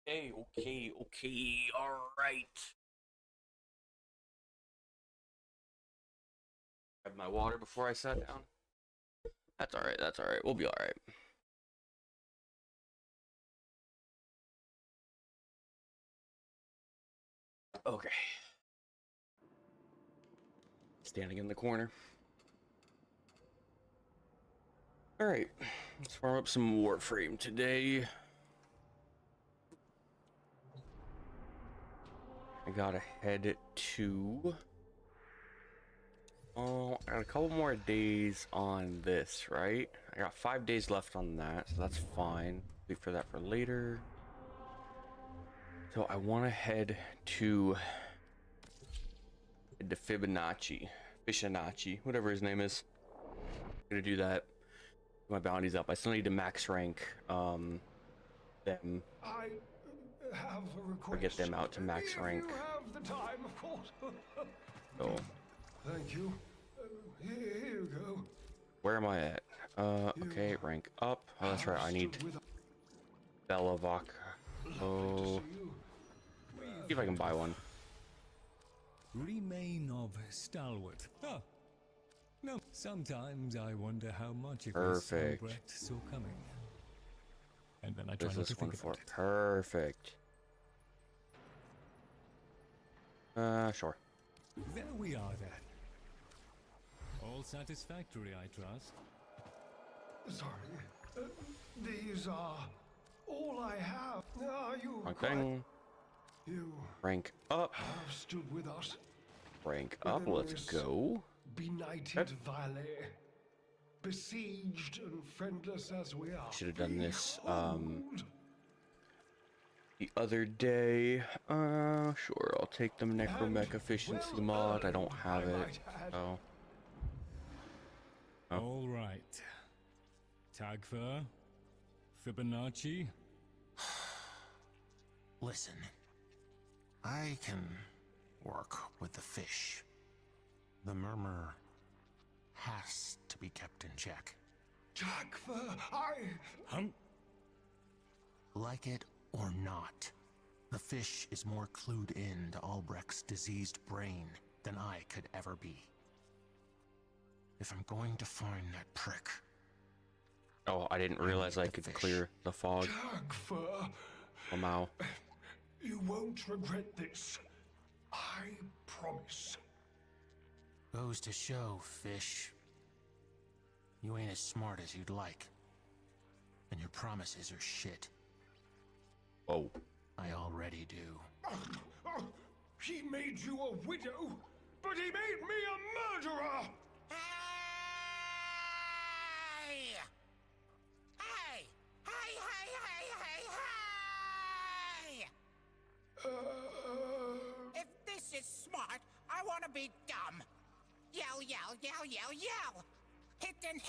Okay. All right. Grab my water before I sat down. That's all right. That's all right. We'll be all right. Okay. Standing in the corner. All right. Let's farm up some warframe today. I gotta head to. Oh, I got a couple more days on this, right? I got 5 days left on that, so that's fine. Wait for that for later. So I want to head to Fibonacci, whatever his name is. I'm gonna do that. My bounty's up. I still need to max rank them I have a request. or get them out to max rank. If you have the time, of course. So Thank you. Here you go. where am I at? Okay, rank up. Oh, that's right. I need Belavoc. Oh, see if I can buy one. Remain of stalwart. Oh, no. Sometimes I wonder how much of Perfect. this Albrecht saw coming. And then I try There's not to this one think for about it. perfect. Sure. There we are then. All satisfactory, I trust. Sorry. These are all I have. Are you Wrong quite... thing. You Rank up. have stood with us. Rank up. Let's go. Benighted valley. Besieged and friendless as we are. Should have done this Behold. the other day. Sure. I'll take the necromech efficiency well mod. I earned, don't have I it. might add. So. Oh. All right. Tagfer. Fibonacci. Listen, I can work with the fish. The murmur has to be kept in check. Tagfer, Hum. Like it or not, the fish is more clued in to Albrecht's diseased brain than I could ever be. If I'm going to find that prick, Oh, I didn't realize I could fish. clear the fog. Tagfer, Somehow. you won't regret this. I promise. goes to show, fish, you ain't as smart as you'd like. And your promises are shit. Oh. I already do. He made you a widow, but he made me a murderer! Hey! Hey! Hey! If this is smart, I want to be dumb. Yell, yell, yell, yell, yell! Hit and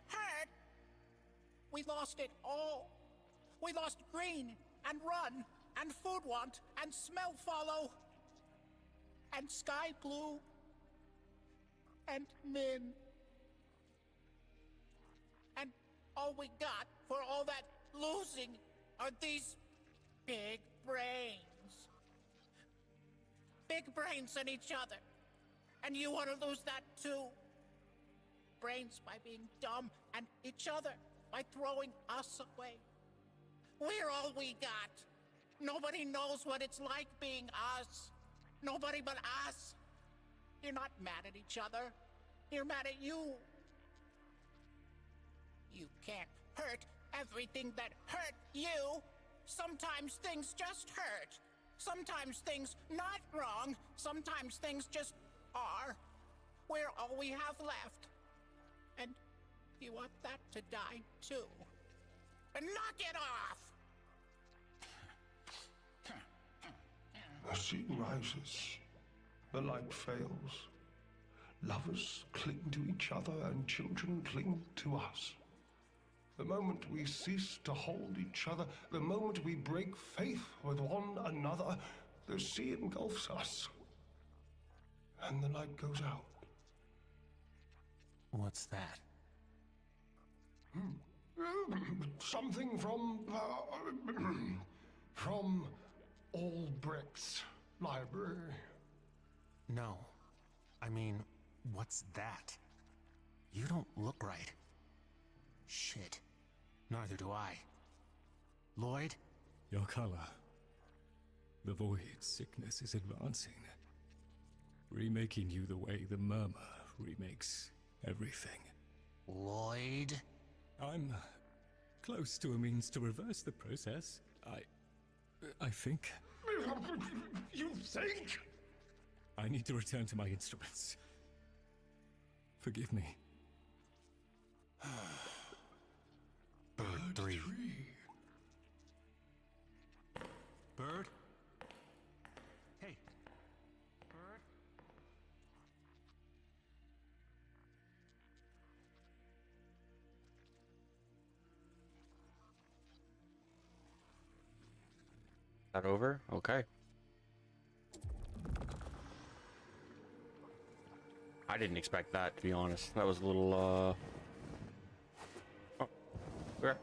hurt! We lost it all. We lost green, and run, and food want, and smell follow, and sky blue, and min. And all we got for all that losing are these big brains. Big brains in each other. And you want to lose that too? Brains by being dumb, and each other by throwing us away. We're all we got. Nobody knows what it's like being us. Nobody but us. You're not mad at each other. You're mad at you. You can't hurt everything that hurt you. Sometimes things just hurt. Sometimes things not wrong. Sometimes things just are. We're all we have left. And you want that to die too. And knock it off! The sea rises. The light fails. Lovers cling to each other and children cling to us. The moment we cease to hold each other, the moment we break faith with one another, the sea engulfs us. And the light goes out. What's that? Something from From Albrecht's library. No. I mean, what's that? You don't look right. Shit. Neither do I. Lloyd? Your color. The void sickness is advancing. Remaking you the way the murmur remakes everything. Lloyd? I'm close to a means to reverse the process. I think. You think? I need to return to my instruments. Forgive me. Bird 3. Bird? Hey. Bird? That over? Okay. I didn't expect that, to be honest. That was a little, Oh. Okay.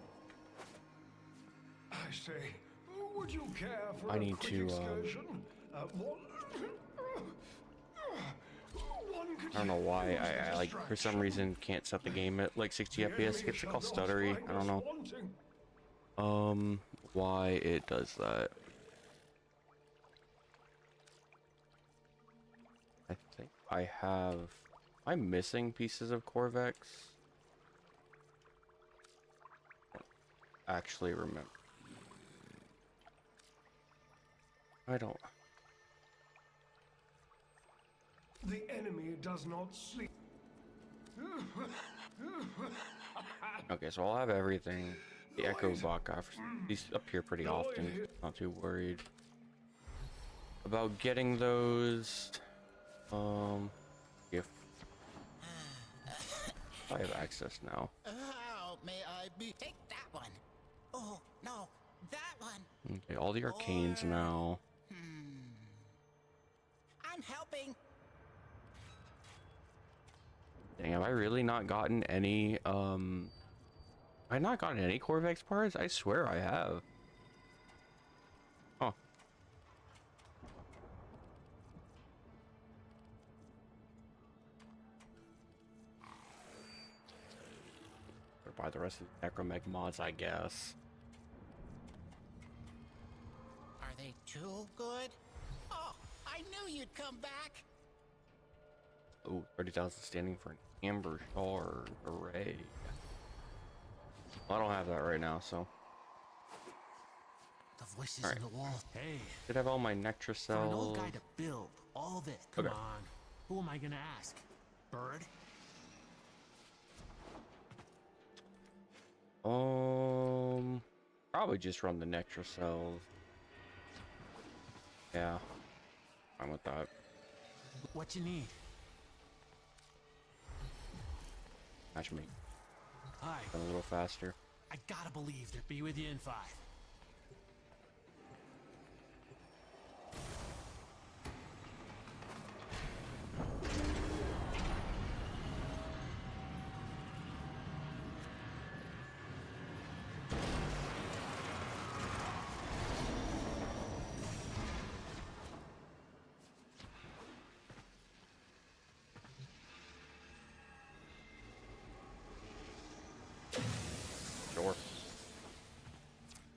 I say, would you care for I a need quick to, excursion? One could I don't know use why. a I like, for some distraction. reason, can't set the game at, like, 60 The FPS. enemy It gets, like, all shall not stuttery. find I don't us know. wanting. Why it does that. I think I have... I'm missing pieces of Corvex. Actually remember. I don't... The enemy does not sleep. Okay, so I'll have everything. The Echo Vodka, these appear pretty often. Not too worried about getting those. If I have access now. How may I be? Take that one. Oh, no, that one. Okay, all the arcanes now. I'm helping. Dang, have I really not gotten any, I've not gotten any Corvex parts? I swear I have. Huh. Or buy the rest of the Necromech mods, I guess. Are they too good? Oh, I knew you'd come back. Ooh, 30,000 standing for an Amber Shard array. Well, I don't have that right now, so. The voices All right. in the wall. Hey, Did have all my Nectra for an old cells. guy to build all this. Come Okay. on. Who am I gonna ask? Bird? Probably just run the Nectra cells. Yeah, fine with that. What you need? Match me Hi. a little faster. I gotta believe they'll be with you in 5. Sure.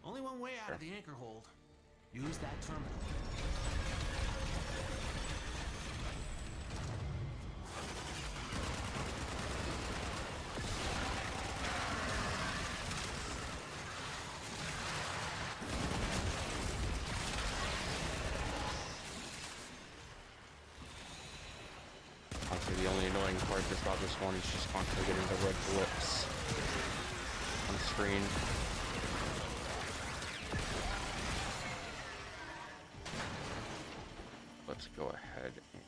Only one way out of the anchor hold. Use that terminal. Honestly, the only annoying part about this one is just constantly getting the red blips on the screen. Let's go ahead and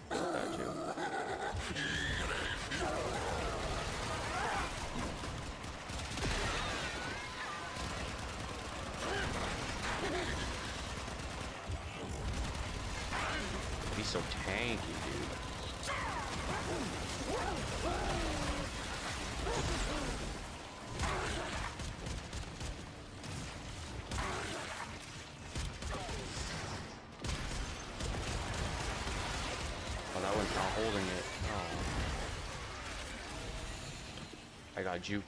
do that too. He's so tanky, dude. I got juked.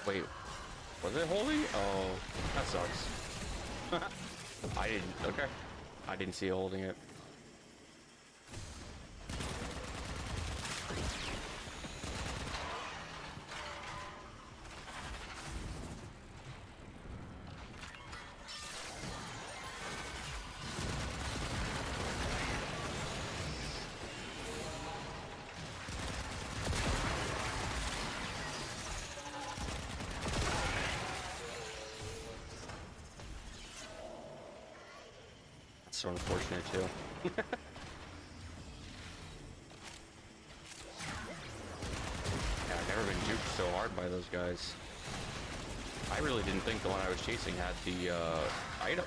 Wait, was it holy? Oh, that sucks. I didn't, okay. I didn't see it holding it. So unfortunate too. Yeah, I've never been juked so hard by those guys. I really didn't think the one I was chasing had the item.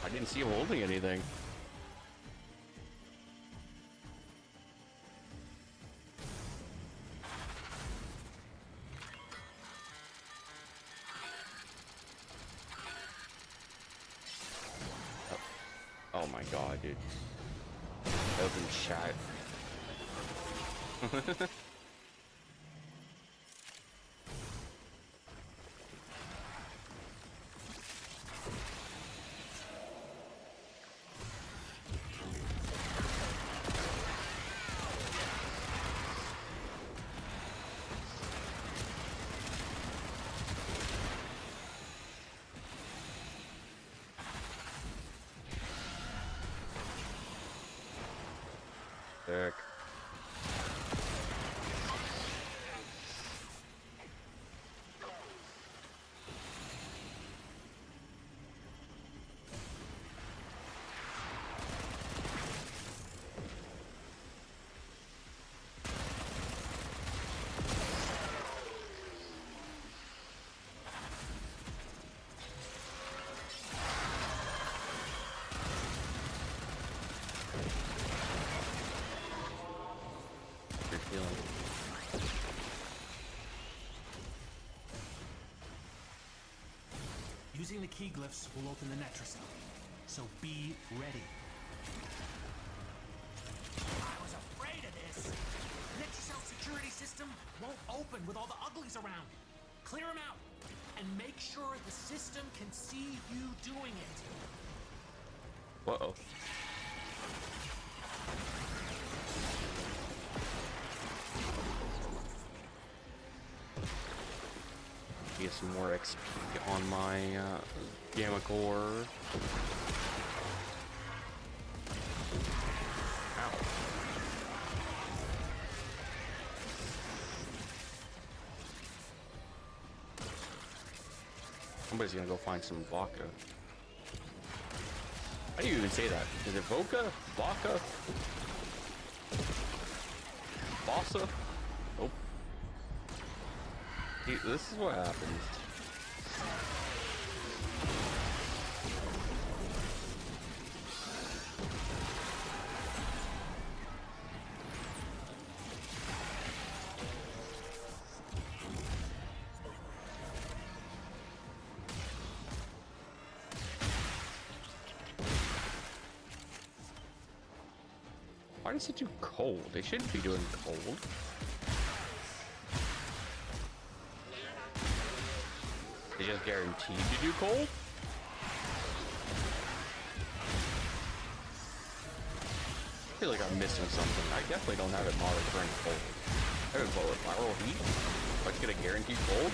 I didn't see him holding anything. Oh my god, dude. Open chat. Sick. Good feeling. Using the key glyphs will open the Netracell, so be ready. I was afraid of this. Netracell security system won't open with all the uglies around. Clear them out, and make sure the system can see you doing it. Uh-oh. Get some more XP on my Gamma Core. Ow. Somebody's gonna go find some vodka. How do you even say that? Is it vodka? Vodka? Bossa? Nope. See, this is what happens. Why does it do cold? They shouldn't be doing cold. They just guaranteed to do cold? I feel like I'm missing something. I definitely don't have it modded for any cold. I have it for viral heat. Let's get a guaranteed cold.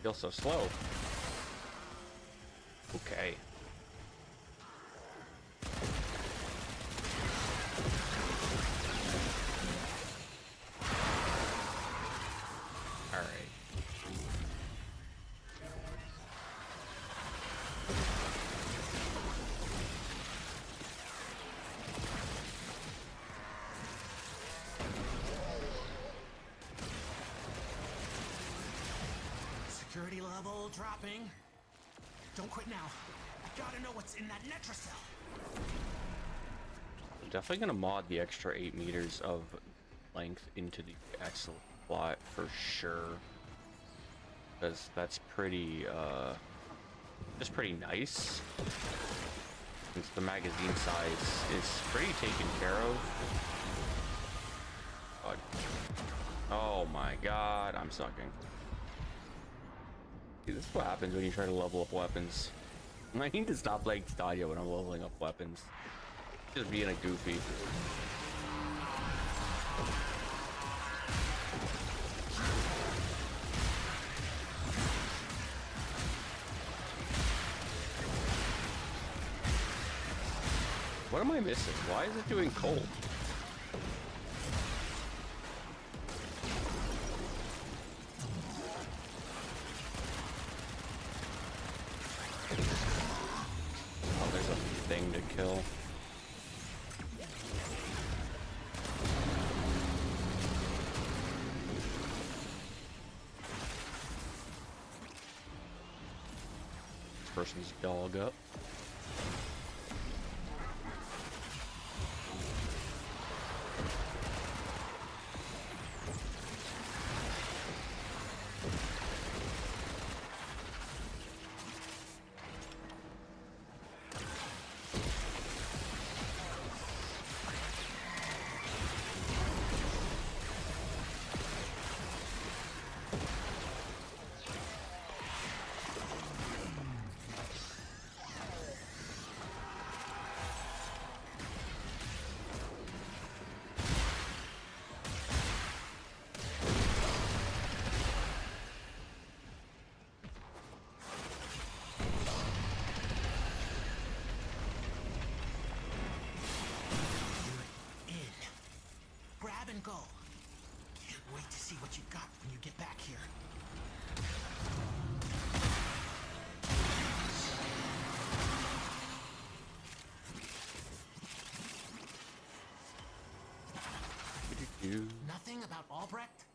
Feels so slow. Okay. All right. Security level dropping. Don't quit now. Gotta know what's in that Netracell. I'm definitely gonna mod the extra 8 meters of length into the axle plot for sure, because that's pretty just pretty nice, since the magazine size is pretty taken care of. God. Oh my god, I'm sucking. See, this is what happens when you try to level up weapons. I need to stop playing Stadia when I'm leveling up weapons. Just being a goofy. What am I missing? Why is it doing cold? Oh, there's a thing to kill. This person's dog up. Go. Can't wait to see what you got when you get back here. Nothing about Albrecht?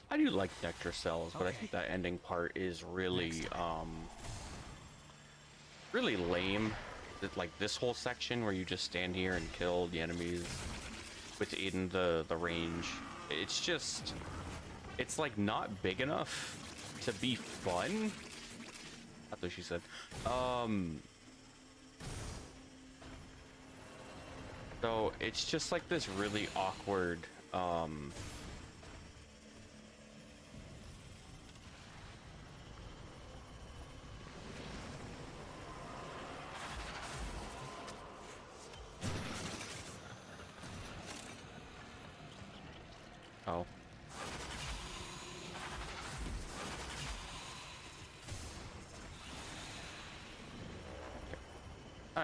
I do like Netracells, but I think that ending part is really really lame. Like this whole section where you just stand here and kill the enemies within the range, it's just, it's like not big enough to be fun. That's what she said. So it's just like this really awkward oh.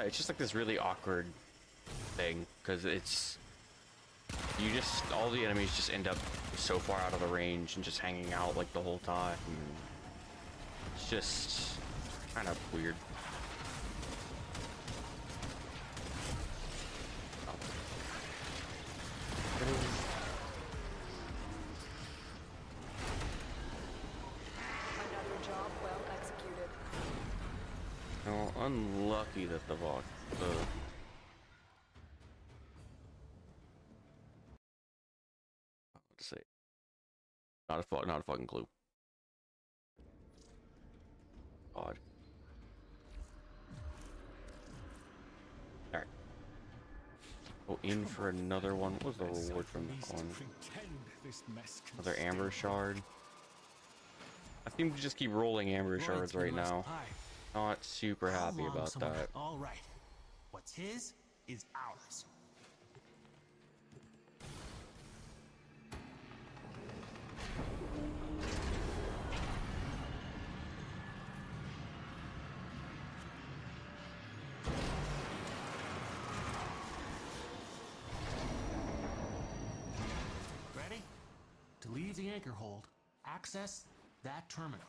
It's just like this really awkward thing, because it's, you just, all the enemies just end up so far out of the range and just hanging out like the whole time. It's just kind of weird. Unlucky that the Vox, let's see, not a fucking clue. Odd. All right, go in for another one. What was the reward from this one? Another amber shard. I seem to just keep rolling amber shards right now. Not super happy about that. All right. What's his is ours. Ready? To leave the anchor hold, access that terminal.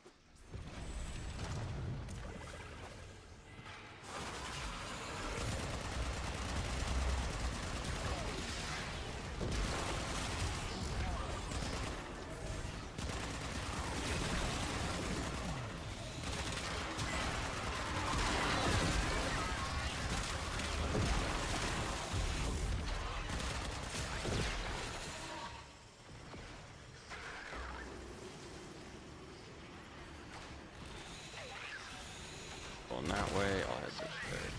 that way. Oh, that's such good.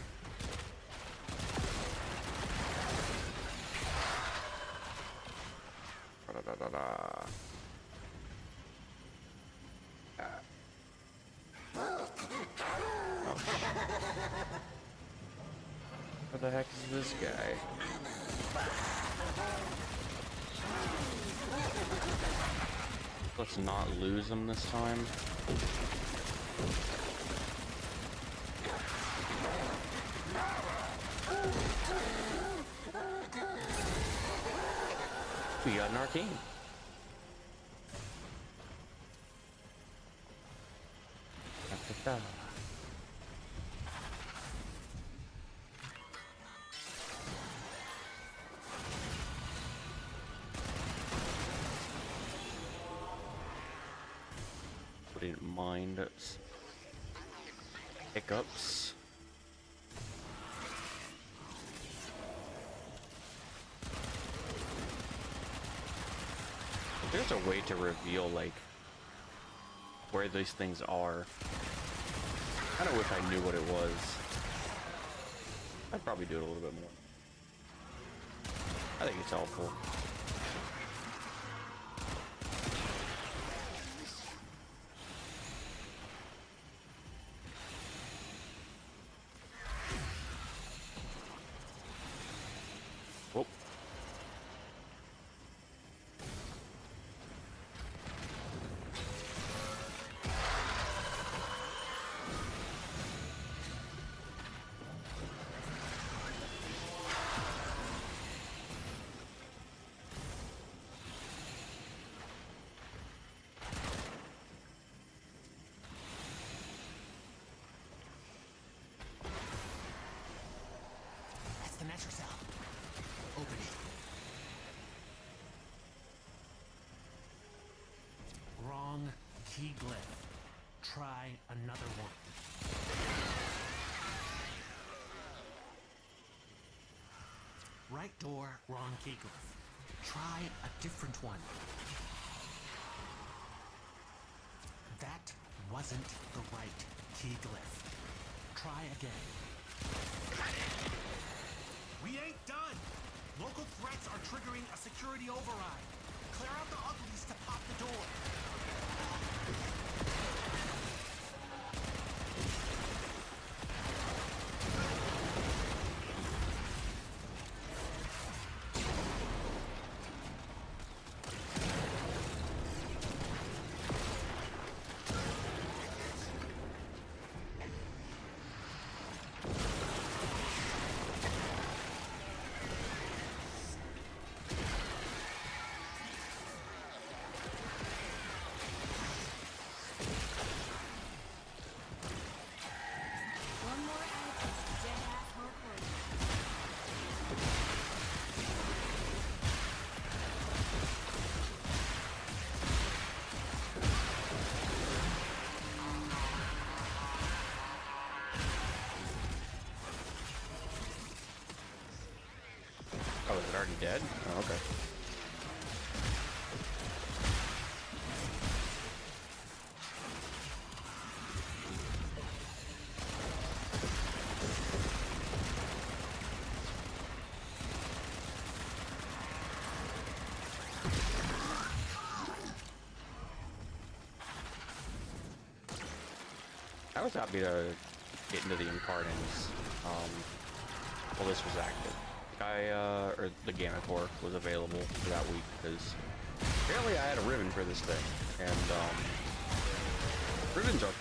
Da-da-da-da-da. Where the heck is this guy? Let's not lose him this time. We got an arcane. Da-da-da. Wouldn't mind hiccups. There's a way to reveal like where these things are. I kind of wish I knew what it was. I'd probably do it a little bit more. I think it's helpful. Whoop. That's the natural cell. Open it. Wrong key glyph. Try another one. Right door, wrong key glyph. Try a different one. That wasn't the right key glyph. Try again. We ain't done! Local threats are triggering a security override. Clear out the uglies to pop the door. Oh, is it already dead? Oh, okay. I was happy to get into the Incarnate. Well, this was active. Or the Gamma Core was available for that week because apparently I had a ribbon for this thing, and ribbons are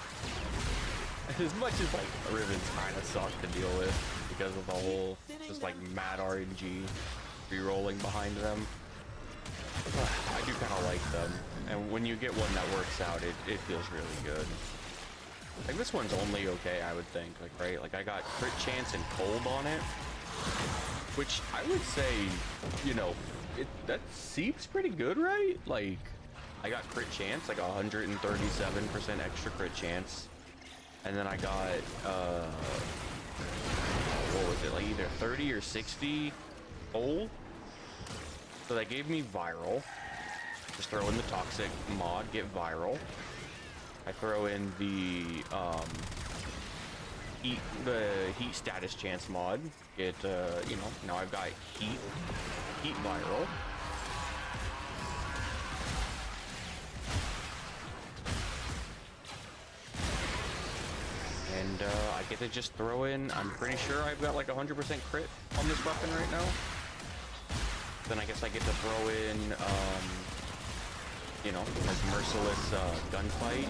as much as like ribbons kind of suck to deal with because of the whole just like mad RNG re-rolling behind them. I do kind of like them, and when you get one that works out, it feels really good. Like this one's only okay, I would think. Like right, like I got crit chance and cold on it. Which I would say, you know, that seems pretty good, right? Like, I got crit chance, like 137% extra crit chance. And then I got, what was it, like either 30 or 60 cold. So that gave me viral. Just throw in the toxic mod, get viral. I throw in the, heat status chance mod. It you know, now I've got heat viral. And I get to just throw in, I'm pretty sure I've got like 100% crit on this weapon right now. Then I guess I get to throw in, you know, like merciless gunfight.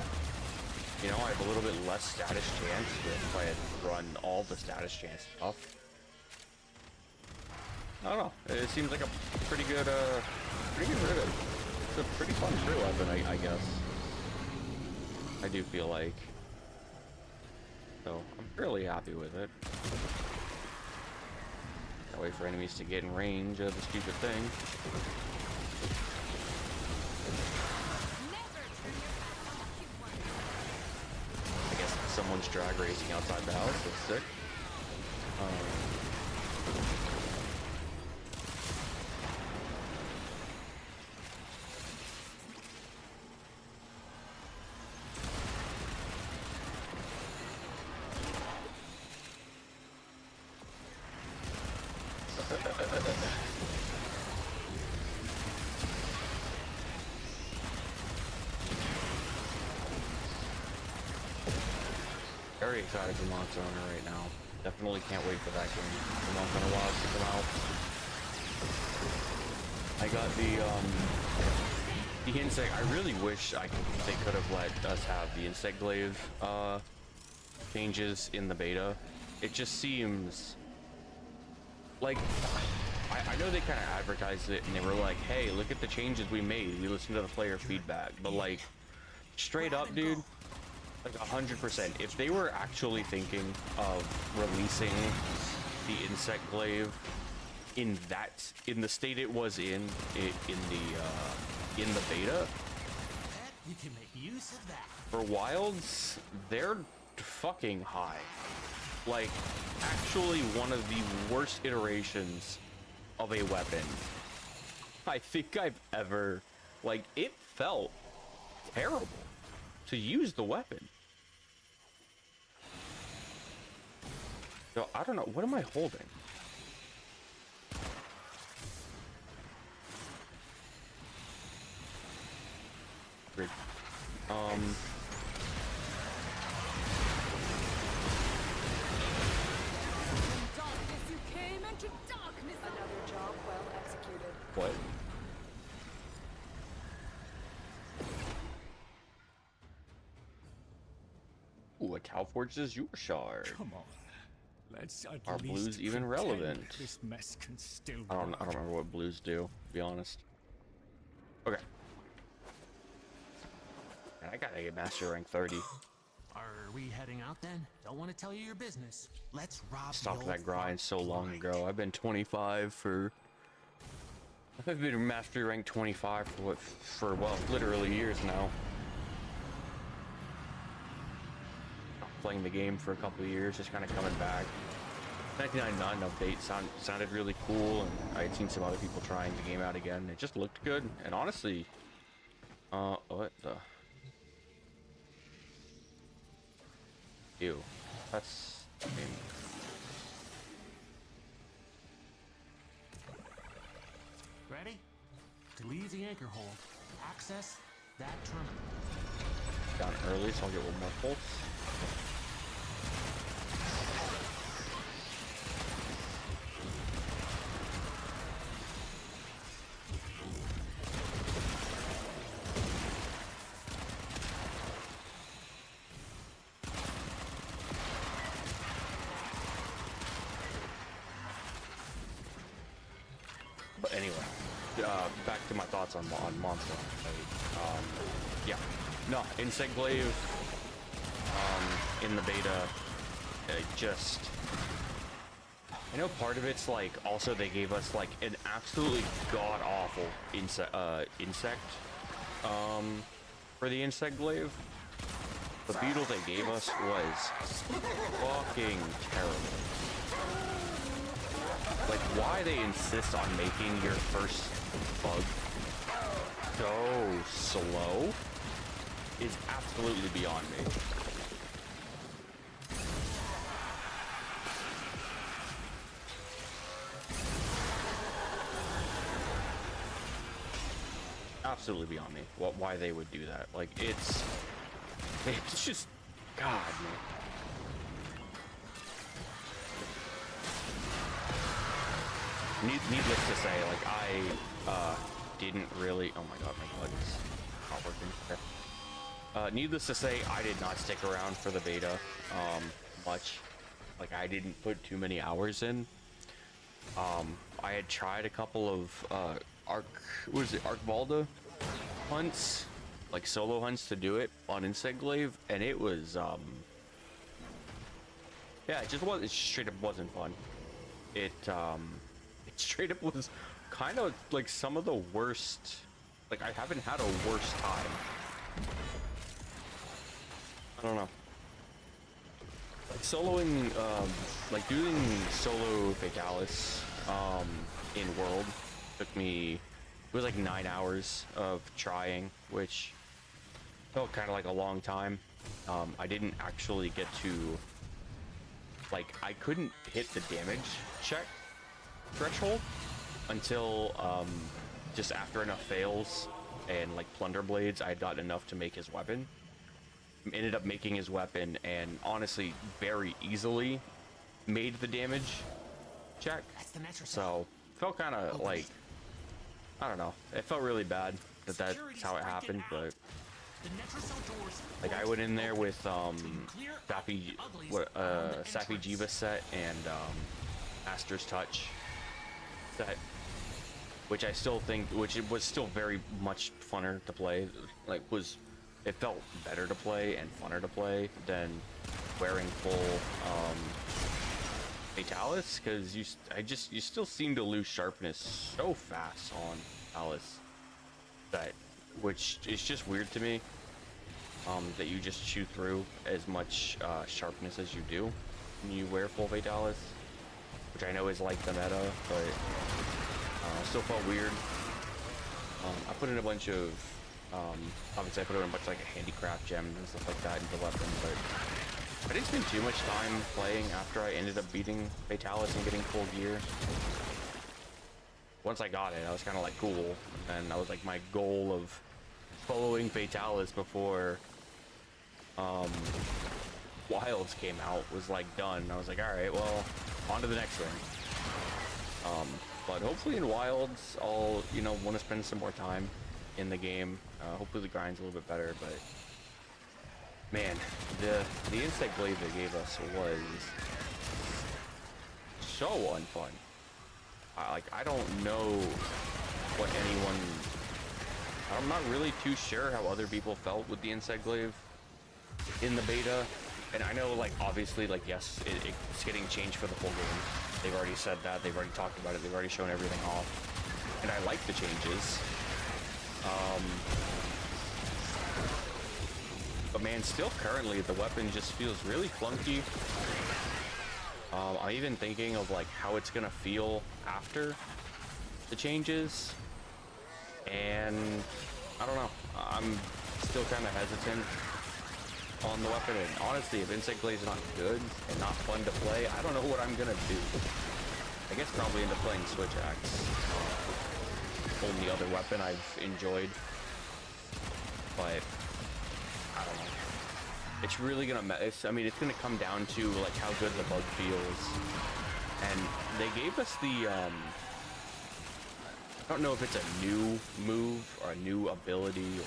You know, I have a little bit less status chance if I had run all the status chance stuff. I don't know. It seems like a pretty good ribbon. It's a pretty fun free weapon, I guess. I do feel like. So I'm fairly happy with it. Can't wait for enemies to get in range of the stupid thing. I guess someone's drag racing outside the house. That's sick. Very excited for Monster Hunter right now. Definitely can't wait for that game. It's been a while to come out. I got the insect. I really wish they could have let us have the insect glaive changes in the beta. It just seems like I know they kind of advertised it and they were like, hey, look at the changes we made. We listened to the player feedback, but like straight up, dude. Like 100%. If they were actually thinking of releasing the insect glaive in the state it was in the beta, You can make use of that. for wilds, they're fucking high. Like actually one of the worst iterations of a weapon I think I've ever, like, it felt terrible to use the weapon. So I don't know, what am I holding? Weird. Darkness you came into darkness. Another job well executed. What? Ooh, a Calforge's your shard. Come on. Let's at Are least blues even pretend relevant? This mess can still I don't remember what blues do, to be honest. Okay. Man, I gotta get master rank 30. Are we heading out then? Don't want to tell you your business. Let's rob Stopped the that old grind fort so long blind. ago. I've been 25 for... I've been mastery rank 25 for well, literally years now. Playing the game for a couple of years, just kind of coming back. 1999 update sounded really cool, and I had seen some other people trying the game out again. It just looked good, and honestly, what the? Ew, that's. I mean, Ready? To leave the anchor hold, access that terminal. down early, so I'll get one more pulse. But anyway, back to my thoughts on Monster. Yeah, no, Insect Glaive in the beta, just, I know part of it's like, also they gave us like an absolutely god-awful insect for the Insect Glaive. The beetle they gave us was fucking terrible. Like, why they insist on making your first bug so slow is absolutely beyond me. absolutely beyond me why they would do that. Like, it's just, God, man. Needless to say, like, I didn't really. Oh my God, my button's not working. Okay. Needless to say, I did not stick around for the beta much. Like, I didn't put too many hours in. I had tried a couple of Arc Valda hunts, like solo hunts to do it on Insect Glaive, and it was yeah, it straight up wasn't fun. It straight up was kind of like some of the worst. Like, I haven't had a worse time. I don't know. Like soloing, like doing solo Fatalis in World took me, it was like 9 hours of trying, which felt kind of like a long time. I didn't actually get to, like, I couldn't hit the damage check threshold until just after enough fails and like plunder blades, I had gotten enough to make his weapon. Ended up making his weapon, and honestly very easily made the damage check. So felt kind of like, I don't know, it felt really bad that that's how it happened. But like, I went in there with Sappy Jiva set and Master's Touch set, which I still think, which it was still very much funner to play. Like, it felt better to play and funner to play than wearing full Fatalis, because you still seem to lose sharpness so fast on Fatalis, which is just weird to me, that you just chew through as much sharpness as you do when you wear full Fatalis, which I know is like the meta, but still felt weird. I put in a bunch of obviously I put in a bunch of like handicraft gems and stuff like that into the weapon, but I didn't spend too much time playing after I ended up beating Fatalis and getting full gear. Once I got it, I was kind of like, cool, and that was like my goal of following Fatalis before Wilds came out was like done. I was like, all right, well, on to the next thing. But hopefully in Wilds, I'll, you know, want to spend some more time in the game. Hopefully the grind's a little bit better, but man, the Insect Glaive they gave us was so unfun. I don't know what I'm not really too sure how other people felt with the Insect Glaive in the beta. And I know, like, obviously, like, yes, it's getting changed for the full game. They've already said that, they've already talked about it, they've already shown everything off. And I like the changes. But man, still currently the weapon just feels really clunky. I'm even thinking of like how it's gonna feel after the changes, and I don't know, I'm still kind of hesitant on the weapon. And honestly, if Insect Glaive is not good and not fun to play, I don't know what I'm gonna do. I guess probably into playing Switch Axe. Only other weapon I've enjoyed, but I don't know. It's really gonna, I mean, it's gonna come down to like how good the bug feels. And they gave us the, I don't know if it's a new move or a new ability or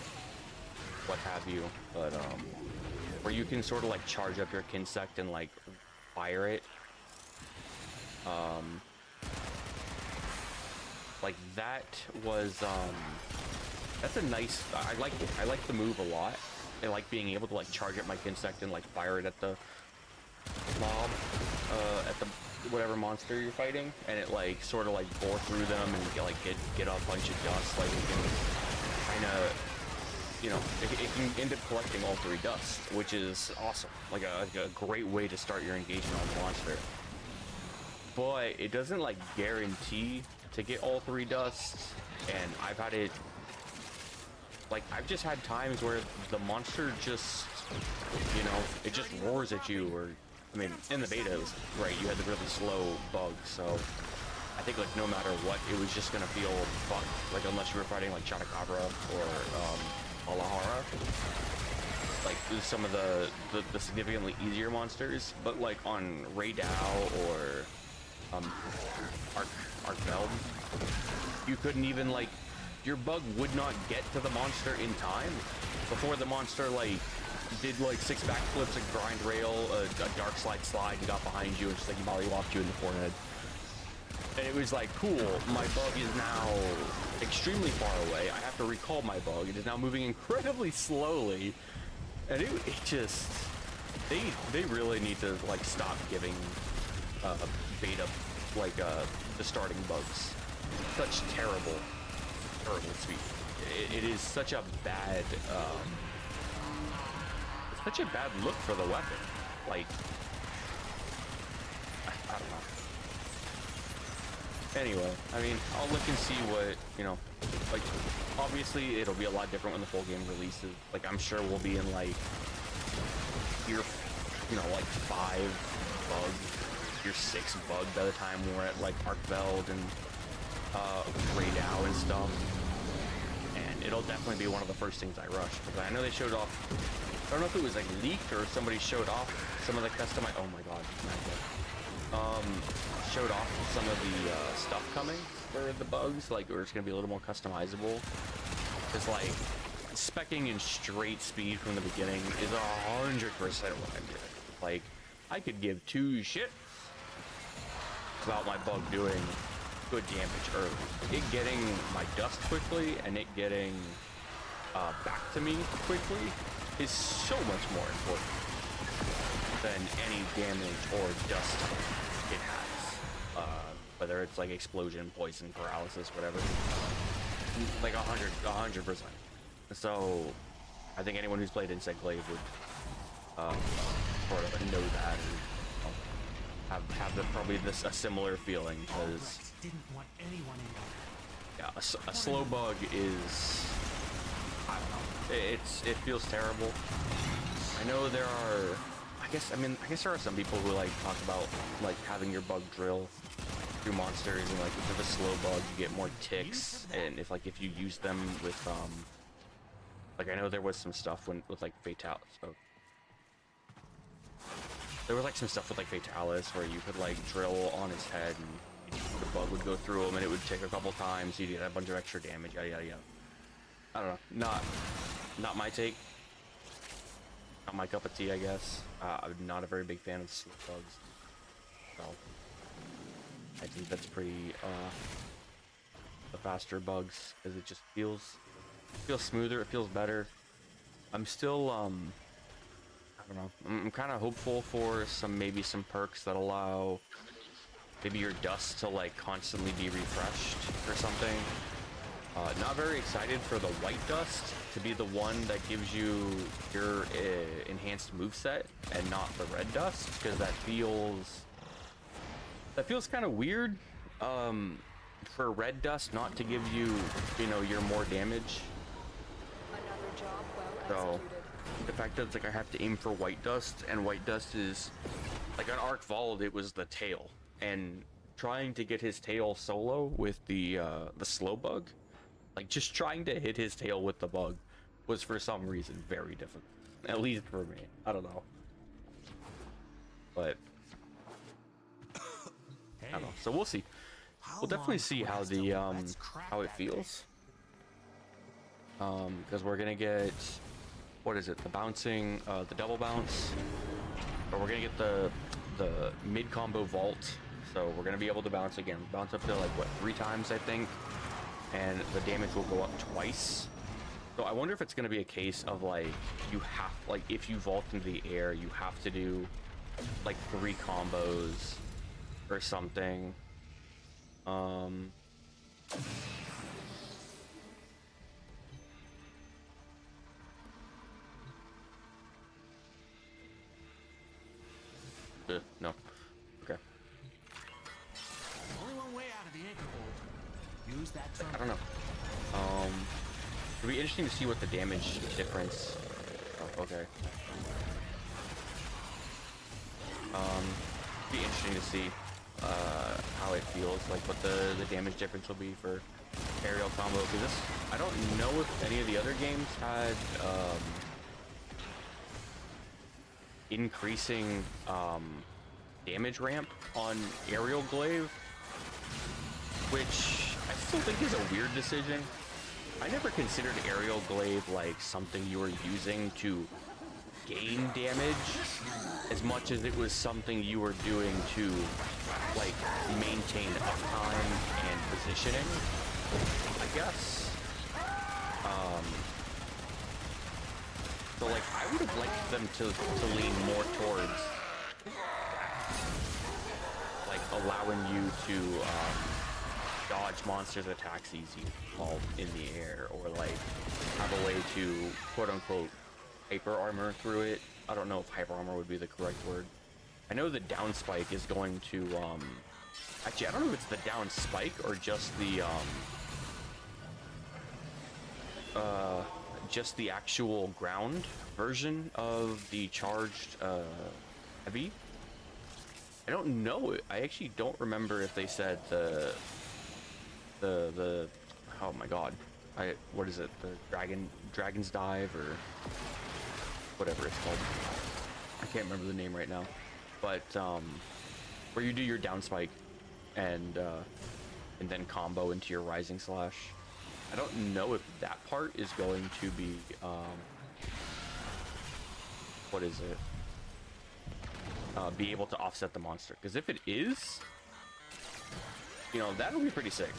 what have you, but where you can sort of like charge up your Kinsect and like fire it. Like that was, that's a nice, I like the move a lot. I like being able to like charge up my Kinsect and like fire it at the mob, at the whatever monster you're fighting, and it like sort of like bore through them and get a bunch of dust. Like, it can kind of, you know, it can end up collecting all 3 dust, which is awesome. Like a great way to start your engagement on the monster. But it doesn't like guarantee to get all 3 dusts, and I've had it, like, I've just had times where the monster just, you know, it just roars at you, or, I mean, in the beta, it was, right, you had the really slow bug, so I think like no matter what, it was just gonna feel fucked. Like unless you were fighting like Chotacabra or Alahara, like some of the significantly easier monsters. But like on Raydao or Arkveld, you couldn't even like, your bug would not get to the monster in time before the monster like did like 6 backflips, a grind rail, a dark slide, and got behind you and just like mollywopped you in the forehead. And it was like, cool, my bug is now extremely far away. I have to recall my bug. It is now moving incredibly slowly. And it just, they really need to like stop giving beta like the starting bugs such terrible speed. It is such a bad look for the weapon. Like, I don't know. Anyway, I mean, I'll look and see what, you know, like, obviously it'll be a lot different when the full game releases. Like, I'm sure we'll be in, like, year, you know, like 5 bug, year 6 bug by the time we're at, like, Arkveld and, Raydao and stuff. And it'll definitely be one of the first things I rush, because I know they showed off, I don't know if it was, like, leaked or somebody showed off some of the customized, oh my god, showed off some of the stuff coming for the bugs, like, or it's gonna be a little more customizable. Because like specking in straight speed from the beginning is 100% what I'm doing. Like, I could give 2 shits about my bug doing good damage early. It getting my dust quickly and it getting back to me quickly is so much more important than any damage or dust it has. Whether it's like explosion, poison, paralysis, whatever. Like 100%. So I think anyone who's played Insect Glaive would sort of know that and have probably a similar feeling, because yeah, a slow bug is, I don't know, it feels terrible. I know there are, I guess there are some people who like talk about like having your bug drill through monsters, and like if you have a slow bug you get more ticks, and if you use them with like, I know there was some stuff with like Fatal, so there was like some stuff with like Fatalis where you could like drill on his head and the bug would go through him and it would tick a couple times, you'd get a bunch of extra damage, yada yada yada. I don't know, not my take, not my cup of tea, I guess. I'm not a very big fan of slow bugs, so I think that's pretty the faster bugs, because it just feels smoother, it feels better. I'm still I don't know, I'm kind of hopeful for maybe some perks that allow maybe your dust to like constantly be refreshed or something. Not very excited for the white dust to be the one that gives you your enhanced moveset and not the red dust, because that feels kind of weird for red dust not to give you, you know, your more damage. Another job well So executed. the fact that it's like I have to aim for white dust, and white dust is like on Arkvald it was the tail, and trying to get his tail solo with the slow bug, like just trying to hit his tail with the bug was for some reason very difficult, at least for me. I don't know, but I don't know. So we'll see. We'll definitely see how the how it feels. Because we're gonna get, what is it? The bouncing, the double bounce, or we're gonna get the mid combo vault. So we're gonna be able to bounce again. Bounce up to like what, 3 times I think, and the damage will go up twice. So I wonder if it's gonna be a case of like you have, like if you vault into the air, you have to do like 3 combos or something. No. Okay. Only one way out of the anchor hold. Use that terminal. I don't know. It'll be interesting to see what the damage difference. Oh, okay. Be interesting to see. how it feels, like what the damage difference will be for aerial combo, because this, I don't know if any of the other games had increasing damage ramp on aerial glaive, which I still think is a weird decision. I never considered aerial glaive like something you were using to gain damage as much as it was something you were doing to like maintain uptime and positioning, I guess. So like I would have liked them to lean more towards like allowing you to dodge monsters' attacks easy while in the air, or like have a way to quote unquote hyper armor through it. I don't know if hyper armor would be the correct word. I know the down spike is going to actually I don't know if it's the down spike or just the actual ground version of the charged heavy. I don't know. I actually don't remember if they said the oh my god, what is it, the dragon's dive or whatever it's called. I can't remember the name right now, but where you do your down spike and then combo into your rising slash. I don't know if that part is going to be what is it, be able to offset the monster, because if it is, you know, that'll be pretty sick.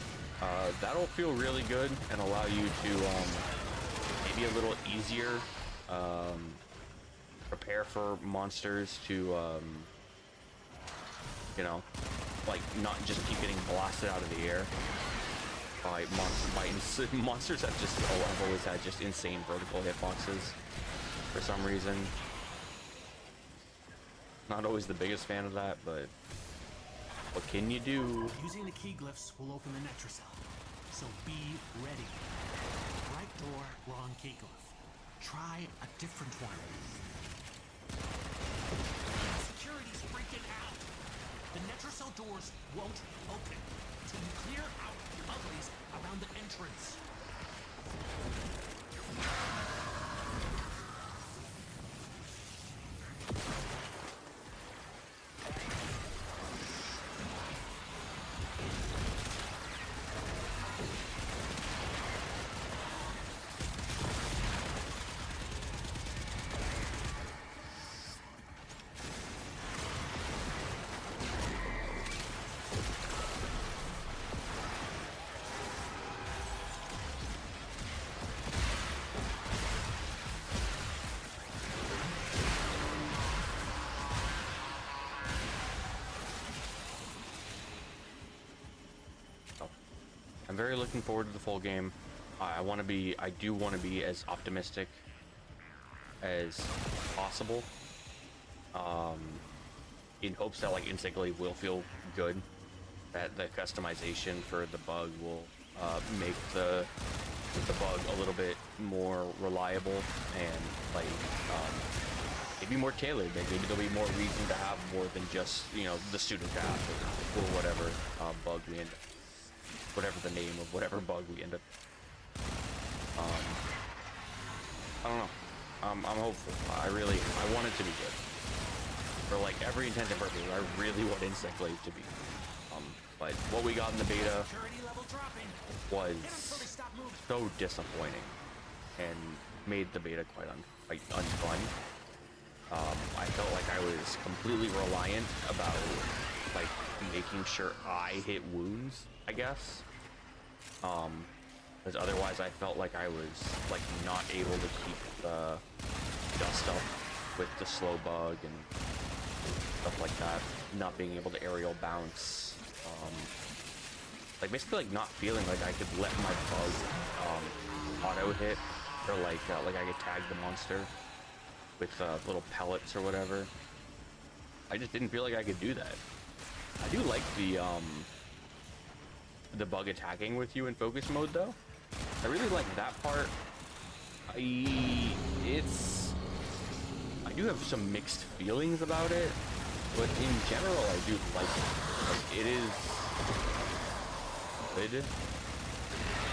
That'll feel really good and allow you to maybe a little easier prepare for monsters to you know, like not just keep getting blasted out of the air by monsters that just have always had just insane vertical hitboxes for some reason. Not always the biggest fan of that, but what can you do? Using the key glyphs will open the Netracell, so be ready. Right door, wrong key glyph. Try a different one. Security's freaking out. The Netracell doors won't open until you clear out the uglies around the entrance. I'm very looking forward to the full game. I do want to be as optimistic as possible, in hopes that like Insect Glaive will feel good, that the customization for the bug will make the bug a little bit more reliable and like maybe more tailored. Maybe there'll be more reason to have more than just, you know, the pseudo path or whatever bug we end up, whatever the name of whatever bug we end up. I don't know. I'm hopeful. I want it to be good. For like every intent and purpose, I really want Insect Glaive to be. But what we got in the beta was so disappointing and made the beta quite unfun. I felt like I was completely reliant about like making sure I hit wounds, I guess. Because otherwise I felt like I was like not able to keep the dust up with the slow bug and stuff like that. Not being able to aerial bounce. Like basically like not feeling like I could let my bug auto hit, or like I could tag the monster with little pellets or whatever. I just didn't feel like I could do that. I do like the bug attacking with you in focus mode though. I really like that part. I do have some mixed feelings about it. but in general, I do like it. Like, it is good.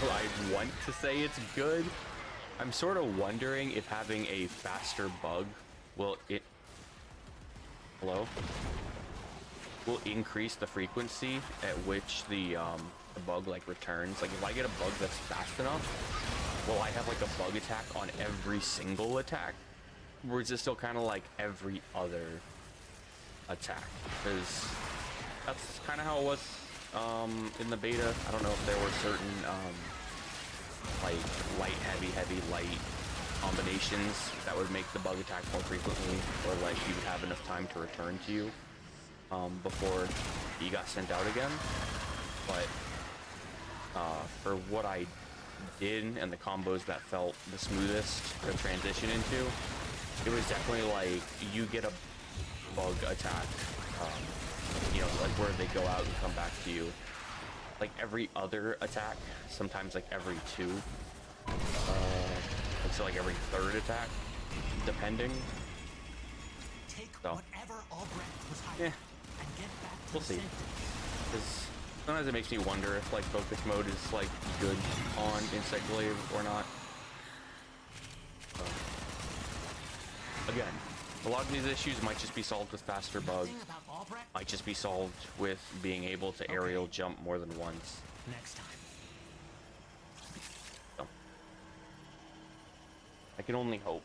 Well, I want to say it's good. I'm sort of wondering if having a faster bug will will increase the frequency at which the bug like returns. Like if I get a bug that's fast enough, will I have like a bug attack on every single attack? Or is it still kind of like every other attack? Because that's kind of how it was in the beta. I don't know if there were certain like light, heavy, light combinations that would make the bug attack more frequently, or like you would have enough time to return to you before he got sent out again. But for what I did and the combos that felt the smoothest to transition into, it was definitely like you get a bug attack, you know, like where they go out and come back to you like every other attack, sometimes like every two, so like every third attack, depending. Take So whatever Albrecht was hiding and get back to we'll the see. center. Because sometimes it makes me wonder if like focus mode is like good on Insect Glaive or not. Again, a lot of these issues might just be solved with faster bugs. Nothing about Albrecht? Might just be solved with being able to aerial jump more than once. Next time. So, I can only hope.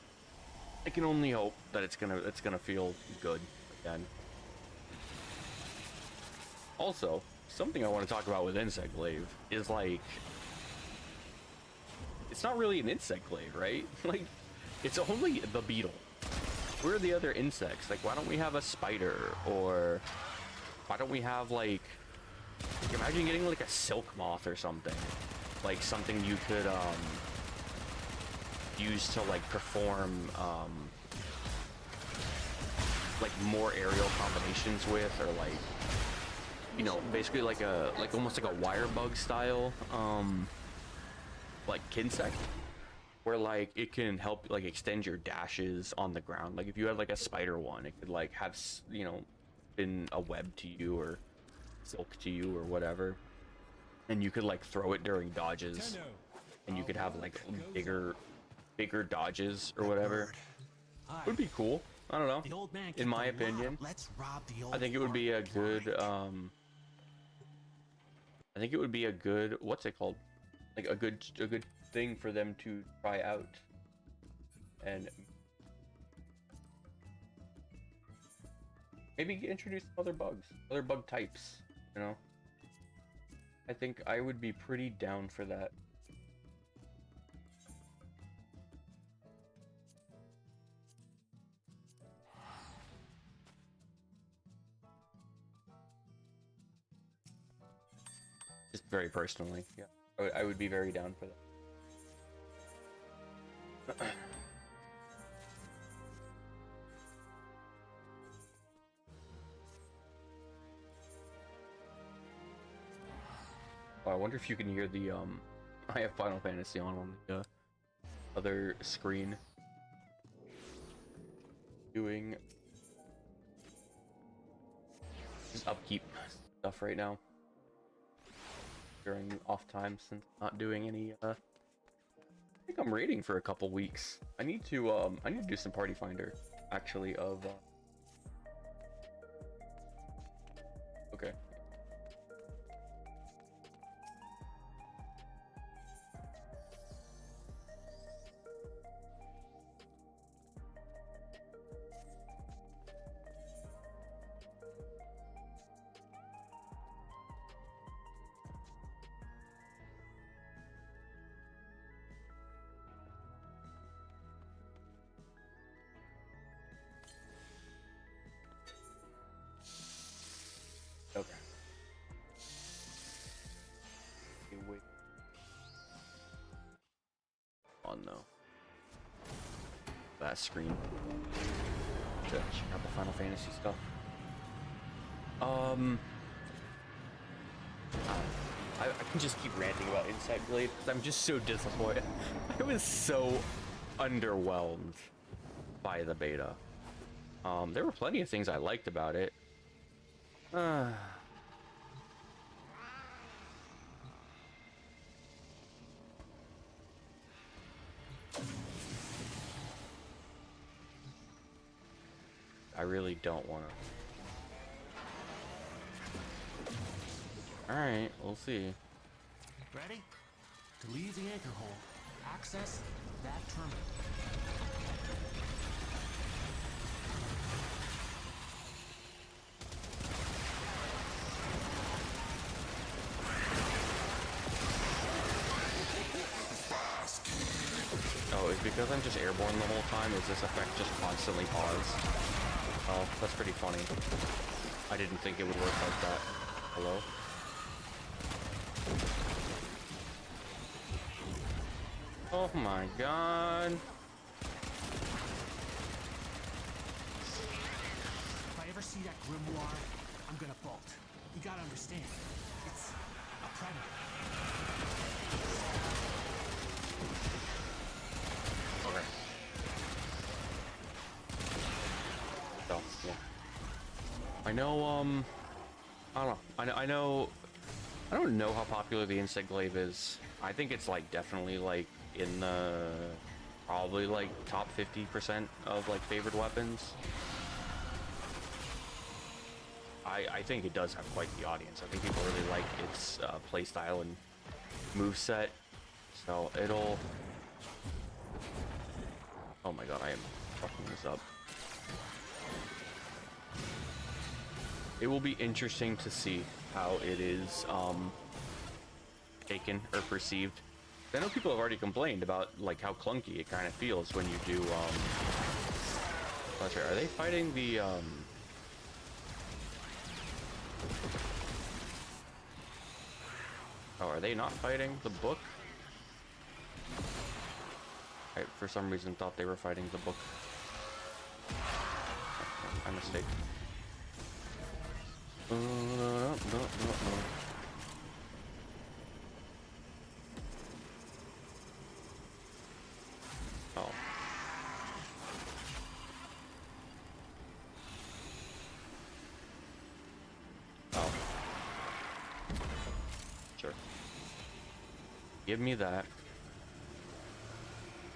I can only hope that it's gonna feel good again. Also, something I want to talk about with Insect Glaive is like, it's not really an Insect Glaive, right? Like, it's only the beetle. Where are the other insects? Like, why don't we have a spider? Or why don't we have like imagine getting like a silk moth or something, like something you could use to like perform like more aerial combinations with, or like, you know, basically like almost like a wire bug style like Kinsect, where like it can help like extend your dashes on the ground. Like if you had like a spider one, it could like have, you know, been a web to you or silk to you or whatever, and you could like throw it during dodges, and you could have like bigger dodges or whatever. It would be cool. I don't know. In my opinion, I think it would be a good I think it would be a good, what's it called? Like a good thing for them to try out. And maybe introduce other bugs, other bug types, you know? I think I would be pretty down for that. Just very personally, yeah. I would be very down for that. Oh, I wonder if you can hear the I have Final Fantasy on the other screen doing just upkeep stuff right now during off time, since not doing any I think I'm raiding for a couple weeks. I need to do some party finder actually of okay. Okay. Wait. Oh no. That screen. To check out the Final Fantasy stuff. I can just keep ranting about Insect Glaive because I'm just so disappointed. I was so underwhelmed by the beta. There were plenty of things I liked about it. I really don't want to. Alright, we'll see. Ready? To leave the anchor hole, access that terminal. Oh, it's because I'm just airborne the whole time? Is this effect just constantly pause? Oh, that's pretty funny. I didn't think it would work like that. Hello? Oh my god. If I ever see that grimoire, I'm gonna bolt. You gotta understand, it's a predator. Okay. So, yeah. I know, I don't know. I don't know how popular the insect glaive is. I think it's like definitely like in the probably like top 50% of like favored weapons. I think it does have quite the audience. I think people really like its playstyle and moveset. So it'll... Oh my god, I am fucking this up. It will be interesting to see how it is taken or perceived. I know people have already complained about like how clunky it kind of feels when you do That's right, are they fighting the Oh, are they not fighting the book? I for some reason thought they were fighting the book. My mistake. No. Oh. Oh. Sure. Give me that.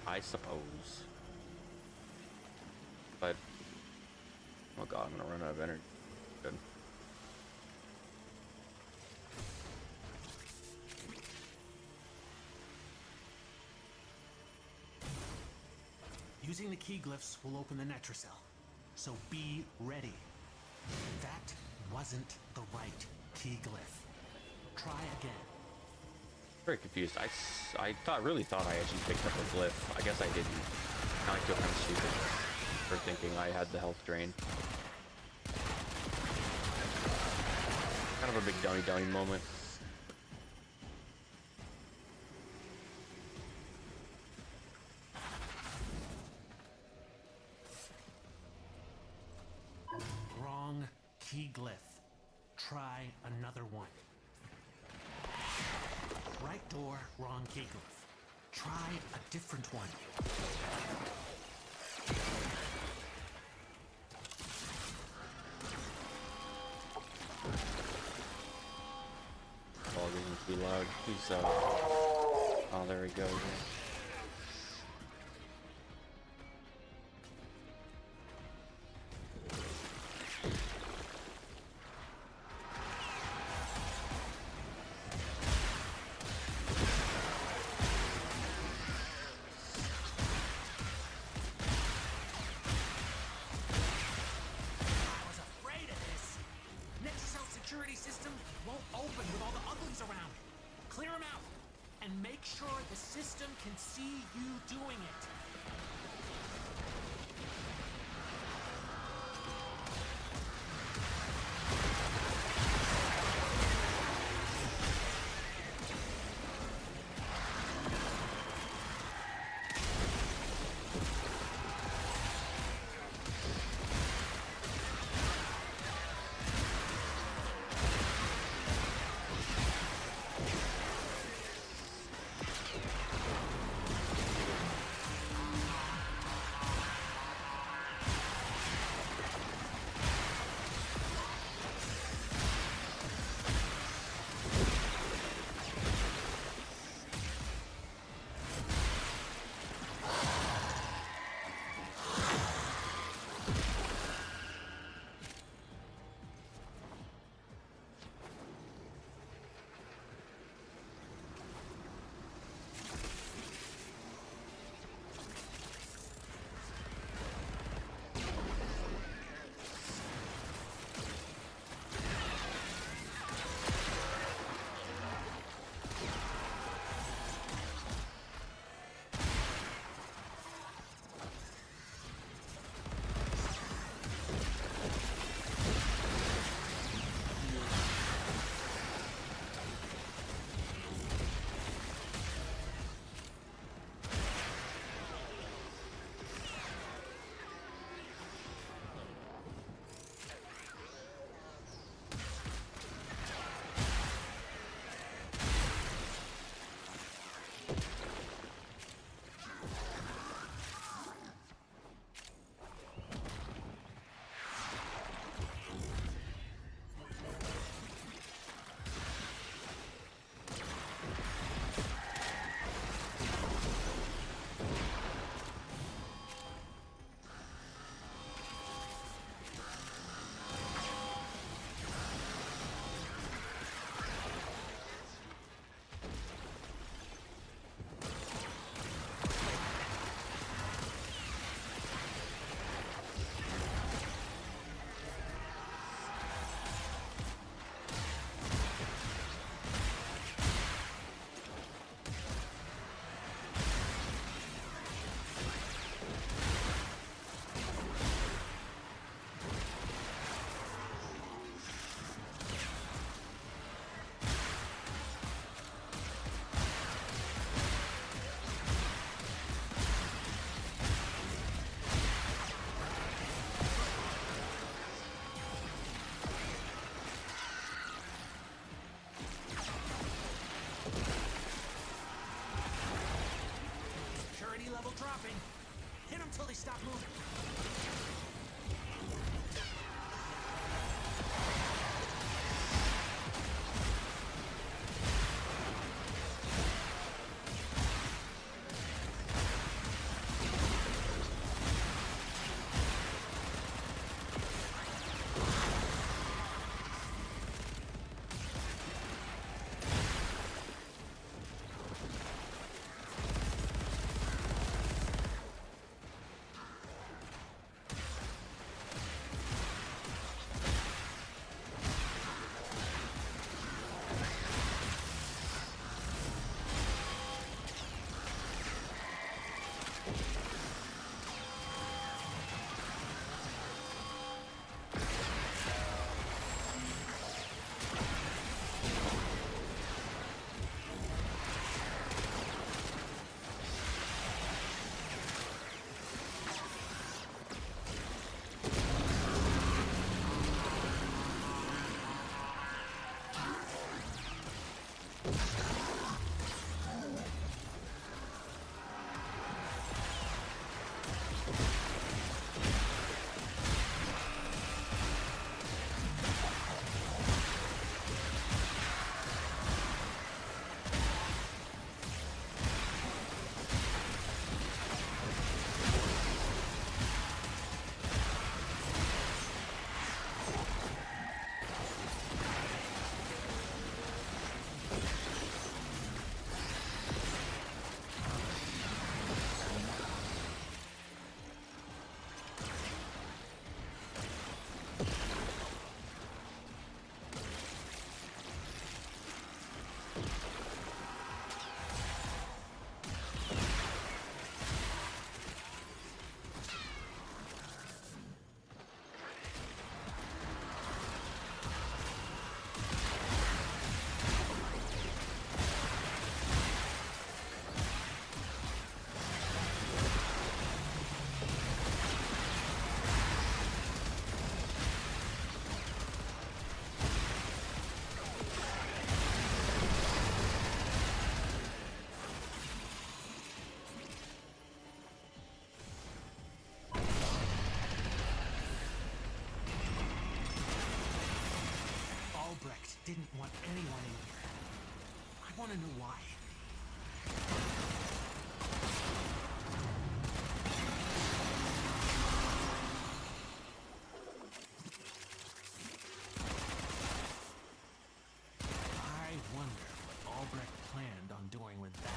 I suppose. But... Oh god, I'm gonna run out of energy. Good. Using the key glyphs will open the Netracell, so be ready. That wasn't the right key glyph. Try again. Very confused. I really thought I actually picked up a glyph. I guess I didn't. Now I feel kind of stupid for thinking I had the health drain. Kind of a big dummy moment. Wrong key glyph. Try another one. Right door, wrong key glyph. Try a different one. Fog isn't too loud. He's oh, there we go. dropping. Hit them till they stop moving. Didn't want anyone in here. I want to know why. I wonder what Albrecht planned on doing with that.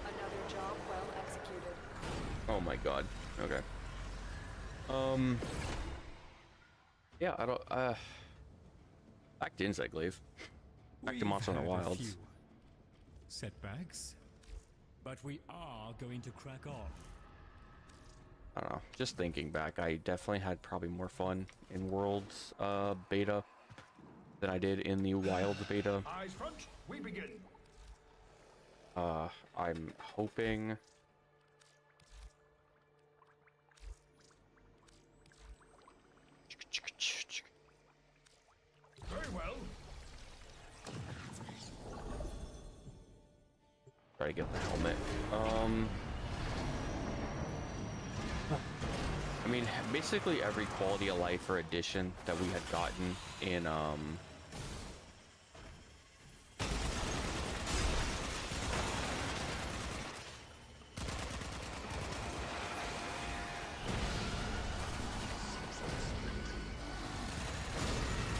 Another job well executed. Oh my god. Okay. Yeah, I don't, back to Insect Glaive. Back to We've Monster in the had a Wilds. few setbacks, but we are going to crack on. I don't know. Just thinking back, I definitely had probably more fun in Worlds beta than I did in the Wilds beta. Eyes front, we begin. I'm hoping. Very well. Try to get the helmet. I mean, basically every quality of life or addition that we had gotten in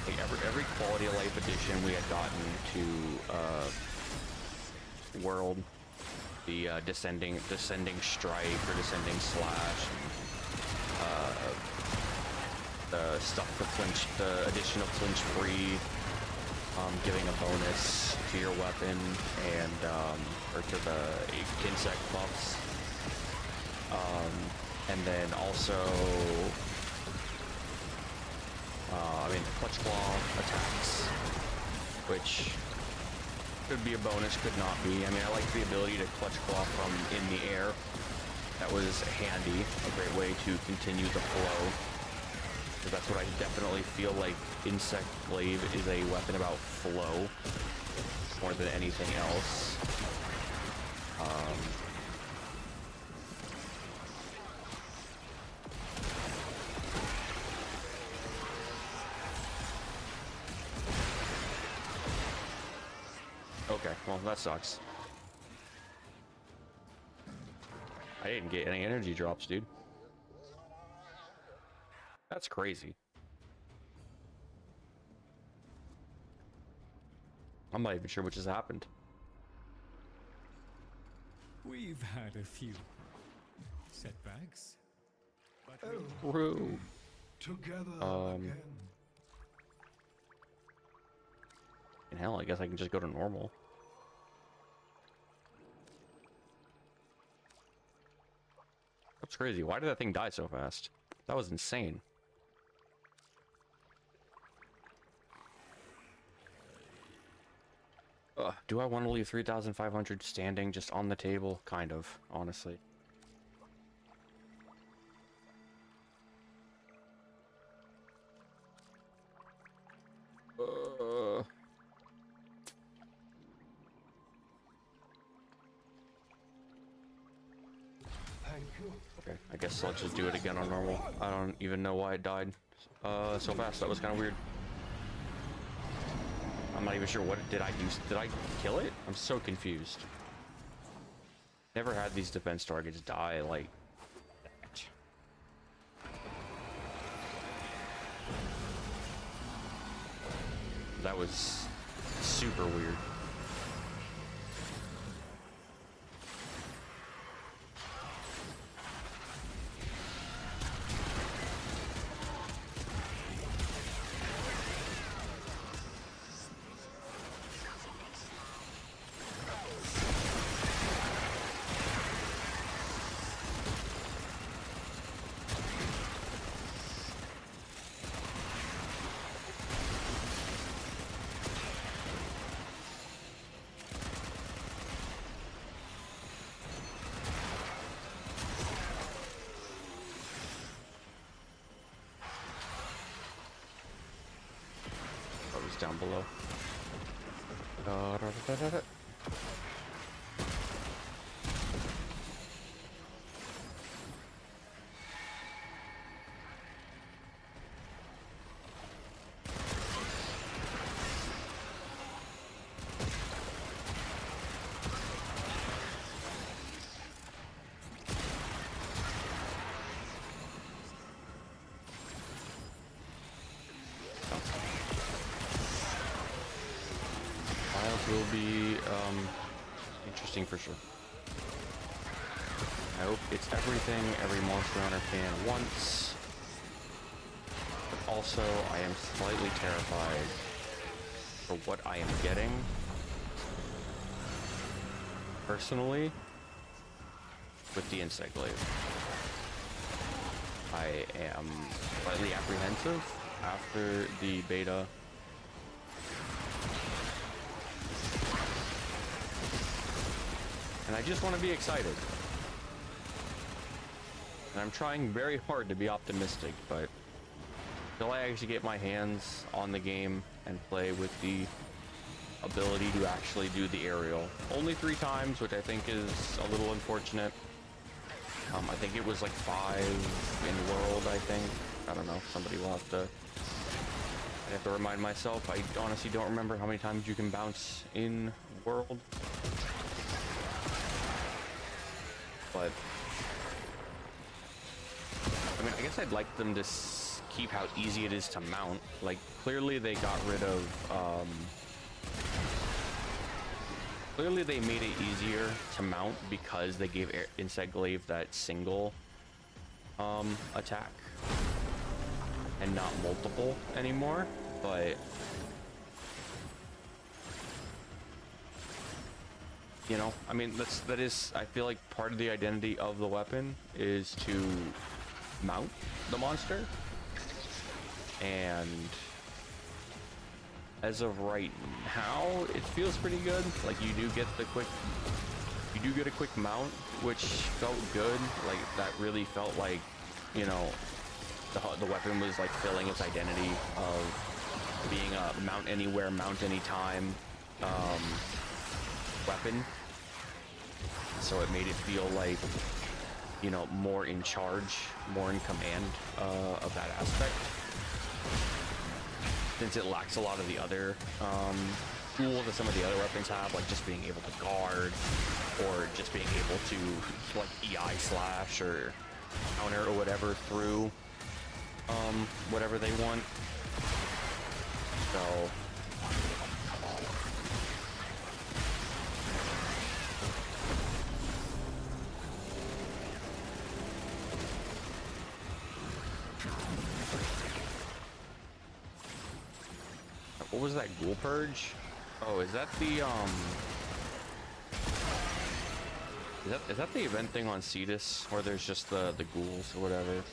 like every quality of life addition, we had gotten to world, the descending strike or descending slash, and, the stuff for flinch, the addition of flinch free, giving a bonus to your weapon, and or to the insect buffs, and then also I mean, the clutch claw attacks, which could be a bonus, could not be. I mean, I like the ability to clutch claw from in the air. That was handy, a great way to continue the flow. Because that's what I definitely feel like Insect Glaive is a weapon about flow more than anything else. Okay, well, that sucks. I didn't get any energy drops, dude. That's crazy. I'm not even sure what just happened. We've had a few setbacks, but True. Together again. In hell, I guess I can just go to normal. That's crazy. Why did that thing die so fast? That was insane. Do I want to leave 3,500 standing just on the table? Kind of, honestly. Thank you. Okay, I guess I'll just do it again on normal. I don't even know why it died so fast. That was kind of weird. I'm not even sure what did I use. Did I kill it? I'm so confused. Never had these defense targets die like that. That was super weird. Down below. Will be interesting for sure. I hope it's everything every Monster Hunter fan wants, but also I am slightly terrified for what I am getting personally with the Insect Glaive. I am slightly apprehensive after the beta. And I just want to be excited. And I'm trying very hard to be optimistic, but until I actually get my hands on the game and play with the ability to actually do the aerial. Only 3 times, which I think is a little unfortunate. I think it was like 5 in World, I think. I don't know. Somebody will have to... I have to remind myself. I honestly don't remember how many times you can bounce in World. But I mean, I guess I'd like them to keep how easy it is to mount. Like, clearly they got rid of, clearly they made it easier to mount because they gave Insect Glaive that single, attack. And not multiple anymore, but... You know, I mean, that is, I feel like part of the identity of the weapon is to mount the monster. And as of right now, it feels pretty good. Like, you do get a quick mount, which felt good. Like, that really felt like, you know, the weapon was like filling its identity of being a mount anywhere, mount anytime weapon. So it made it feel like, you know, more in charge, more in command of that aspect. Since it lacks a lot of the other tools that some of the other weapons have, like just being able to guard, or just being able to like EI slash or counter or whatever through whatever they want. So what was that ghoul purge? Oh, is that the is that the event thing on Cetus where there's just the ghouls or whatever?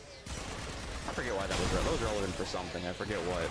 I forget why that was relevant for something. I forget what.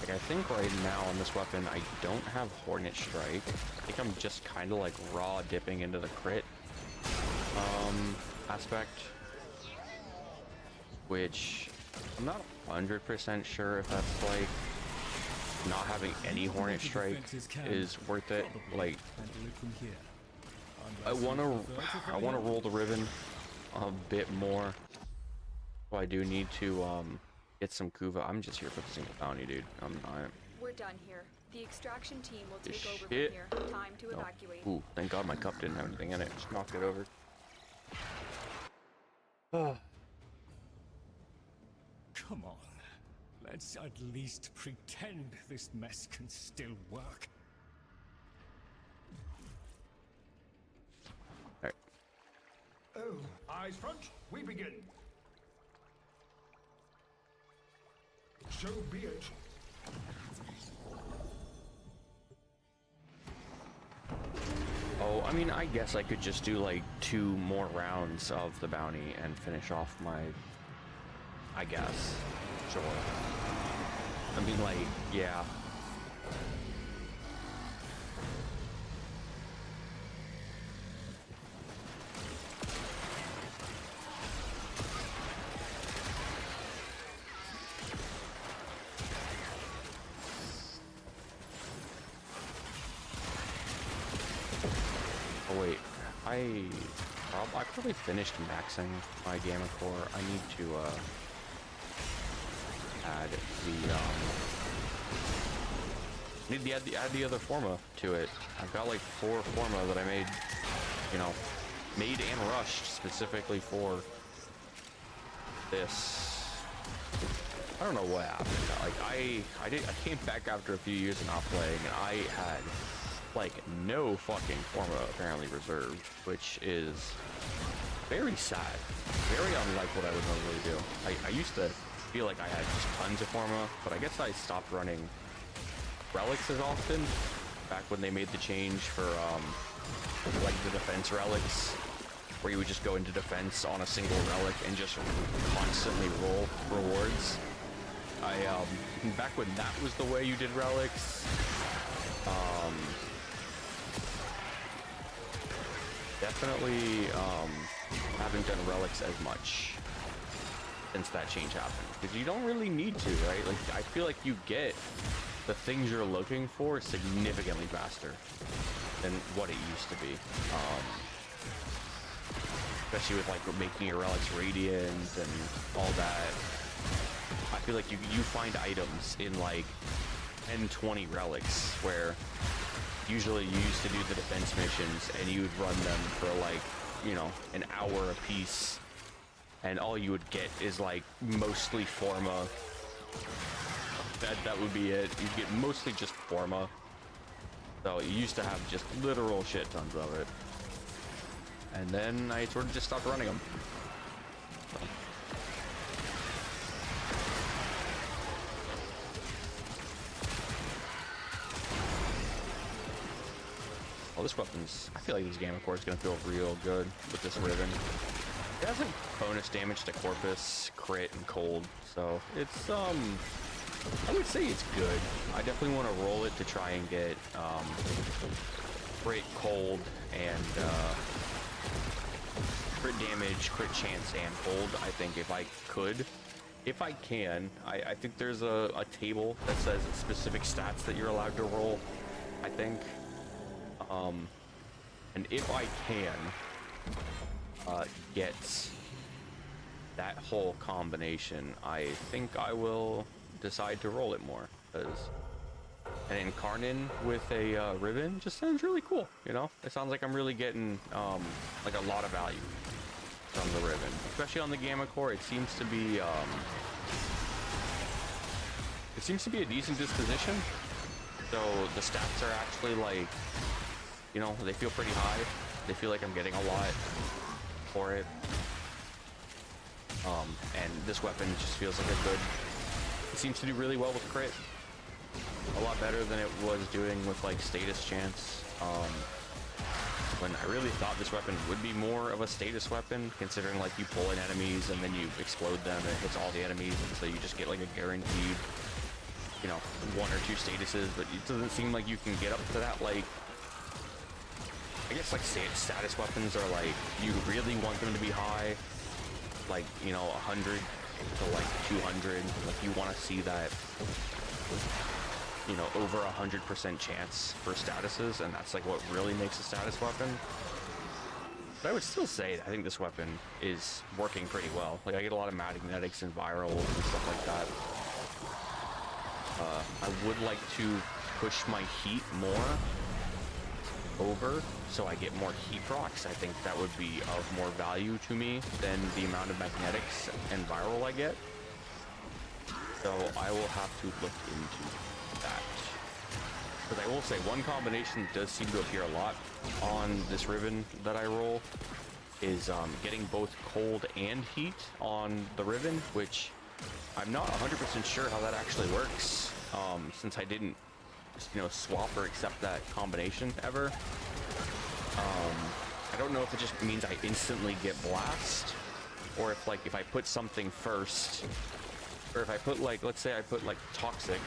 I think right now on this weapon I don't have Hornet Strike. I think I'm just kind of like raw dipping into the crit aspect, which I'm not 100% sure if that's like not having any Hornet Strike is worth it. Like, I want to roll the ribbon a bit more. So I do need to get some Kuva. I'm just here for the single bounty, dude. I'm not. We're done here. The extraction team will take over from Shit. here. Time to evacuate. Ooh, thank God my cup didn't have anything in it. Just knocked it over. Come on. Let's at least pretend this mess can still work. Alright. Oh, eyes front, we begin. So be it. Oh, I mean, I guess I could just do like 2 more rounds of the bounty and finish off my... I guess. Sure. I mean, like, yeah. Oh wait, I probably finished maxing my Gamma Core. I need to add the other forma to it. I've got like 4 forma that I made, you know, made and rushed specifically for this. I don't know what happened. Like I came back after a few years of not playing, and I had like no fucking Forma apparently reserved, which is very sad. Very unlike what I would normally do. I used to feel like I had just tons of Forma, but I guess I stopped running relics as often back when they made the change for like the defense relics, where you would just go into defense on a single relic and just constantly roll rewards. Back when that was the way you did relics, definitely haven't done relics as much since that change happened, because you don't really need to, right? Like, I feel like you get the things you're looking for significantly faster than what it used to be. Especially with like making your relics radiant and all that. I feel like you find items in like 10, 20 relics, where usually you used to do the defense missions and you would run them for like, you know, an hour a piece, and all you would get is like mostly Forma. That would be it. You'd get mostly just Forma. So you used to have just literal shit tons of it. And then I sort of just stopped running them. So. Well, this weapon's... I feel like this Gamma Core is going to feel real good with this Riven. It has like bonus damage to Corpus, crit, and cold. So it's, I would say it's good. I definitely want to roll it to try and get, crit, cold, and, crit damage, crit chance, and hold. I think if I could, if I can, I think there's a table that says specific stats that you're allowed to roll, I think. And if I can get that whole combination, I think I will decide to roll it more, because an Incarnin with a Riven just sounds really cool, you know? It sounds like I'm really getting like a lot of value from the Riven, especially on the Gamma Core. It seems to be a decent disposition, so the stats are actually like, you know, they feel pretty high. They feel like I'm getting a lot for it. And this weapon just feels like a good... It seems to do really well with crit. A lot better than it was doing with, like, status chance. When I really thought this weapon would be more of a status weapon, considering, like, you pull in enemies and then you explode them and it hits all the enemies, and so you just get, like, a guaranteed, you know, 1 or 2 statuses, but it doesn't seem like you can get up to that, like... I guess, like, status weapons are, like, you really want them to be high, like, you know, 100 to, like, 200, like, you want to see that, you know, over 100% chance for statuses, and that's, like, what really makes a status weapon. But I would still say, I think this weapon is working pretty well. Like, I get a lot of magnetics and virals and stuff like that. I would like to push my heat more over, so I get more heat procs. I think that would be of more value to me than the amount of magnetics and viral I get. So I will have to look into that. Because I will say, one combination that does seem to appear a lot on this Riven that I roll is getting both cold and heat on the Riven, which I'm not 100% sure how that actually works, since I didn't, you know, swap or accept that combination ever. I don't know if it just means I instantly get blast, or if, like, if I put something first, or if I put, like, let's say I put, like, toxic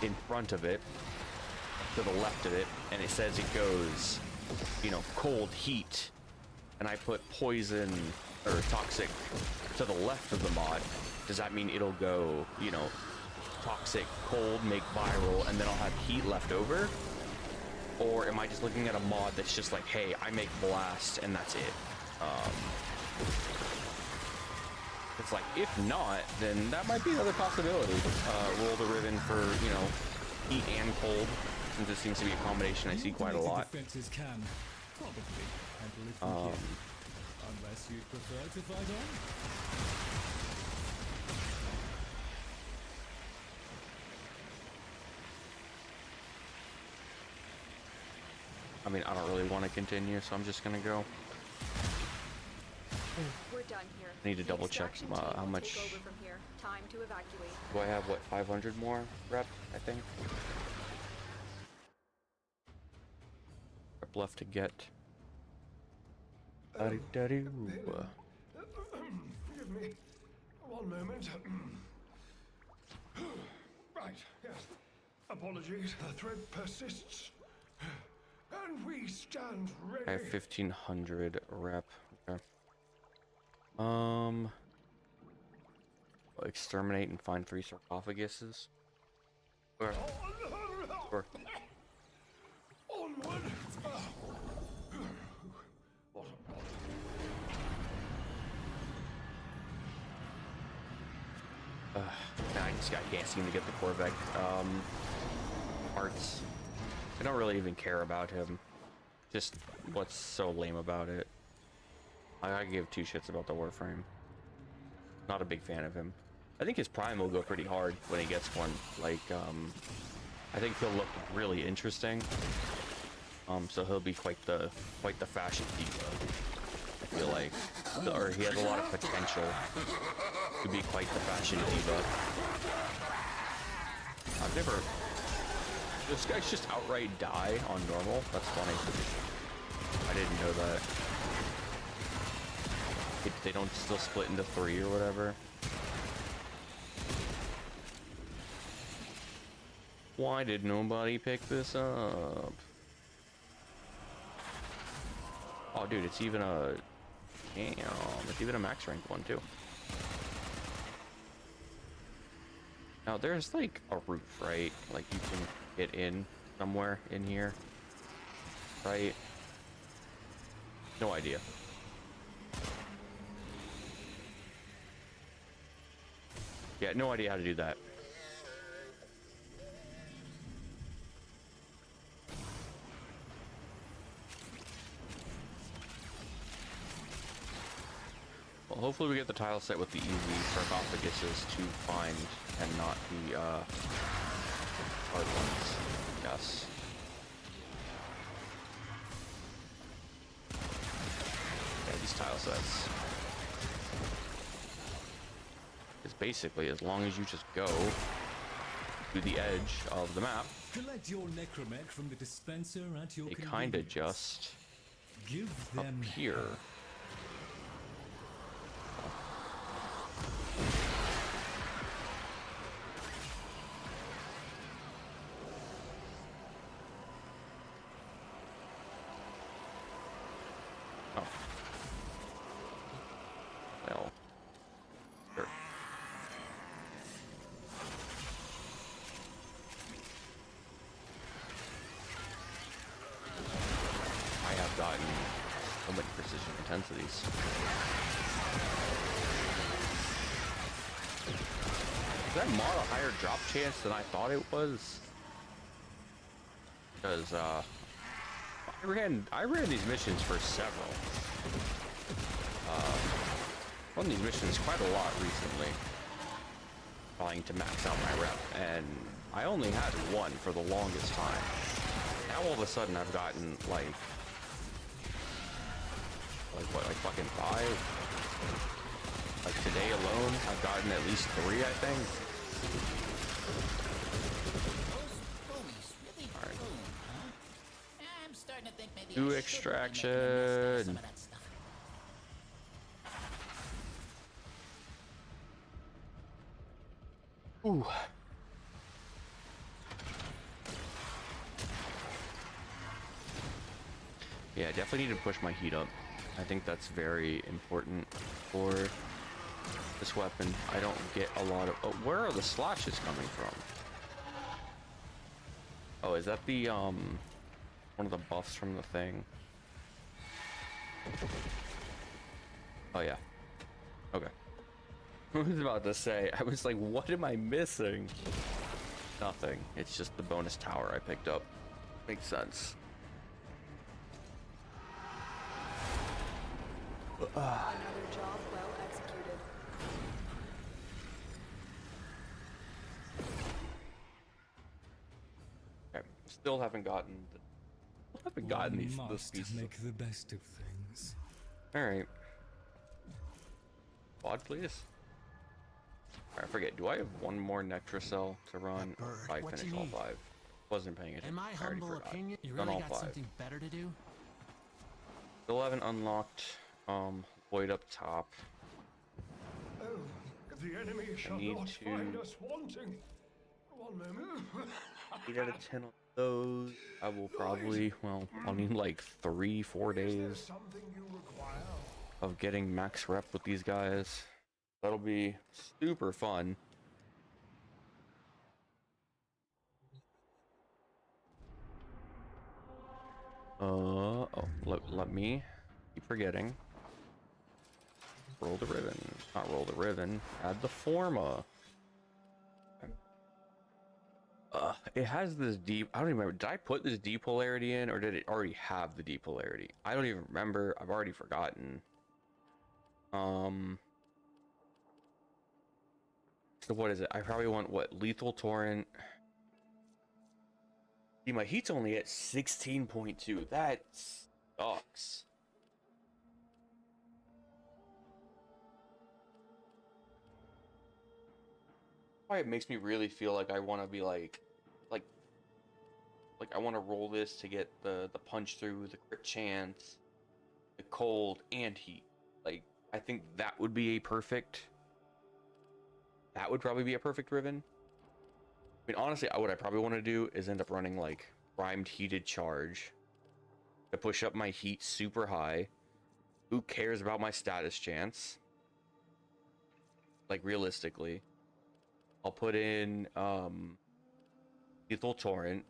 in front of it, to the left of it, and it says it goes, you know, cold, heat, and I put poison or toxic to the left of the mod, does that mean it'll go, you know, toxic, cold, make viral, and then I'll have heat left over? Or am I just looking at a mod that's just like, hey, I make blast and that's it? It's like, if not, then that might be another possibility. Roll the Riven for, you know, heat and cold, since it seems to be a combination I see quite a lot. Defenses can probably handle it from here, unless you'd prefer to fight on. I mean, I don't really want to continue, so I'm just gonna go. We're done here. I need to The double check extraction team how will much. take over from here. Time to evacuate. Do I have, what, 500 more rep, I think? Rep left to get. Forgive me. One moment. Right, yes. Apologies. The threat persists. And we stand ready. I have 1500 rep. Okay. Exterminate and find 3 sarcophaguses. Sure. Sure. Onward. What a bother. I can't seem to get the Corvette parts. I don't really even care about him. Just what's so lame about it. I give 2 shits about the warframe. Not a big fan of him. I think his prime will go pretty hard when he gets one. Like, I think he'll look really interesting. So he'll be quite the fashion diva. I feel like, or he has a lot of potential to be quite the fashion diva. I've never. This guy's just outright die on normal. That's funny. I didn't know that. They don't still split into 3 or whatever. Why did nobody pick this up? Oh, dude, it's even a... Damn, it's even a max rank one, too. Now, there's, like, a roof, right? Like, you can get in somewhere in here. Right? No idea. Yeah, no idea how to do that. Well, hopefully we get the tile set with the easy sarcophaguses to find and not the hard ones. Yes. Yeah, these tile sets. Because basically, as long as you just go to the edge of the map, Collect your necromech from the dispenser at your they kinda convenience. just Give them appear. Oh. Well. Sure. I have gotten so many precision intensities. Is that mod a higher drop chance than I thought it was? Because I ran these missions for several. Run these missions quite a lot recently, trying to max out my rep, and I only had one for the longest time. Now all of a sudden I've gotten like what, like fucking 5? Like today alone, I've gotten at least 3, I think. Alright. I'm starting to think maybe Do I should extraction. really make some of that stuff. Ooh. Yeah, definitely need to push my heat up. I think that's very important for this weapon. I don't get a lot of... Oh, where are the slashes coming from? Oh, is that the, one of the buffs from the thing? Oh, yeah. Okay. I was about to say, I was like, what am I missing? Nothing. It's just the bonus tower I picked up. Makes sense. Another job well executed. Okay. Still haven't gotten haven't gotten One these must pieces. make the best of things. All right. Quad, please. I forget. Do I have one more Nectrocell to run? That bird, Or I what finish you all need? 5. Wasn't paying attention. In my I already humble forgot. opinion, you Done really all got 5. something better to do? Still haven't unlocked Void up top. Oh, the enemy shall need not to- find us wanting. One moment. 8 out of 10 on those. I will probably, well, I'll need like 3-4 Is there days something you require? of getting max rep with these guys. That'll be super fun. Oh, let me keep forgetting. Roll the ribbon. Not roll the ribbon. Add the forma. It has this deep. I don't even remember. Did I put this depolarity in, or did it already have the depolarity? I don't even remember. I've already forgotten. So what is it? I probably want what? Lethal Torrent. See, my heat's only at 16.2. That sucks. Why it makes me really feel like I want to be like I want to roll this to get the punch through, the crit chance, the cold and heat. Like, I think that would be a perfect. That would probably be a perfect ribbon. I mean, honestly, what I probably want to do is end up running like primed heated charge to push up my heat super high. Who cares about my status chance? Like, realistically, I'll put in Lethal Torrent.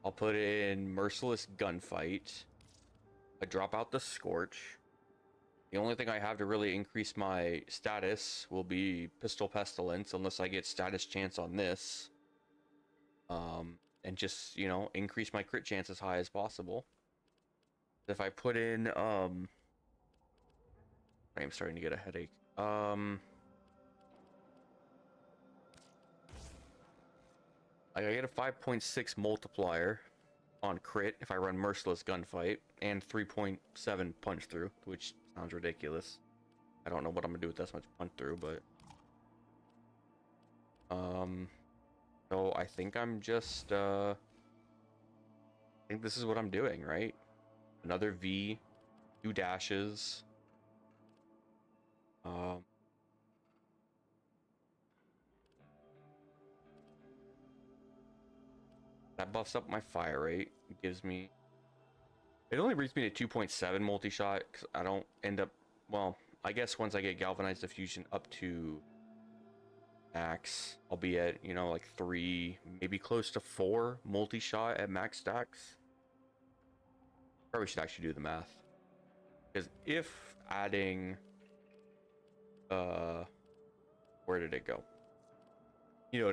I'll put in Merciless Gunfight. I drop out the Scorch. The only thing I have to really increase my status will be Pistol Pestilence, unless I get status chance on this. And just, you know, increase my crit chance as high as possible. If I put in, I'm starting to get a headache. I get a 5.6 multiplier on crit if I run Merciless Gunfight, and 3.7 punch through, which sounds ridiculous. I don't know what I'm gonna do with that much punch through, but so I think I'm just I think this is what I'm doing, right? Another V, 2 dashes. That buffs up my fire rate. It gives me... It only brings me to 2.7 multi-shot, because I don't end up... Well, I guess once I get Galvanized Diffusion up to max, I'll be at, you know, like 3, maybe close to 4 multi-shot at max stacks. Probably should actually do the math. Because if adding... where did it go? You know,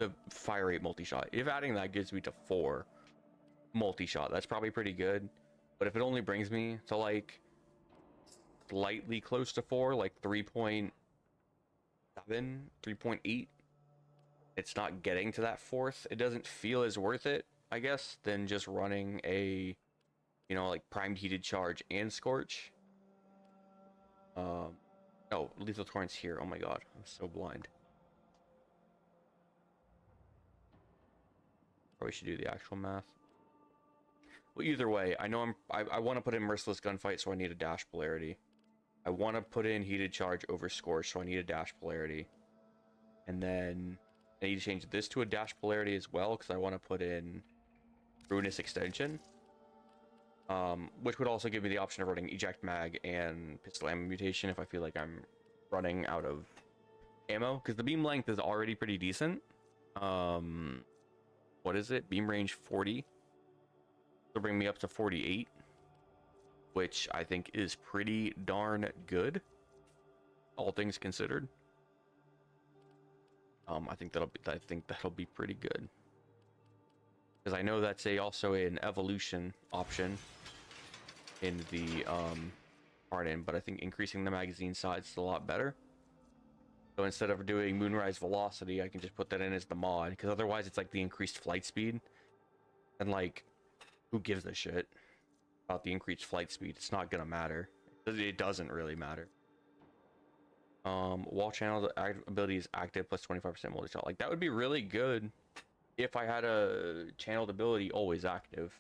the fire rate multi-shot. If adding that gives me to 4 multi-shot, that's probably pretty good. But if it only brings me to like slightly close to 4, like 3.7, 3.8, it's not getting to that 4th. It doesn't feel as worth it, I guess, than just running a, you know, like primed heated charge and scorch. Oh, Lethal Torrent's here. Oh my god, I'm so blind. Probably should do the actual math. Well, either way, I know I want to put in Merciless Gunfight, so I need a dash polarity. I want to put in Heated Charge over Scorch, so I need a dash polarity. And then I need to change this to a dash polarity as well, because I want to put in Ruinous Extension. Which would also give me the option of running Eject Mag and Pistol Ammo Mutation if I feel like I'm running out of ammo, because the beam length is already pretty decent. What is it? Beam range 40. It'll bring me up to 48, which I think is pretty darn good, all things considered. I think that'll be pretty good, because I know that's also an evolution option in the Arden, but I think increasing the magazine size is a lot better. So instead of doing Moonrise Velocity, I can just put that in as the mod, because otherwise it's like the increased flight speed. And like, who gives a shit about the increased flight speed? It's not gonna matter. It doesn't really matter. Wall channel ability is active plus 25% multi-shot. Like, that would be really good if I had a channeled ability always active.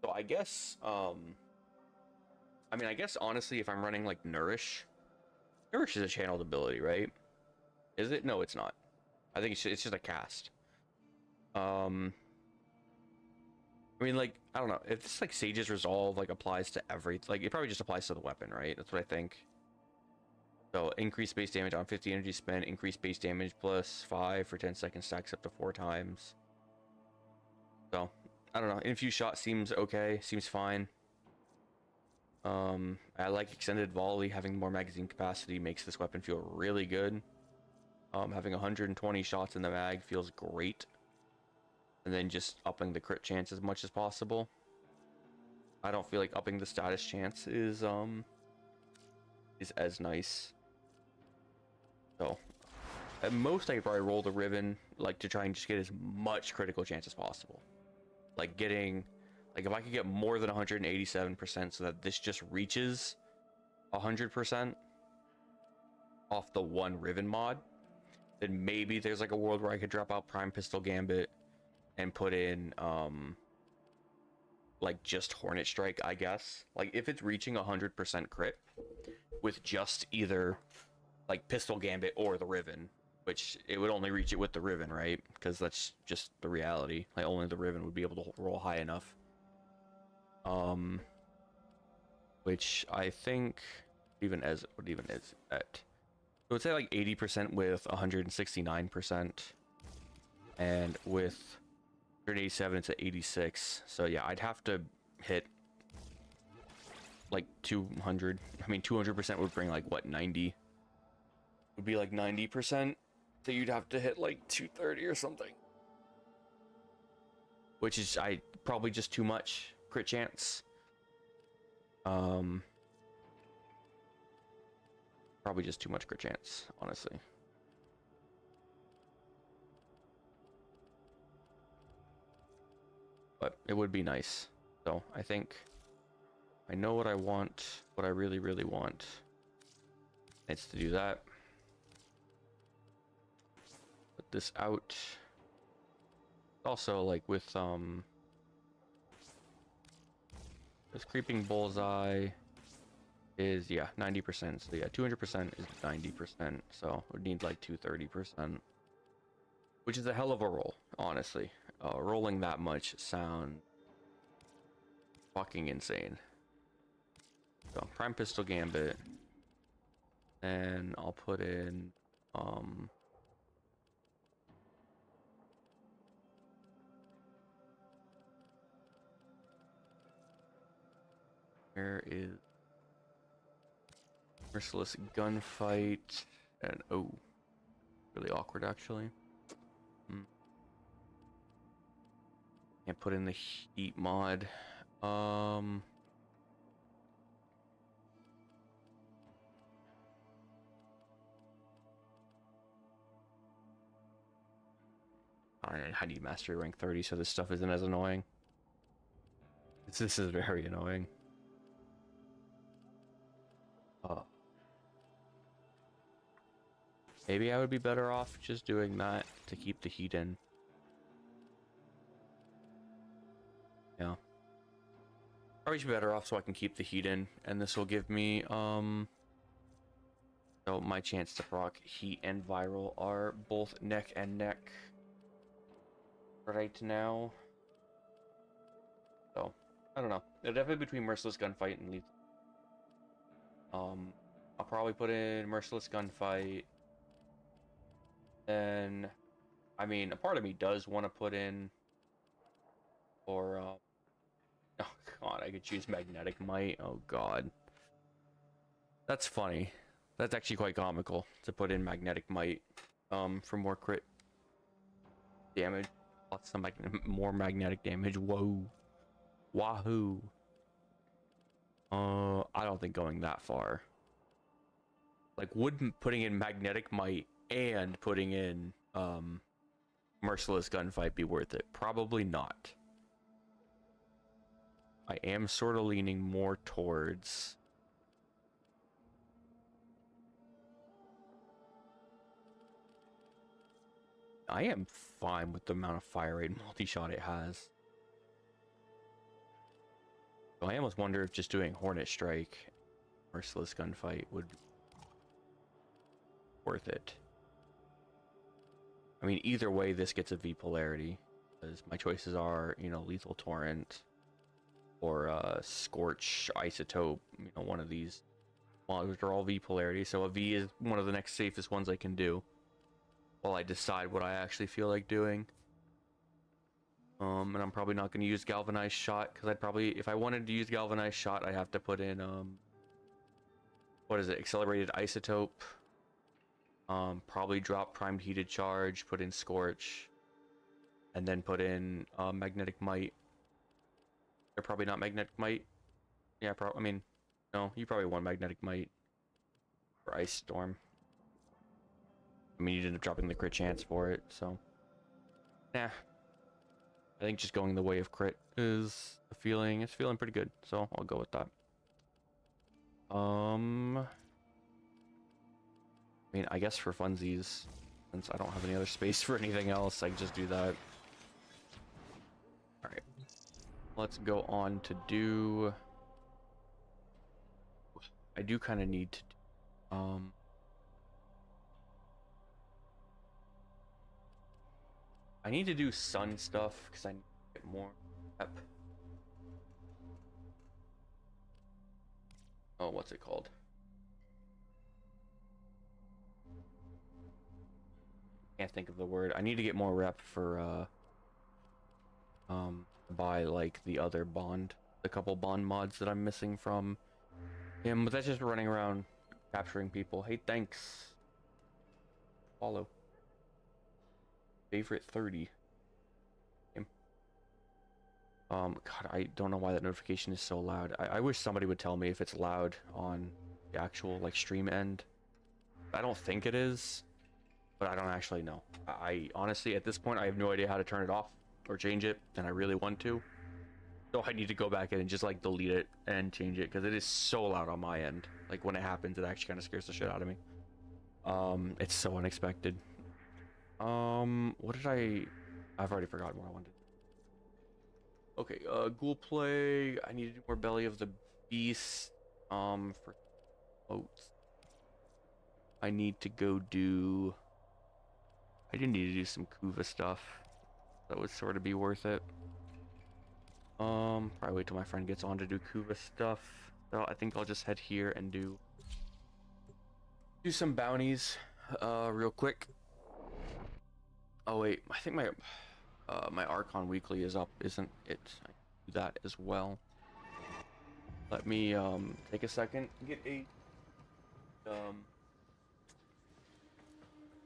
So I guess, I mean, I guess honestly, if I'm running like Nourish is a channeled ability, right? Is it? No, it's not. I think it's just a cast. I mean, like, I don't know if this like Sage's Resolve like applies to like, it probably just applies to the weapon, right? That's what I think. So increased base damage on 50 energy spent, increased base damage plus 5 for 10 seconds, stacks up to 4 times. So I don't know. Infused shot seems okay, seems fine. I like extended volley. Having more magazine capacity makes this weapon feel really good. Having 120 shots in the mag feels great. And then just upping the crit chance as much as possible. I don't feel like upping the status chance is as nice. So at most I could probably roll the Riven, like, to try and just get as much critical chance as possible. Like getting, like, if I could get more than 187% so that this just reaches 100% off the one Riven mod, then maybe there's like a world where I could drop out Prime Pistol Gambit and put in like just Hornet Strike, I guess. Like, if it's reaching 100% crit with just either like Pistol Gambit or the Riven, which it would only reach it with the Riven, right? Because that's just the reality. Like, only the Riven would be able to roll high enough. Which I think even as what even is at, I would say like 80% with 169%, and with 187 it's at 86. So yeah, I'd have to hit like 200. I mean, 200% would bring like what, 90? Would be like 90%. So you'd have to hit like 230 or something, which is probably just too much crit chance. Probably just too much crit chance, honestly. But it would be nice. So I think I know what I want, what I really, really want. It's to do that. Put this out. Also, like with this creeping bullseye is, yeah, 90%. So yeah, 200% is 90%. So we need like 230%, which is a hell of a roll, honestly. Rolling that much sound fucking insane. So Prime Pistol Gambit, and I'll put in where is Merciless Gunfight, and oh, really awkward actually. Can't put in the heat mod. I need mastery rank 30 so this stuff isn't as annoying. This is very annoying. Maybe I would be better off just doing that to keep the heat in. Yeah. Probably should be better off so I can keep the heat in, and this will give me so my chance to proc heat and viral are both neck and neck right now. So I don't know. It'll definitely between Merciless Gunfight and Lethal. I'll probably put in Merciless Gunfight. Then, I mean, a part of me does want to put in, or oh god, I could choose Magnetic Might. Oh god, that's funny. That's actually quite comical to put in Magnetic Might, for more crit damage, lots of more magnetic damage. Whoa, wahoo. I don't think going that far. Like, would putting in Magnetic Might and putting in Merciless Gunfight be worth it? Probably not. I am sort of leaning more towards I am fine with the amount of fire rate multi-shot it has. So I almost wonder if just doing Hornet Strike, Merciless Gunfight would be worth it. I mean, either way, this gets a V polarity, because my choices are, you know, Lethal Torrent or Scorch, Isotope, you know, one of these. Well, which are all V polarity, so a V is one of the next safest ones I can do while I decide what I actually feel like doing. And I'm probably not going to use Galvanized Shot, because I'd probably, if I wanted to use Galvanized Shot, I'd have to put in, what is it, Accelerated Isotope. Probably drop Primed Heated Charge, put in Scorch, and then put in Magnetic Might. They're probably not Magnetic Might. Yeah, I mean, no, you probably want Magnetic Might for Ice Storm. I mean, you ended up dropping the crit chance for it, so. Yeah. I think just going the way of crit is a feeling, it's feeling pretty good, so I'll go with that. I mean, I guess for funsies, since I don't have any other space for anything else, I can just do that. Alright. Let's go on to do... I do kind of need to do, I need to do sun stuff, because I need to get more rep. Oh, what's it called? Can't think of the word. I need to get more rep for buy like the other bond, the couple bond mods that I'm missing from him, but that's just running around capturing people. Hey, thanks. Follow. Favorite 30. God, I don't know why that notification is so loud. I wish somebody would tell me if it's loud on the actual like stream end. I don't think it is, but I don't actually know. I honestly, at this point, I have no idea how to turn it off or change it, and I really want to. So I need to go back in and just like delete it and change it, because it is so loud on my end. Like when it happens, it actually kind of scares the shit out of me. It's so unexpected. What did I've already forgotten what I wanted. Okay, Ghoul Play. I need to do more Belly of the Beast. For oats. I need to go do... I do need to do some Kuva stuff. That would sort of be worth it. Probably wait till my friend gets on to do Kuva stuff. So I think I'll just head here and do some bounties, real quick. Oh wait, I think my Archon Weekly is up, isn't it? I do that as well. Let me take a second, get a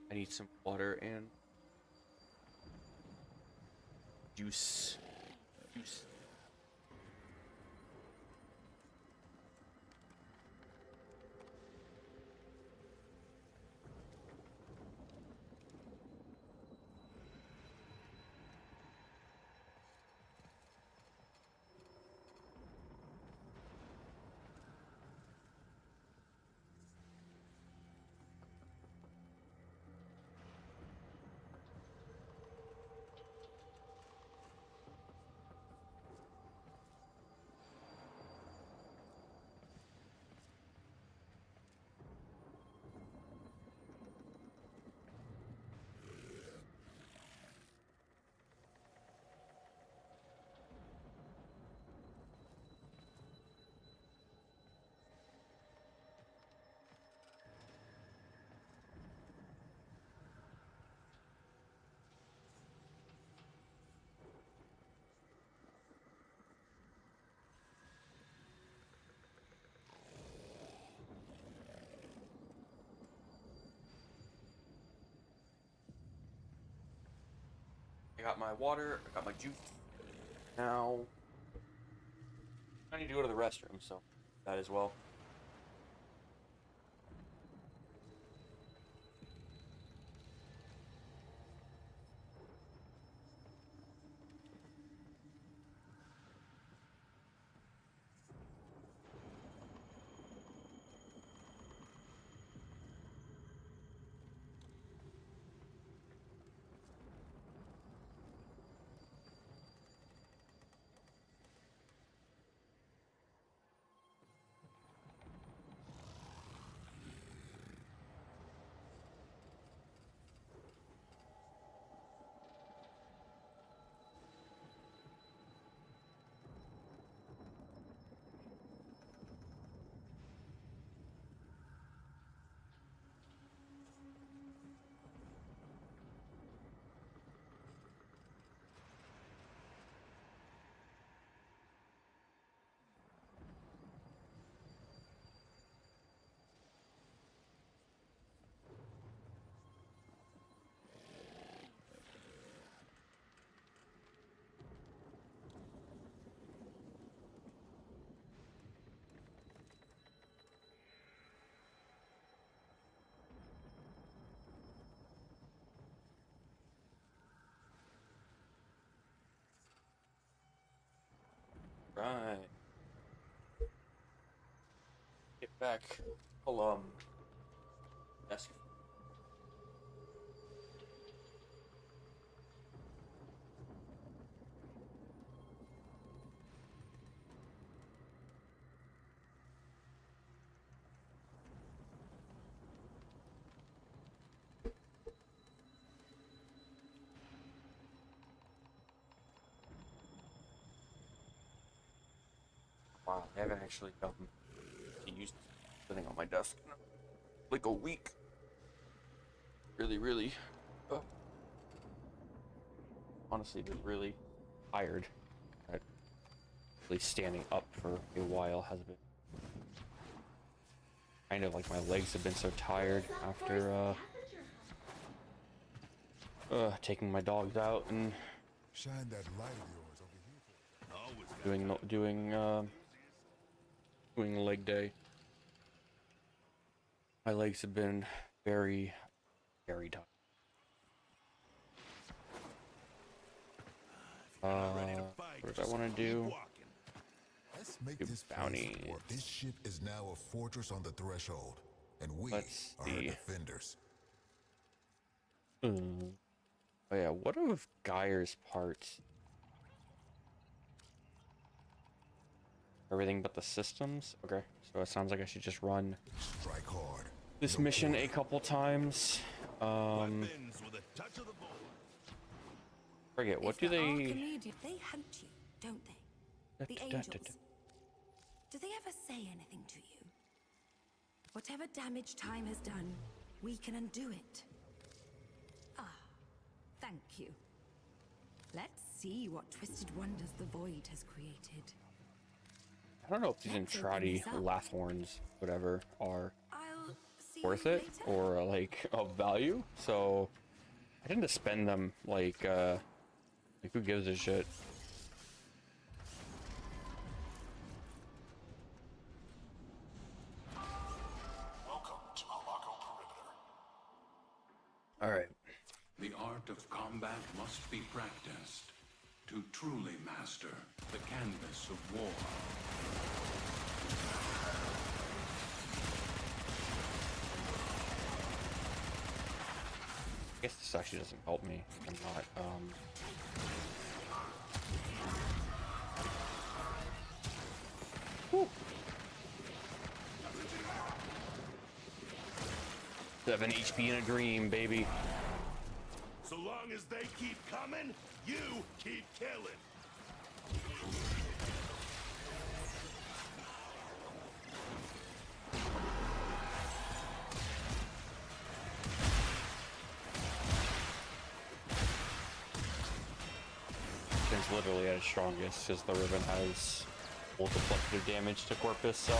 I need some water and juice. I got my water, I got my juice. Now, I need to go to the restroom, so that as well. back. I'll desk. Wow, I haven't actually used sitting on my desk in like a week. Really, honestly, been really tired. At least standing up for a while has been kind of like my legs have been so tired after taking my dogs out and Shine that light of yours over here. doing leg day. My legs have been very tired. What did I want to do? Let's make Do this bounties. place work. This ship is now a fortress on the threshold, and we Let's are her see. defenders. Oh yeah, what of Geyer's parts? Everything but the systems? Okay, so it sounds like I should just run Strike hard. this No mission a quarter. couple times. Forget, what do they... Archimedes, they hunt you, don't they? The angels. Do they ever say anything to you? Whatever damage time has done, we can undo it. Ah, thank you. Let's see what twisted wonders the void has created. I don't know if these Let's open Entrati this up. Lathorns, whatever, are I'll see worth you it later. or like of value, so I tend to spend them like who gives a shit. Welcome to Halako Perimeter. All right. The art of combat must be practiced to truly master the canvas of war. I guess this actually doesn't help me. I'm not Whew. 7 HP in a dream, baby. So long as they keep coming, you keep killing. It's literally at its strongest because the ribbon has multiplicative damage to Corpus, so.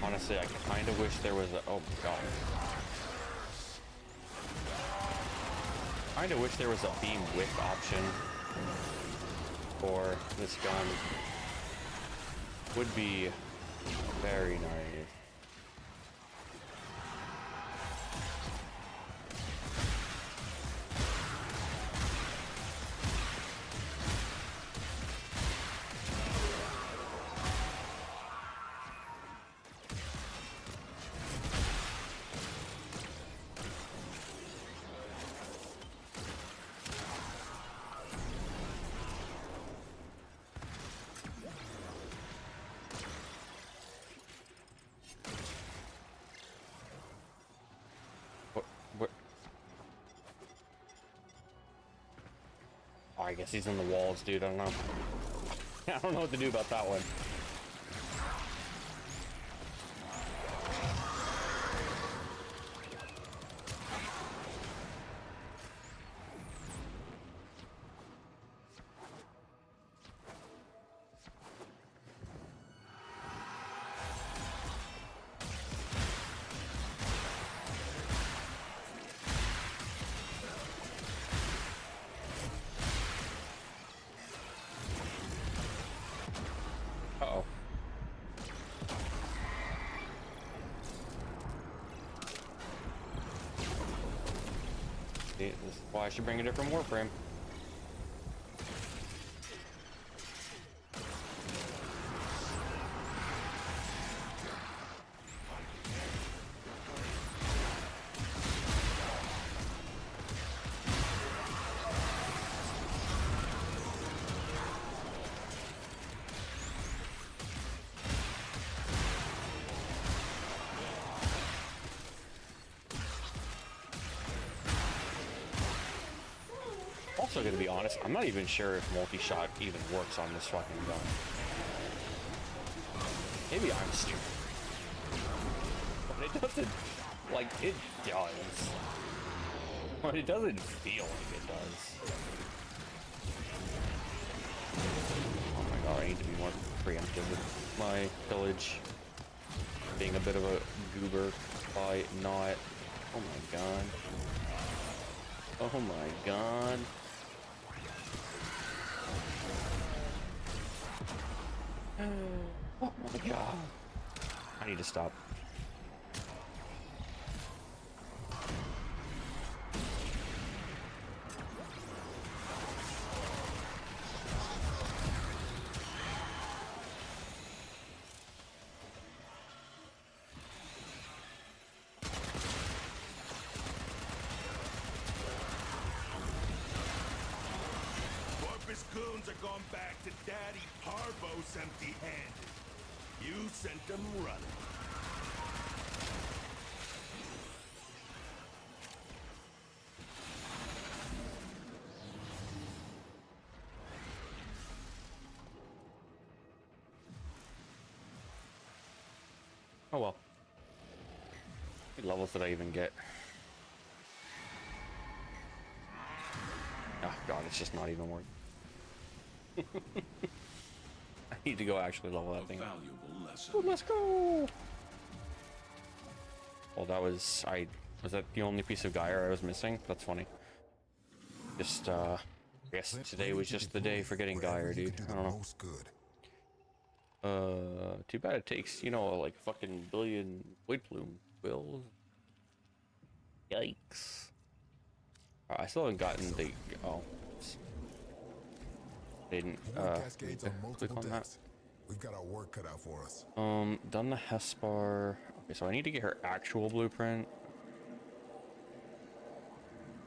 Honestly, I kind of wish there was a... Oh, God. I kind of wish there was a beam width option for this gun. Would be very nice. What? Oh, I guess he's in the walls, dude. I don't know. I don't know what to do about that one. Well, I should bring a different warframe. Also, gonna be honest, I'm not even sure if multi-shot even works on this fucking gun. Maybe I'm stupid. But it doesn't, like, it does. But it doesn't feel like it does. Oh my god, I need to be more preemptive with my pillage. Being a bit of a goober by not. Oh my god. Oh my god. Oh my god. I need to stop. Corpus goons are going back to Daddy Parvos empty-handed. You sent them running. Oh well. What levels did I even get? Oh god, it's just not even working. I need to go actually level that thing up. Valuable lesson. Ooh, let's go! Well, that was... Was that the only piece of Gaia I was missing? That's funny. Just, I guess today was just the day for getting Gaia, dude. I don't know. Too bad it takes, you know, like fucking billion weight plume bills. Yikes. I still haven't gotten the... Oh. Didn't, Cascades on click multiple on that. decks. We've got our work cut out for us. Done the Hespar. Okay, so I need to get her actual blueprint.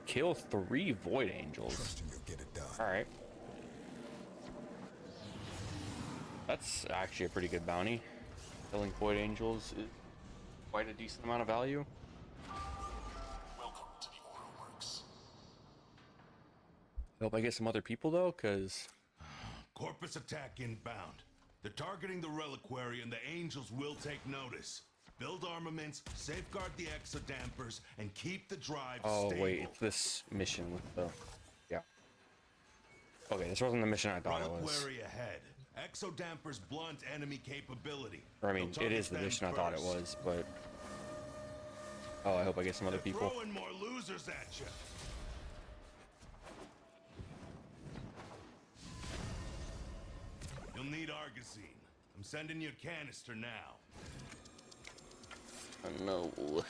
Kill 3 Void Angels. Trusting you'll get it done. Alright. That's actually a pretty good bounty. Killing Void Angels is quite a decent amount of value. Welcome to the Aura Works. I hope I get some other people though, because Corpus attack inbound. They're targeting the reliquary and the angels will take notice. Build armaments, safeguard the exodampers, and keep the drive stable. wait, it's this mission with the... Yeah. Okay, this wasn't the mission I thought it was. Reliquary ahead. Exodampers blunt enemy capability. Or I mean, They'll it is the target mission I them thought it first. was, but... Oh, I hope I get some other They're people. throwing more losers at you. You'll need Argosine. I'm sending you a canister now. Oh, no. You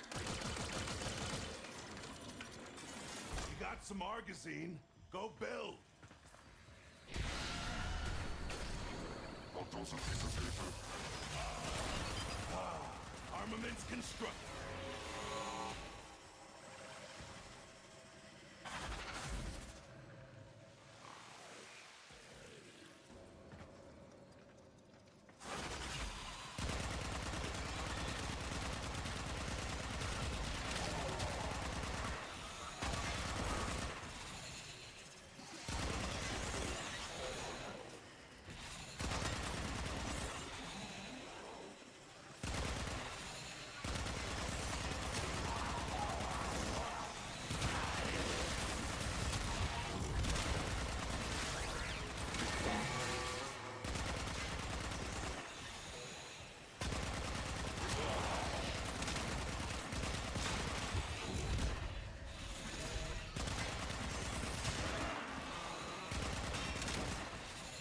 got some Argosine? Go build. Armaments constructed.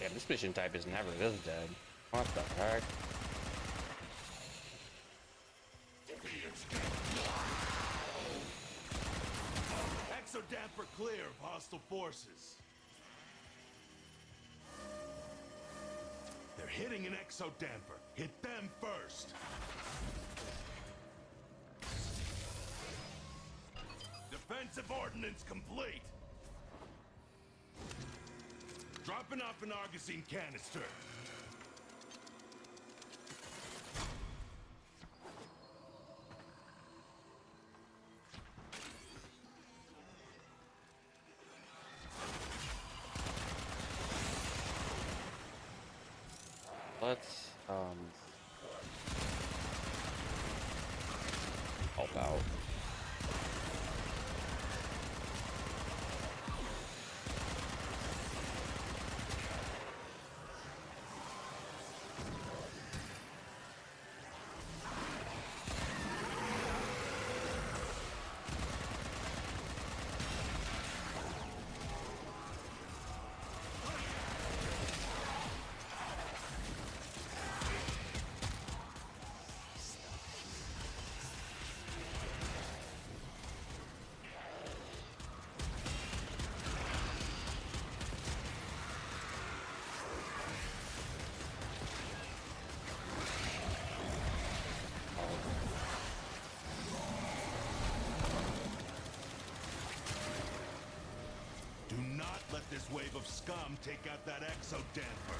Yeah, this mission type is never this dead. What the heck? Damper clear of hostile forces. They're hitting an exo damper. Hit them first. Defensive ordnance complete. Dropping off an Argosine canister. Let's help out. Do not let this wave of scum take out that exo damper.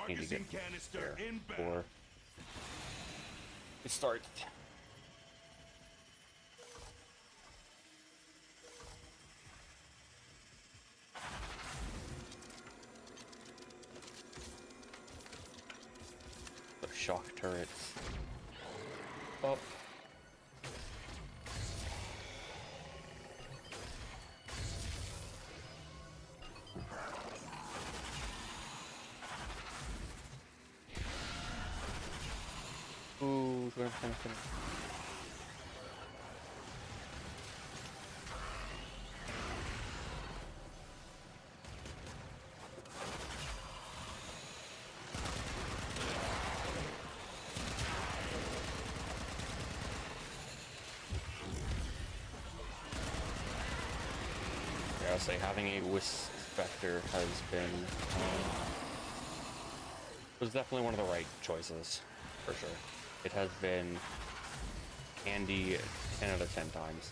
Need to Argosine get canister there inbound. before it starts. The shock turrets. Up. Ooh, finish. Yeah, I'll say having a Wisp Spectre has been was definitely one of the right choices, for sure. It has been handy 10 out of 10 times.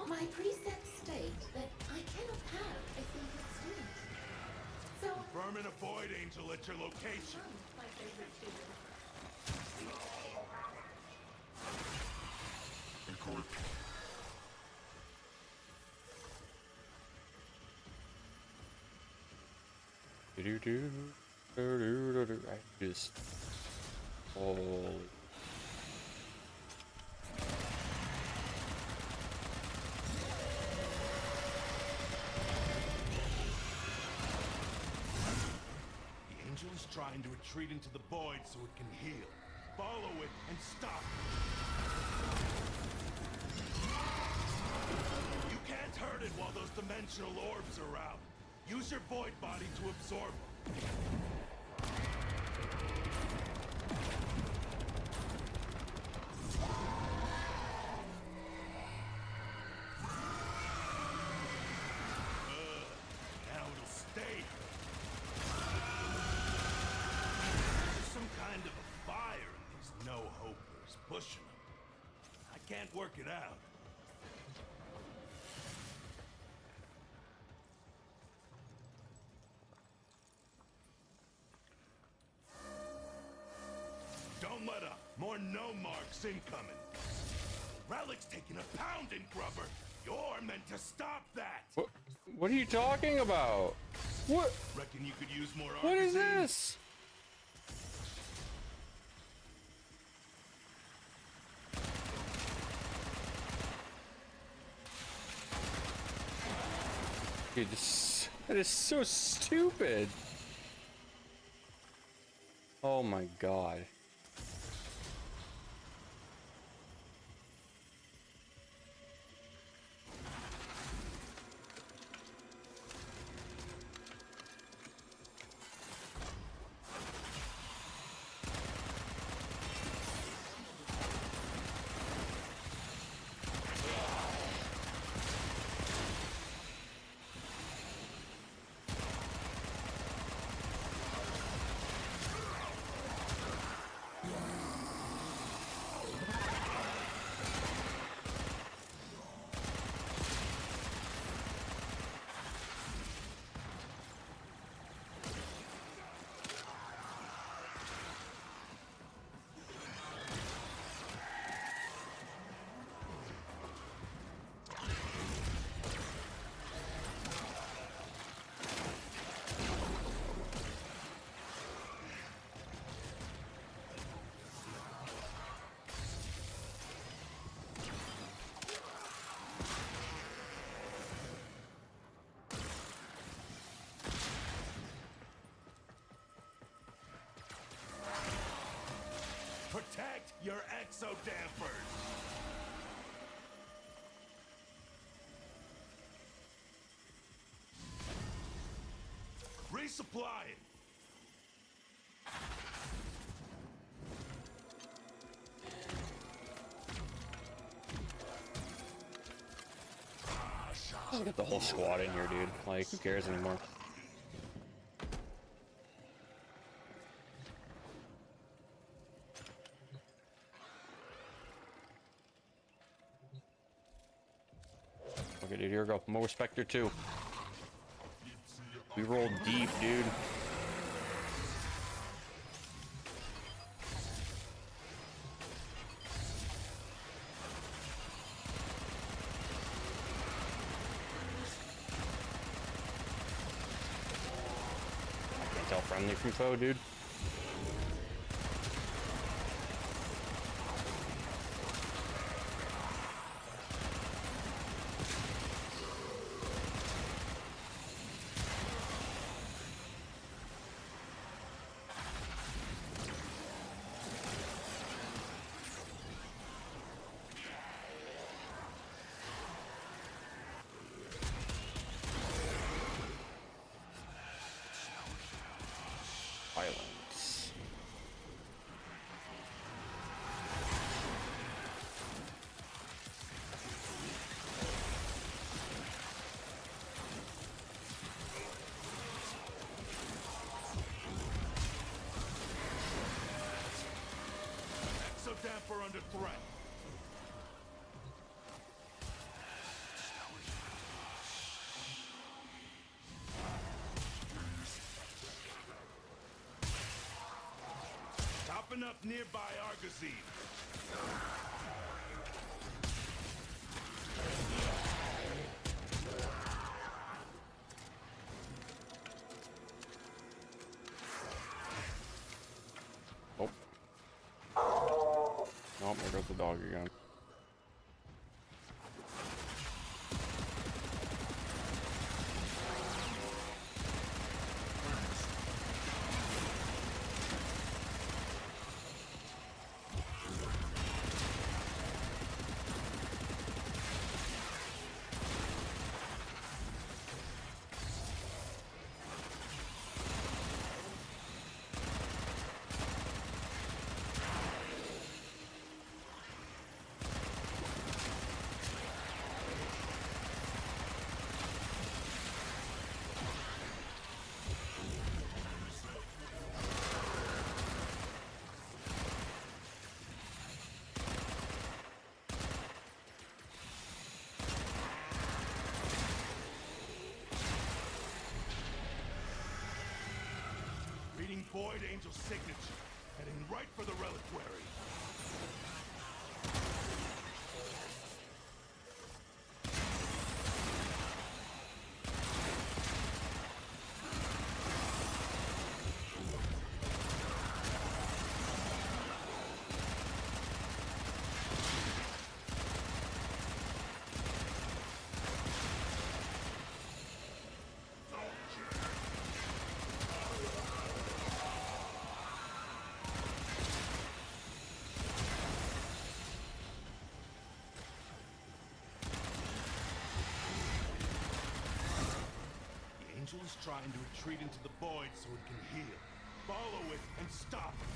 My precepts state that I cannot have a favorite student. So, Confirm and avoid Angel at your location. my favorite student. I just holy. The Angel is trying to retreat into the void so it can heal. Follow it and stop it. You can't hurt it while those dimensional orbs are out. Use your void body to absorb them. Now it'll stay. There's some kind of a fire in these no-hopers pushing them. I can't work it out. Don't let up. More no marks incoming. Relic's taking a pounding, Grubber. You're meant to stop that. What are you talking about? What? Reckon you could use more What is Argosine? this? Dude, that is so stupid. Oh my god. Protect your exo dampers! Resupplying! Let's get the whole squad in here, dude. Like, who cares anymore? Okay, dude, here we go. More Spectre 2. We rolled deep, dude. I can't tell friendly from foe, dude. Violence. Exo damper under threat. Topping up nearby Argosy. Oh. Oh, there goes the dog again. Reading Void Angel's signature. Heading right for the reliquary. Angel's trying to retreat into the void so it can heal. Follow it and stop it.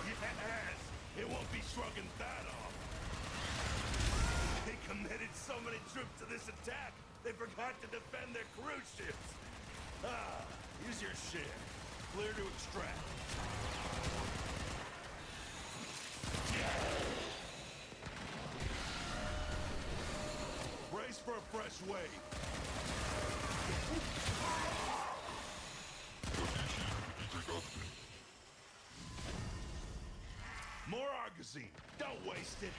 Yes! It won't be shrugging that off. They committed so many troops to this attack, they forgot to defend their cruise ships. Ah, use your share. Clear to extract. Brace for a fresh wave. More Argosine. Don't waste it.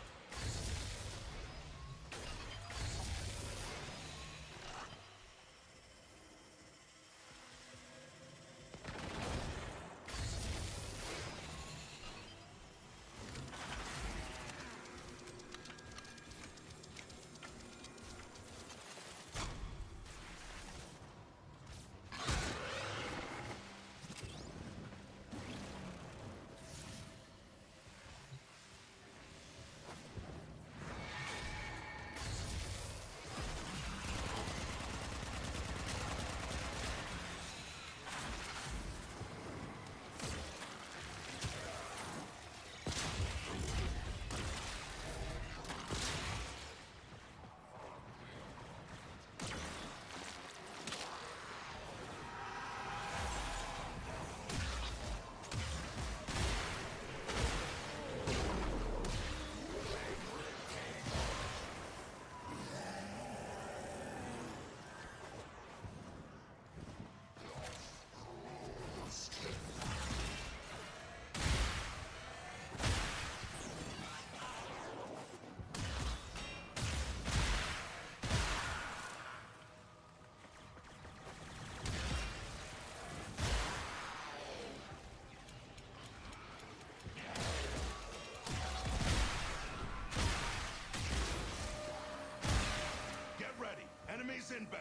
Enemies inbound.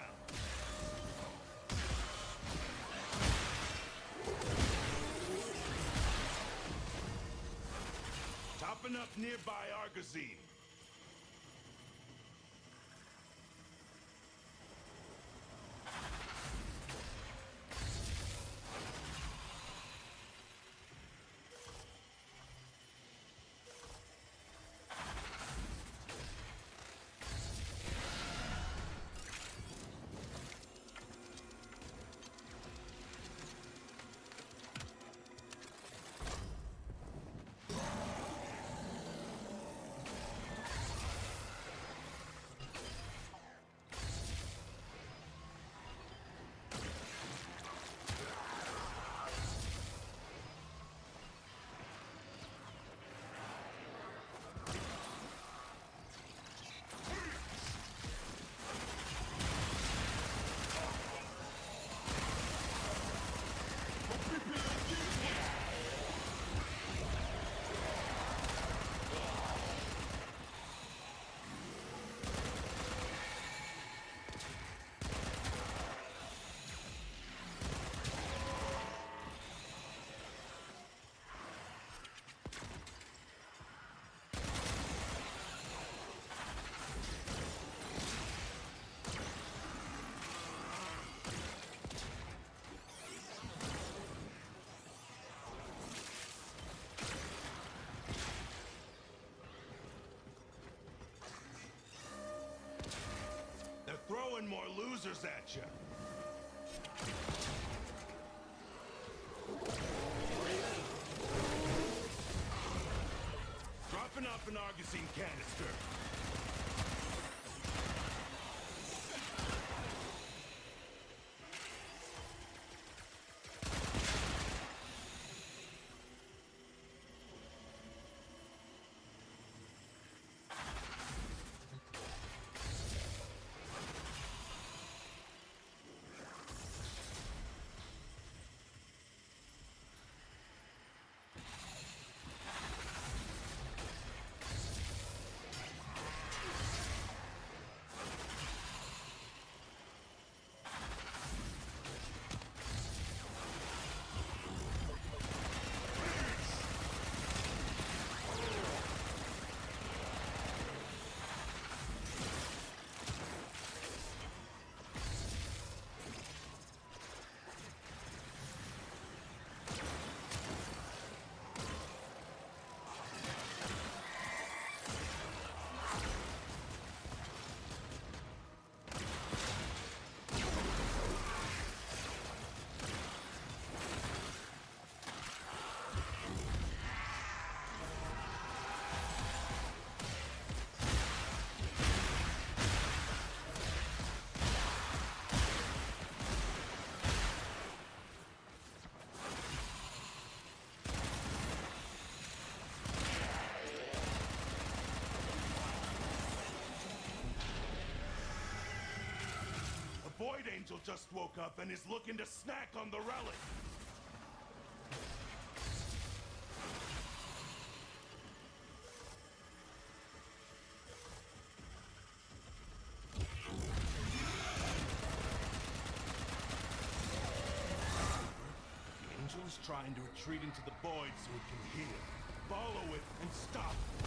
Topping up nearby Argosine. Throwing more losers at you. Dropping off an Argosine canister. angel just woke up and is looking to snack on the relic. The angel's trying to retreat into the void so it can heal. Follow it and stop it.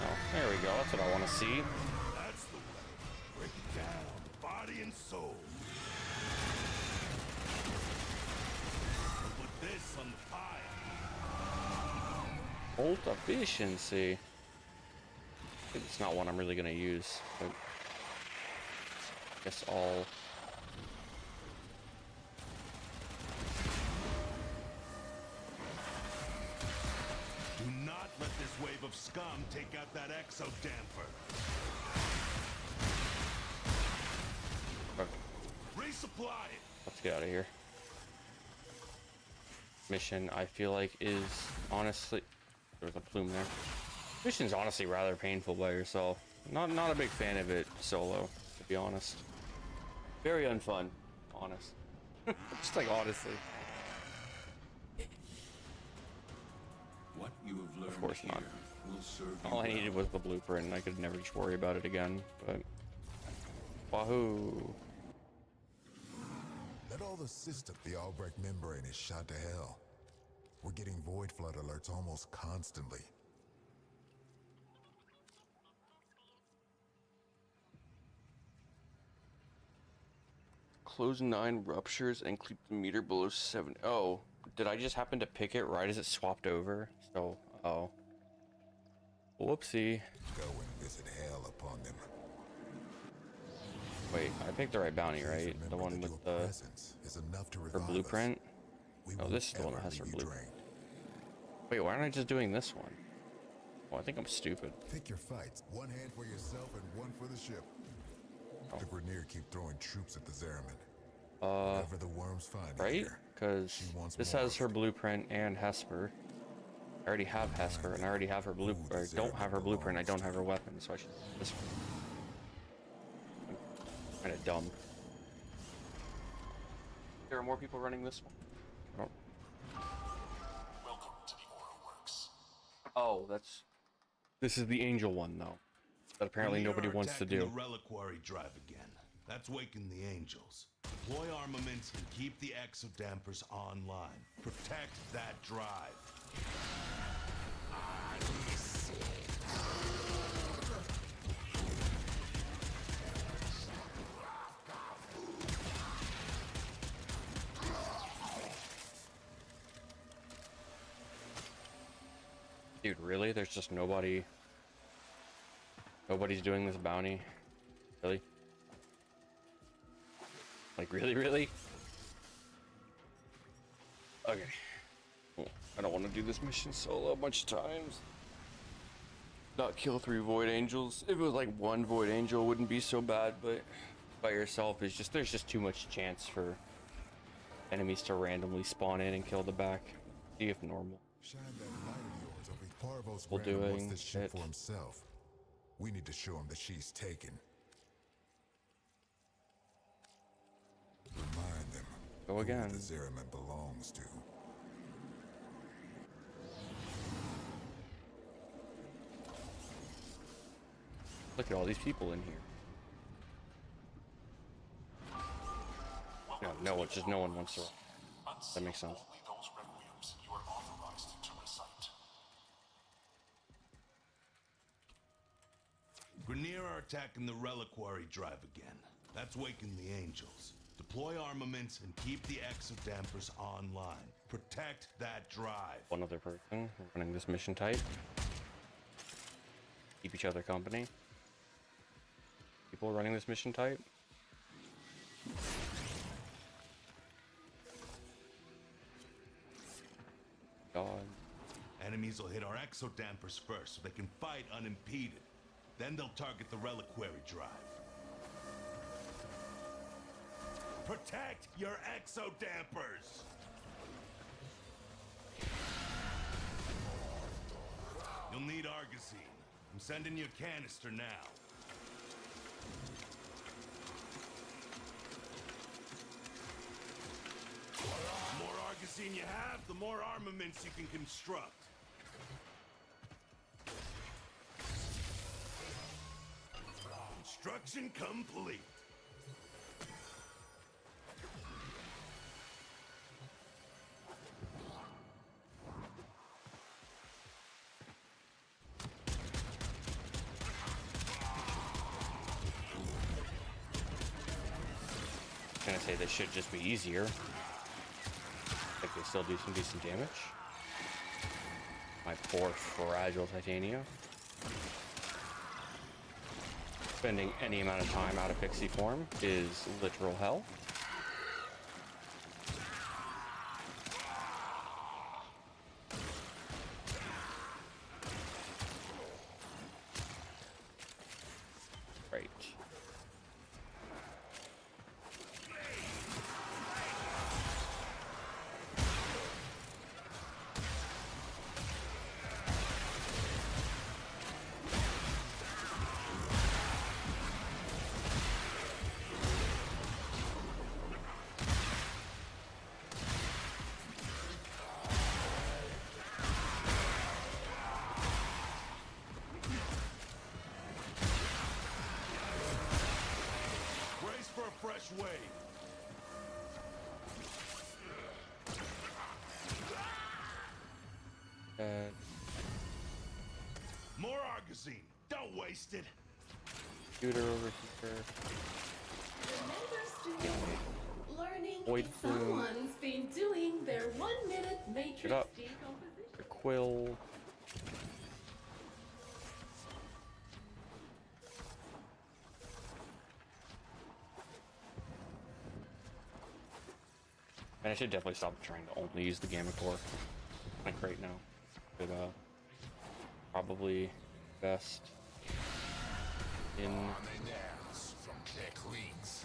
Oh, there we go. That's what I want to see. That's the way. Break it down, body and soul. Put this on the pile. Ult efficiency. It's not one I'm really gonna use, but I guess I'll. Do not let this wave of scum take out that exo damper. Okay, Resupply it. let's get out of here. Mission, I feel like, is honestly, there's a plume there. Mission's honestly rather painful by yourself. Not a big fan of it solo, to be honest. Very unfun, honest. Just like honestly. What you have learned Of course not. here will serve you All I well. needed was the blueprint, and I could never just worry about it again. But wahoo! Let all the system. The Albrecht membrane is shot to hell. We're getting void flood alerts almost constantly. Close 9 ruptures and keep the meter below 7. Oh, did I just happen to pick it right as it swapped over? So, oh. Whoopsie. Go and visit hell upon them. Wait, I picked the right bounty, Please right? The remember one that with your the presence is enough to her revive us. blueprint. We Oh, won't this is the one that ever has her leave you blueprint. drained. Wait, why aren't I just doing this one? Oh, I think I'm stupid. Pick your fights. One hand for yourself and one for the ship. The Grenier keep throwing troops at the Zeraman. Whatever the worms find Right? here, Because she wants this more has of her it. blueprint and Hesper. I already have Hesper, and I already have her blue. Or don't have her blueprint. I don't have her weapon, so I should do this one. Kind of dumb. There are more people running this one. Welcome to the Aura Works. Oh, that's. This is the angel one, though. That apparently Grenier nobody are wants to attacking do. The reliquary drive again. That's waking the angels. Deploy armaments and keep the exodampers online. Protect that drive. Dude, really? There's just nobody. Nobody's doing this bounty? Really? Like, really? Okay. Well, I don't want to do this mission solo a bunch of times. Not kill 3 Void Angels. If it was like 1 Void Angel, it wouldn't be so bad, but by yourself is just, there's just too much chance for enemies to randomly spawn in and kill the back. See if normal. Shine that light of yours over Parvos We'll Graham do wants it. this ship for himself. We need to show him that she's taken. Remind them Go again. who the Zeraman belongs to. Look at all these people in here. No, it's just no one wants to. That makes sense. Only those requiems you are authorized to recite. Grenier are attacking the reliquary drive again. That's waking the angels. Deploy armaments and keep the exodampers online. Protect that drive. One other person running this mission type. Keep each other company. People running this mission type. God. Enemies will hit our exodampers first so they can fight unimpeded. Then they'll target the reliquary drive. Protect your exodampers! You'll need Argosine. I'm sending you a canister now. The more Argosine you have, the more armaments you can construct. Construction complete. I'm gonna say this should just be easier. I think they still do some decent damage. My poor fragile titania. Spending any amount of time out of pixie form is literal hell. Right. Brace for a fresh wave. More Argosine. Don't waste it. Shooter over here. Remember, students, learning Void is Plume. someone's been doing their 1-minute Get matrix up. decomposition. The quill. And I should definitely stop trying to only use the Gamma Core. Like right now. But probably best in from their queens.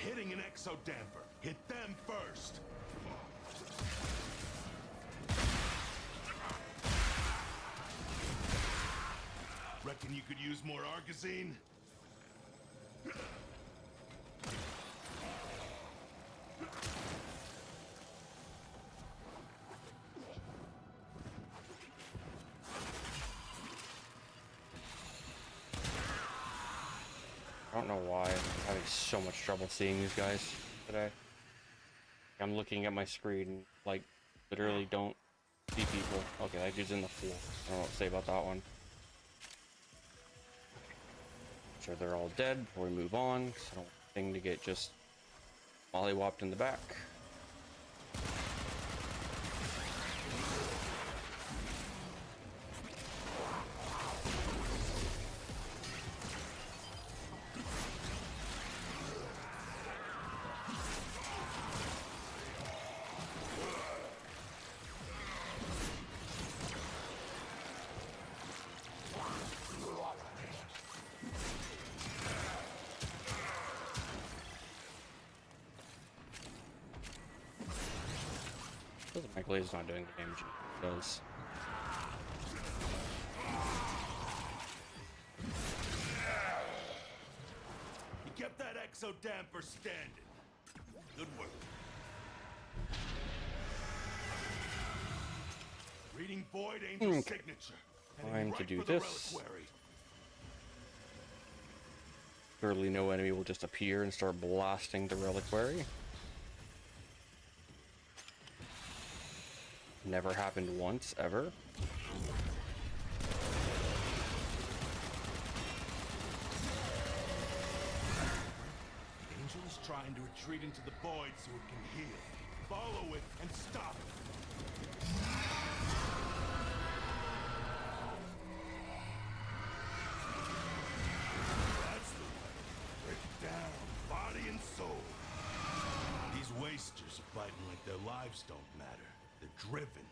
They're hitting an exo damper. Hit them first. Reckon you could use more Argosine? I don't know why I'm having so much trouble seeing these guys today. I'm looking at my screen and, like, literally don't see people. Okay, that dude's in the floor. I don't know what to say about that one. Sure they're all dead before we move on, because I don't want the thing to get just mollywopped in the back. My glaze is not doing the damage it does. You kept that exo damper standing. Good work. Reading Void Angel's signature. Heading Time right to do for the this. reliquary. Surely no enemy will just appear and start blasting the reliquary. Never happened once, ever. Angel's trying to retreat into the void so it can heal. Follow it and stop it. That's the way. Break it down, body and soul. These wasters are fighting like their lives don't matter. They're driven.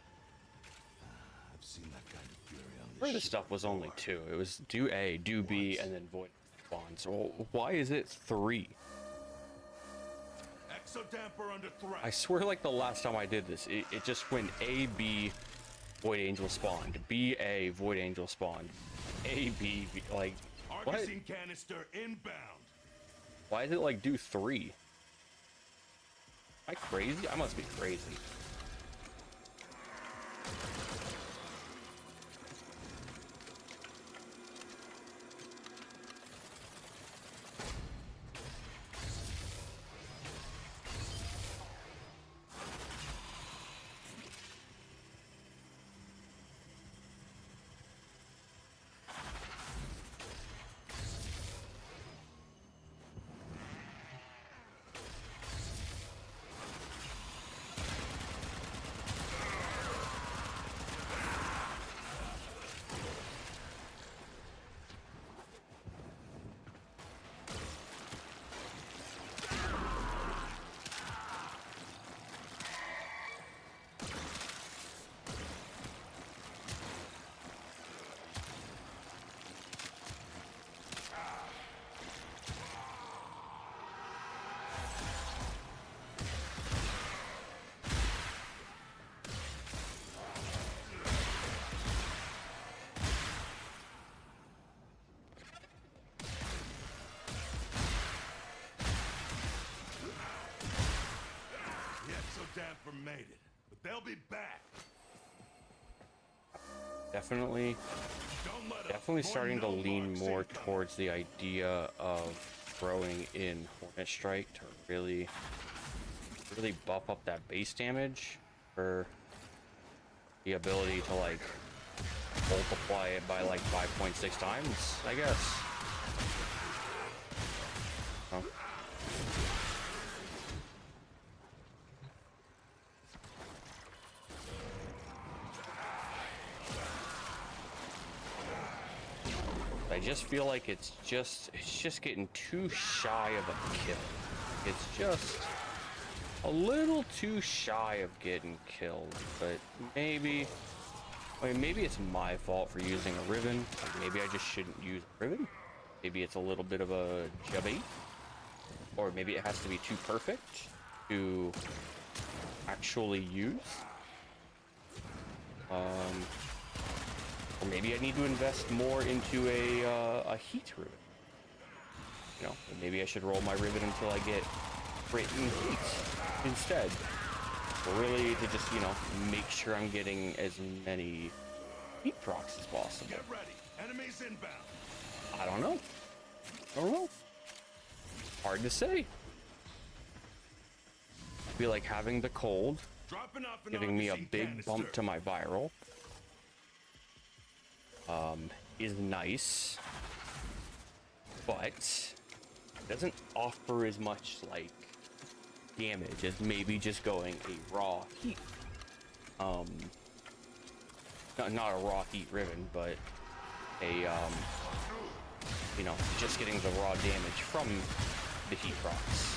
I've seen that kind of fury on this This ship stuff was only before. 2. It was do A, do B, and then void spawns. Well, why is it 3? Exodamper under threat. I swear, like the last time I did this, it just went A, B, Void Angel spawned, B, A, Void Angel spawned, A, B, B, like, what? Argosine canister inbound. Why is it like do 3? Am I crazy? I must be crazy. Exodamper made it, but they'll be back. Definitely starting to lean more towards the idea of throwing in Hornet Strike to really buff up that base damage for the ability to like multiply it by like 5.6 times, I guess. Oh. I just feel like it's just getting too shy of a kill. It's just a little too shy of getting killed, but maybe it's my fault for using a Riven. Like maybe I just shouldn't use a Riven. Maybe it's a little bit of a jabby, or maybe it has to be too perfect to actually use. Or maybe I need to invest more into a heat Riven. You know, maybe I should roll my Riven until I get crit and heat instead. Or really to just, you know, make sure I'm getting as many heat procs as possible. Get ready. Enemies inbound. I don't know. Hard to say. I feel like having the cold, giving me a big bump to my viral, is nice, but it doesn't offer as much like damage as maybe just going a raw heat. Not a raw heat Riven, but a you know, just getting the raw damage from the heat procs.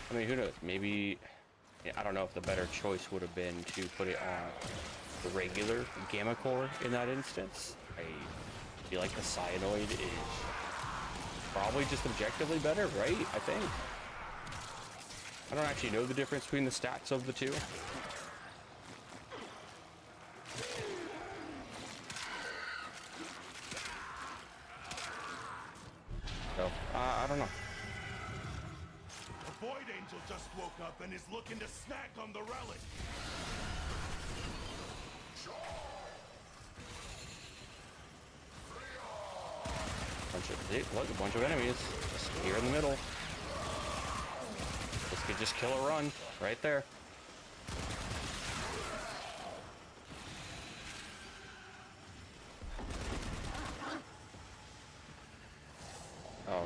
I mean, who knows? Maybe, I don't know if the better choice would have been to put it on the regular Gamma Core in that instance. I feel like the Cyanoid is probably just objectively better, right? I think. I don't actually know the difference between the stats of the two. So, I don't know. Avoid Void Angel just woke up and is looking to snack on the relic. Look, a bunch of enemies just here in the middle. This could just kill a run right there. Oh.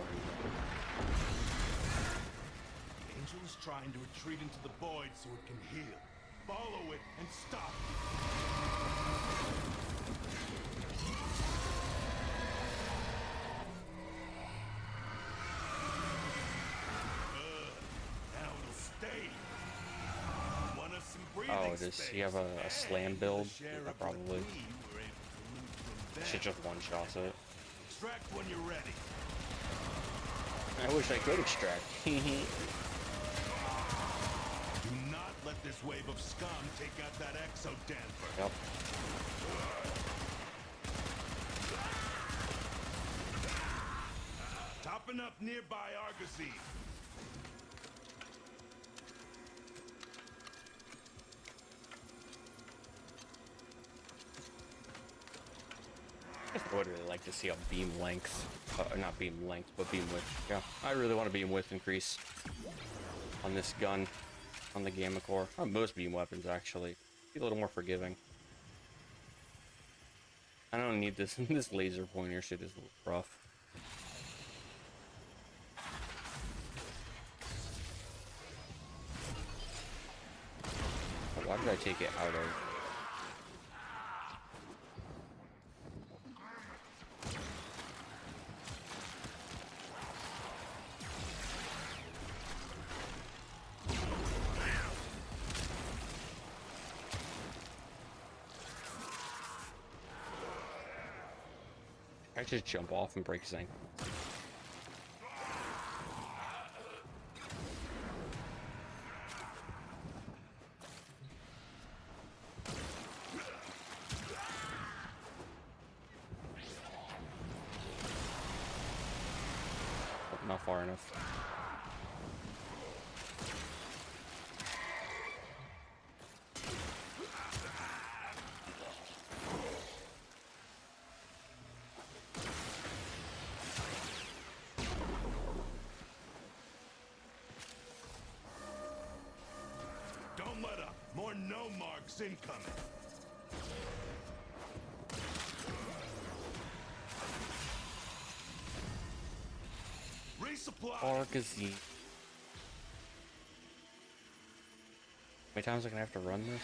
Angel is trying to retreat into the void so it can heal. Follow it and stop. Now it'll stay. Want us some breathing Oh, does he have a slam build? Yeah, probably. Should just one-shot it. Extract when you're ready. I wish I could extract. Do not let this wave of scum take out that exo damper. Yep. Topping up nearby Argosy. I would really like to see a beam length, not beam length, but beam width. Yeah, I really want a beam width increase on this gun, on the Gamma Core. On most beam weapons, actually. Be a little more forgiving. I don't need this. This laser pointer shit is a little rough. Why did I take it out of? I just jump off and break his ankle. Oh, not far enough. Don't let up. More no marks incoming. Resupply. Argosy. How many times am I gonna have to run this?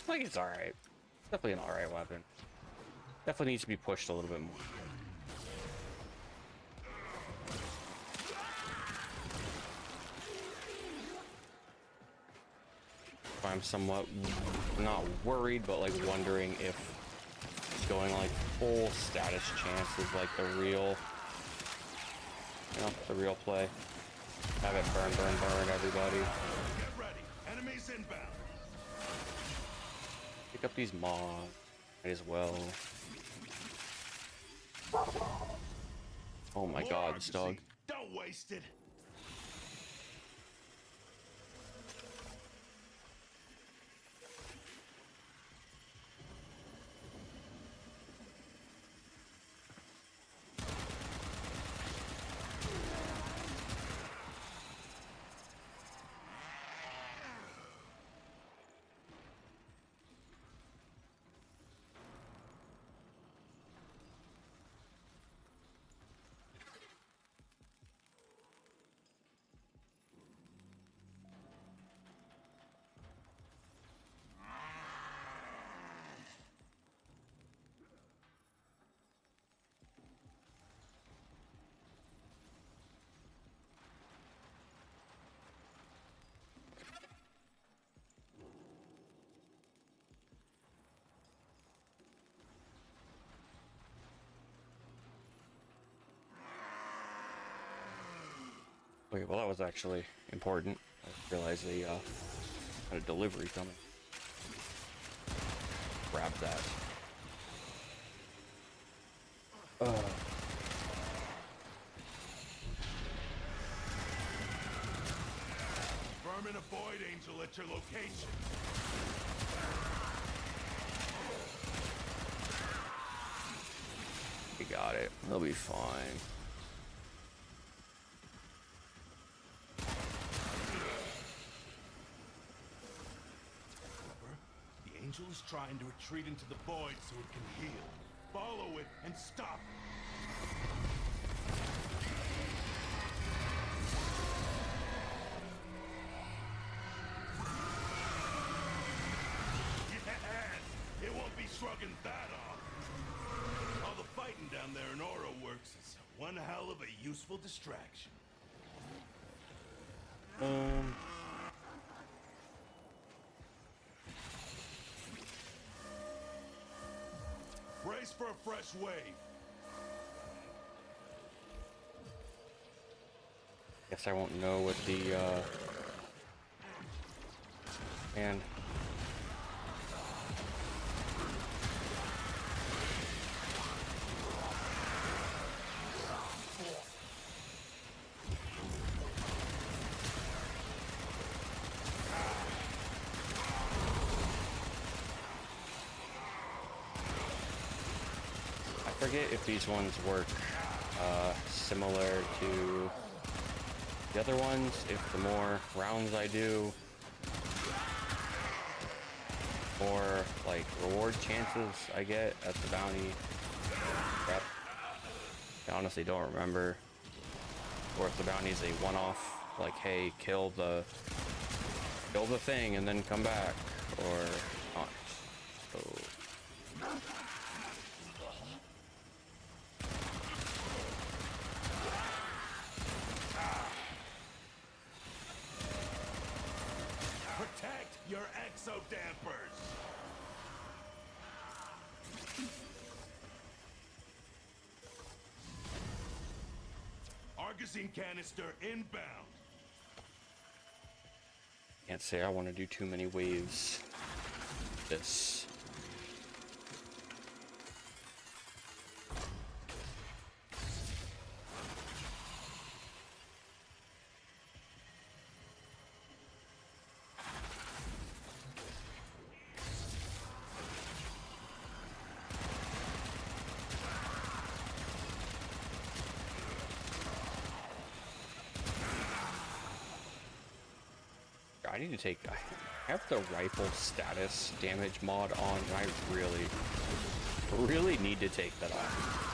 I think it's alright. Definitely an alright weapon. Definitely needs to be pushed a little bit more. I'm somewhat not worried, but like wondering if going like full status chance is like the real, you know, the real play. Have it burn, burn, burn, everybody. Get ready. Enemies inbound. Pick up these mods. Might as well. Oh my god, this dog. Don't waste it. Wait, well that was actually important. I realized they had a delivery coming. Grab that. Vermin a Void Angel at your location. We got it. They'll be fine. The angel is trying to retreat into the void so it can heal. Follow it and stop it. Yes! It won't be shrugging that off. All the fighting down there in Aura Works is one hell of a useful distraction. Brace for a fresh wave. Guess I won't know what the and I forget if these ones work similar to the other ones, if the more rounds I do, more like reward chances I get at the bounty prep. I honestly don't remember. Or if the bounty is a one-off, like hey, kill the thing and then come back, or not. So Protect your exodampers. Argosine canister inbound. can't say I want to do too many waves. This. I need to take, I have the rifle status damage mod on, and I really need to take that off.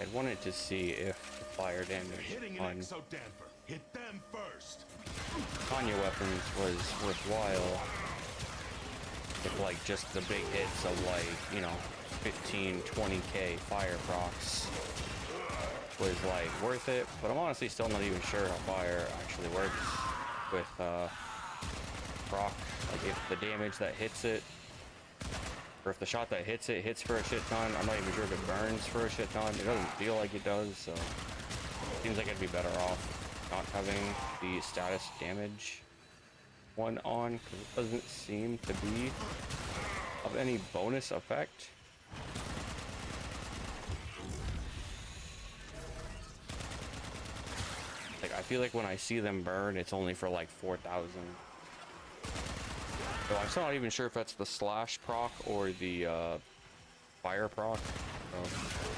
I wanted to see if the fire damage on Hit them first. Tanya weapons was worthwhile. If like just the big hits of like, you know, 15, 20k fire procs was like worth it, but I'm honestly still not even sure how fire actually works with proc. Like if the damage that hits it, or if the shot that hits it hits for a shit ton, I'm not even sure if it burns for a shit ton. It doesn't feel like it does, so seems like I'd be better off not having the status damage one on, because it doesn't seem to be of any bonus effect. Like I feel like when I see them burn, it's only for like 4,000. So I'm still not even sure if that's the slash proc or the fire proc.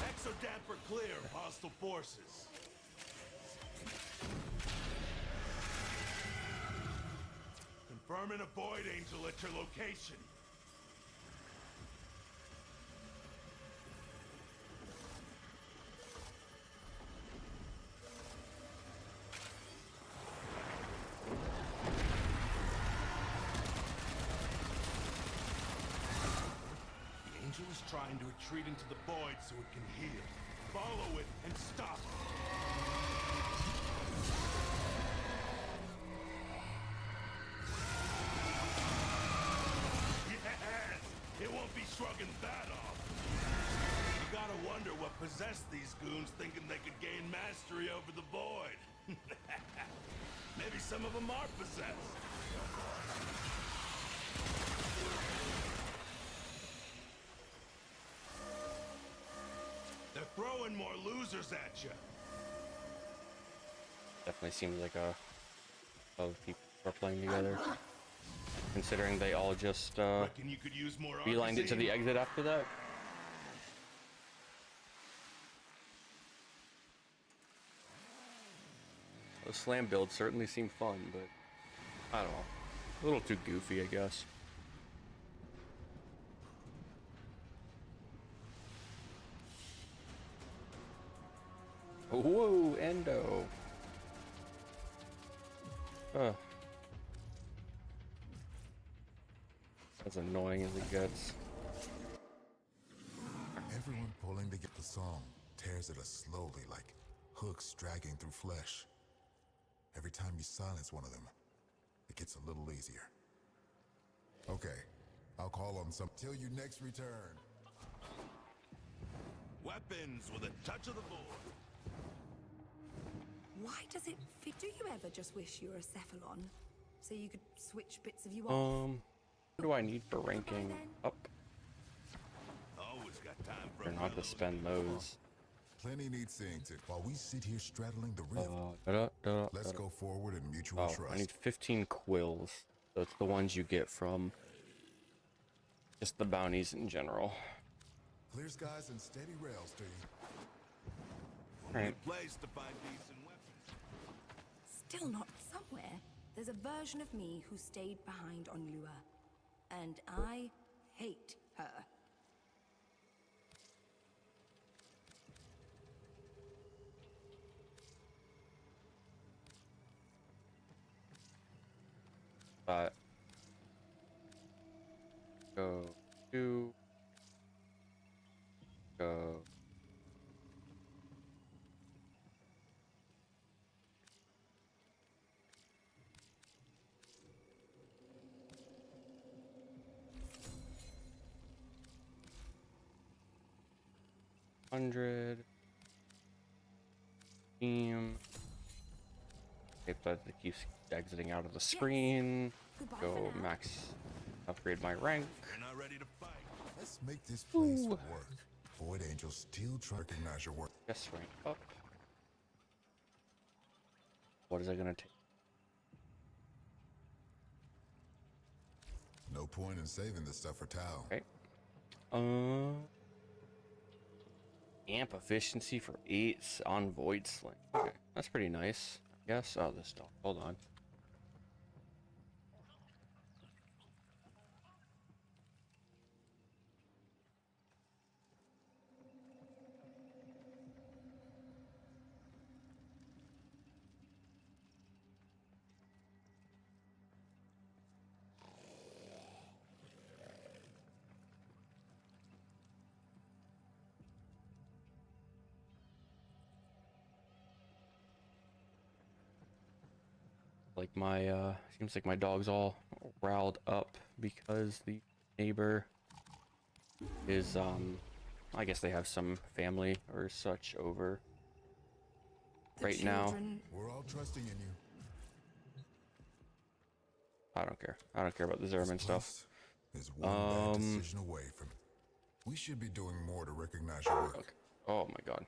Exodamper clear of hostile forces. Confirming a Void Angel at your location. The Angel is trying to retreat into the Void so it can heal. Follow it and stop it. Yes! It won't be shrugging that off. You gotta wonder what possessed these goons thinking they could gain mastery over the Void. Maybe some of them are possessed. They're throwing more losers at you. Definitely seems like a of people are playing together. Considering they all just Reckon you could use more beelined it to the exit after that. The slam builds certainly seem fun, but I don't know. A little too goofy, I guess. Whoa, Endo. As annoying as it gets. Everyone pulling to get the song tears at us slowly like hooks dragging through flesh. Every time you silence one of them, it gets a little easier. Okay, I'll call on some till you next return. Weapons with a touch of the board. Why does it fit? Do you ever just wish you were a Cephalon? So you could switch bits of you off? What do I need for ranking up? Always got time for Or not to spend those. Plenty need seeing to. While we sit here straddling the river, let's go forward in mutual trust. I need 15 quills. So it's the ones you get from just the bounties in general. Clear skies and steady rails to you. Right. Place to find decent weapons. Still not somewhere. There's a version of me who stayed behind on Lua. And I hate her. Go to go. $100 team. Okay, but it keeps exiting out of the screen. Go max upgrade my rank. You're not ready to fight. Let's make this place work. Void Angel still try to recognize your work. Yes, rank up. What is it gonna take? No point in saving this stuff for Tau. Okay. Amp efficiency for 8 on Void Sling. Okay, that's pretty nice. I guess. Oh, this dog. Hold on. Like my seems like my dog's all riled up because the neighbor is I guess they have some family or such over right now. We're all trusting in you. I don't care. I don't care about the Zerman stuff. Is one bad decision away from. We should be doing more to recognize your work. Okay. Oh my god.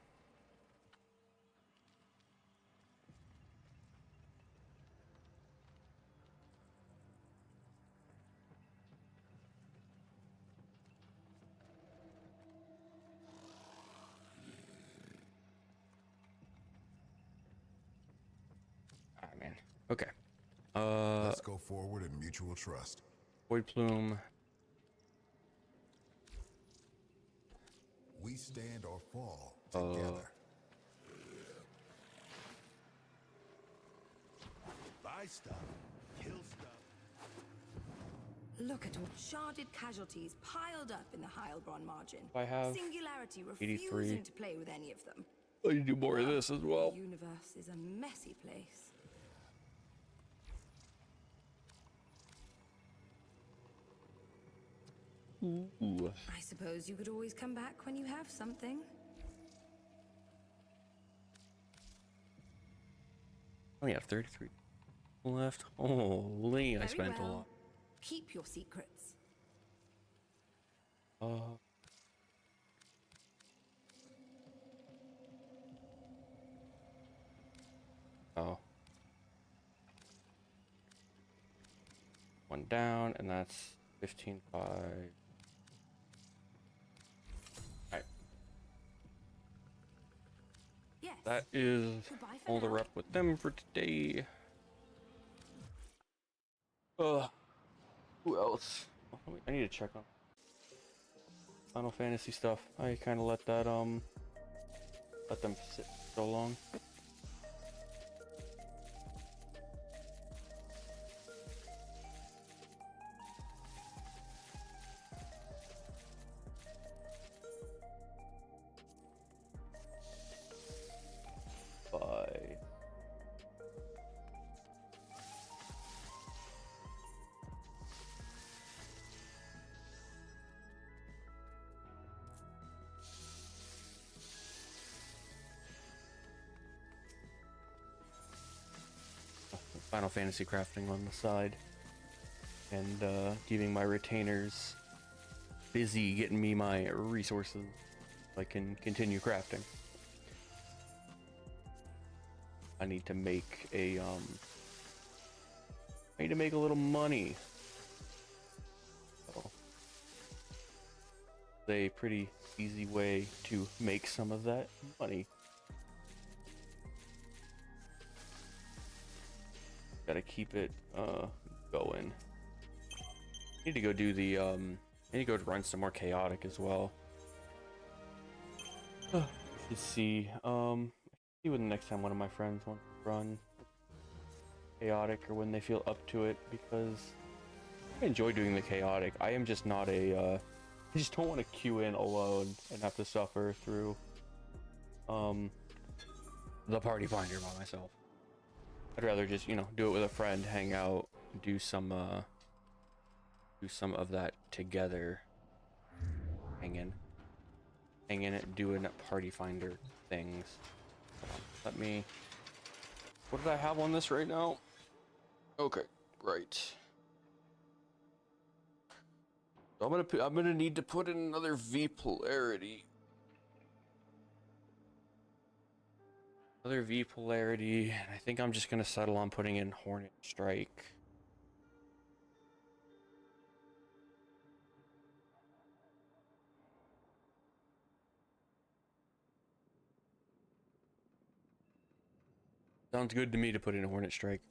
Ah man. Okay. Let's go forward in mutual trust. Void plume. We stand or fall together. Buy stuff, kill stuff. Look at all sharded casualties piled up in the Heilbronn margin. I have Singularity 83. refusing to play with any of them. I need to do more of this as well. The universe is a messy place. Ooh. I suppose you could always come back when you have something. Oh yeah, 33 left. Holy, I Very spent a well. lot. Keep your secrets. Oh. One down, and that's 15.5. Alright. Yes. That is Goodbye for all the now. rep with them for today. Who else? I need to check on Final Fantasy stuff. I kind of let that let them sit so long. Bye. Final Fantasy crafting on the side, and keeping my retainers busy getting me my resources so I can continue crafting. I need to make a I need to make a little money. So, a pretty easy way to make some of that money. Gotta keep it going. Need to go do the I need to go run some more chaotic as well. Let's see. See when the next time one of my friends wants to run chaotic, or when they feel up to it, because I enjoy doing the chaotic. I am just not a I just don't want to queue in alone and have to suffer through the party finder by myself. I'd rather just, you know, do it with a friend, hang out, do some of that together. Hanging it, doing party finder things. Let me. What did I have on this right now? Okay, right. So I'm gonna need to put in another V polarity. Another V polarity. I think I'm just gonna settle on putting in Hornet Strike. Sounds good to me to put in a Hornet Strike.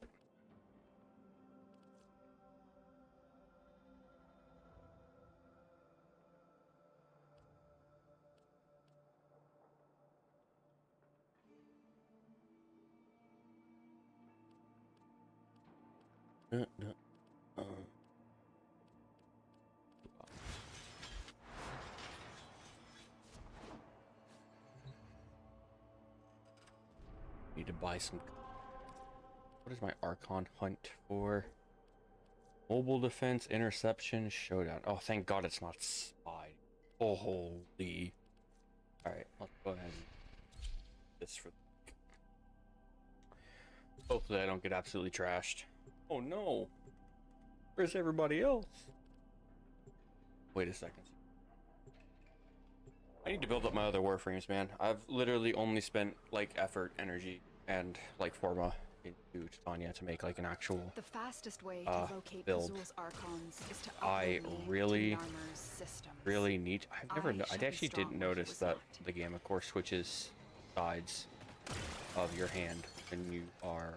Need to buy some. What is my Archon hunt for? Mobile defense, interception, showdown. Oh, thank God it's not spy. Oh, holy. Alright, let's go ahead and this for. Hopefully I don't get absolutely trashed. Oh no. Where's everybody else? Wait a second. I need to build up my other warframes, man. I've literally only spent like effort, energy, and like forma into Titania to make like an actual The fastest way to locate build. Azul's Archons is to I upload me really, to Narmer's systems. really need. I've never. I shall be actually strong didn't where he notice was that not. the game, of course, switches sides of your hand when you are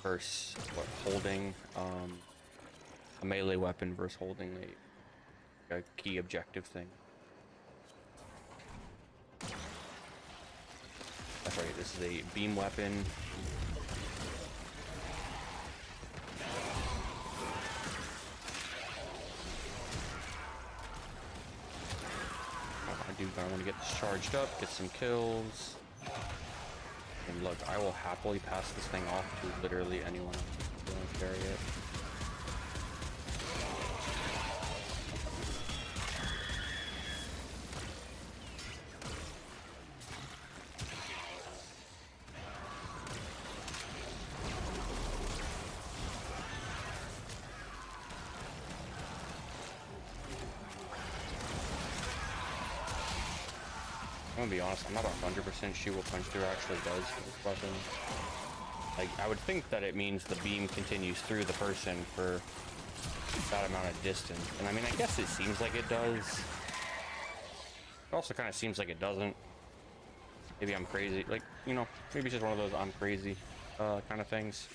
versus what, holding a melee weapon versus holding a key objective thing. That's right, this is a beam weapon. I want to get this charged up, get some kills. And look, I will happily pass this thing off to literally anyone who wants to carry it. I'm gonna be honest, I'm not 100% sure what punch through actually does for this weapon. Like, I would think that it means the beam continues through the person for that amount of distance. And I mean, I guess it seems like it does. It also kind of seems like it doesn't. Maybe I'm crazy. Like, you know, maybe it's just one of those I'm crazy kind of things.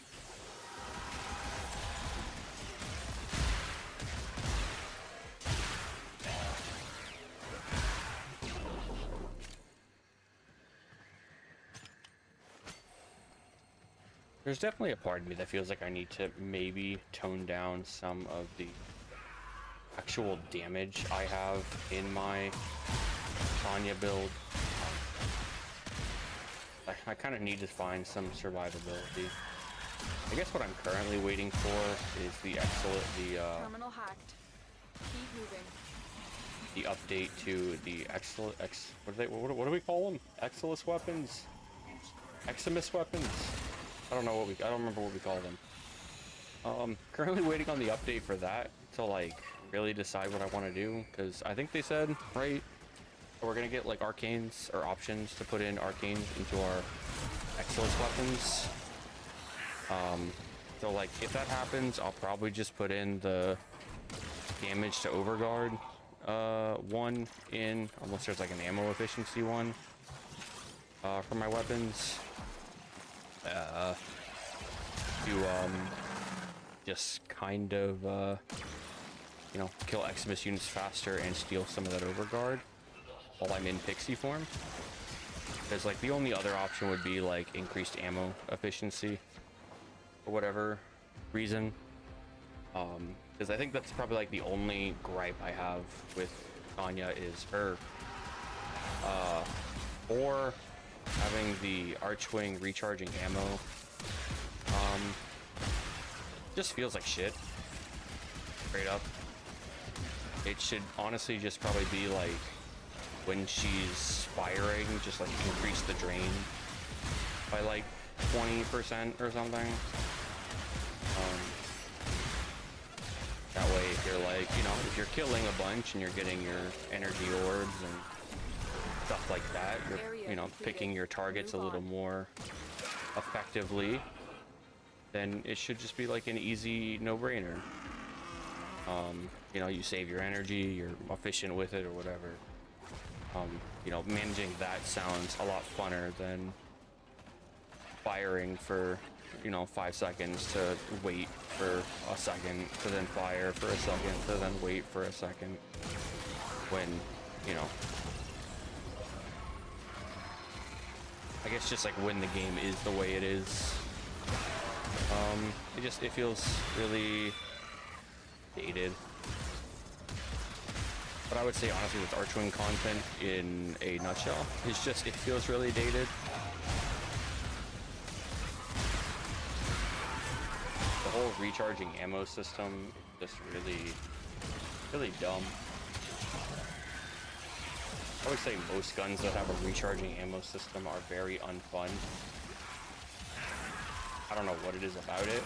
There's definitely a part of me that feels like I need to maybe tone down some of the actual damage I have in my Tanya build. I kind of need to find some survivability. I guess what I'm currently waiting for is the terminal hacked. Keep moving. The update to the what do we call them? Exilus weapons? Eximus weapons? I don't remember what we call them. Currently waiting on the update for that to like really decide what I want to do, because I think they said, right, we're gonna get like arcanes or options to put in arcanes into our Exilus weapons. So like if that happens, I'll probably just put in the damage to overguard one in, unless there's like an ammo efficiency one for my weapons. To just kind of you know, kill Eximus units faster and steal some of that overguard while I'm in pixie form. Because like the only other option would be like increased ammo efficiency for whatever reason. Because I think that's probably like the only gripe I have with Tanya is her or having the Archwing recharging ammo just feels like shit. Straight up. It should honestly just probably be like when she's firing, just like increase the drain by like 20% or something. That way if you're like, you know, if you're killing a bunch and you're getting your energy orbs and stuff like that, you're, you know, picking your targets a little more effectively, then it should just be like an easy no-brainer. You know, you save your energy, you're efficient with it or whatever. You know, managing that sounds a lot funner than firing for, you know, 5 seconds to wait for a second to then fire for a second to then wait for a second, when, you know, I guess just like when the game is the way it is, it feels really dated. But I would say honestly with Archwing content in a nutshell, it's just, it feels really dated. The whole recharging ammo system is just really dumb. I would say most guns that have a recharging ammo system are very unfun. I don't know what it is about it.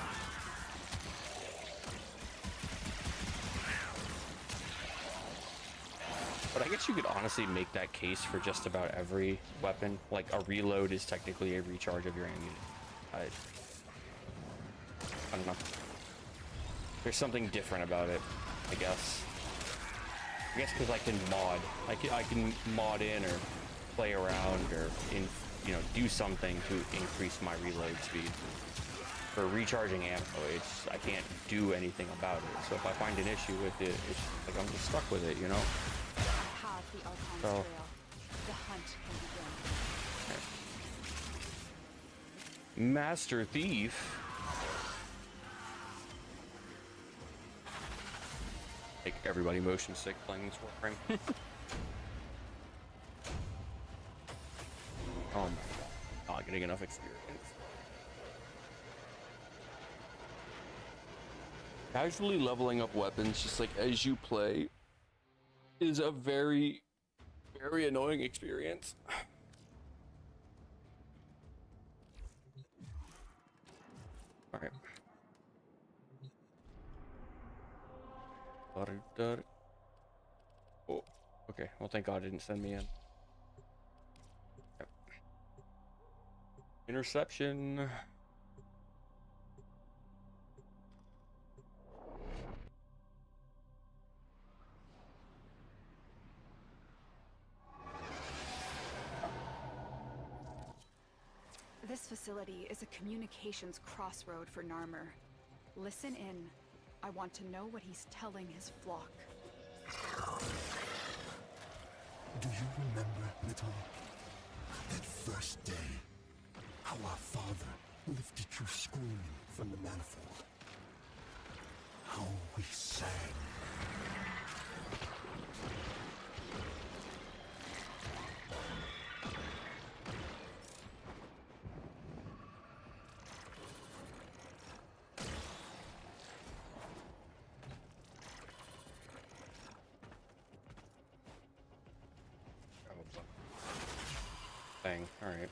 But I guess you could honestly make that case for just about every weapon. Like a reload is technically a recharge of your ammunition. I don't know. There's something different about it, I guess. I guess because I can mod. I can mod in or play around or, you know, do something to increase my reload speed. for recharging ammo. I can't do anything about it. So if I find an issue with it, it's like I'm just stuck with it, you know? Have the Archon's So, trail. The hunt can begin. Master Thief. Like everybody motion sick playing this warframe. Not getting enough experience. Casually leveling up weapons just like as you play is a very, very annoying experience. All right. Oh, okay. Well, thank God it didn't send me in. Yep. Interception. This facility is a communications crossroad for Narmer. Listen in. I want to know what he's telling his flock. Do you remember, little? That first day, how our father lifted you screaming from the manifold. How we sang. Thing. All right.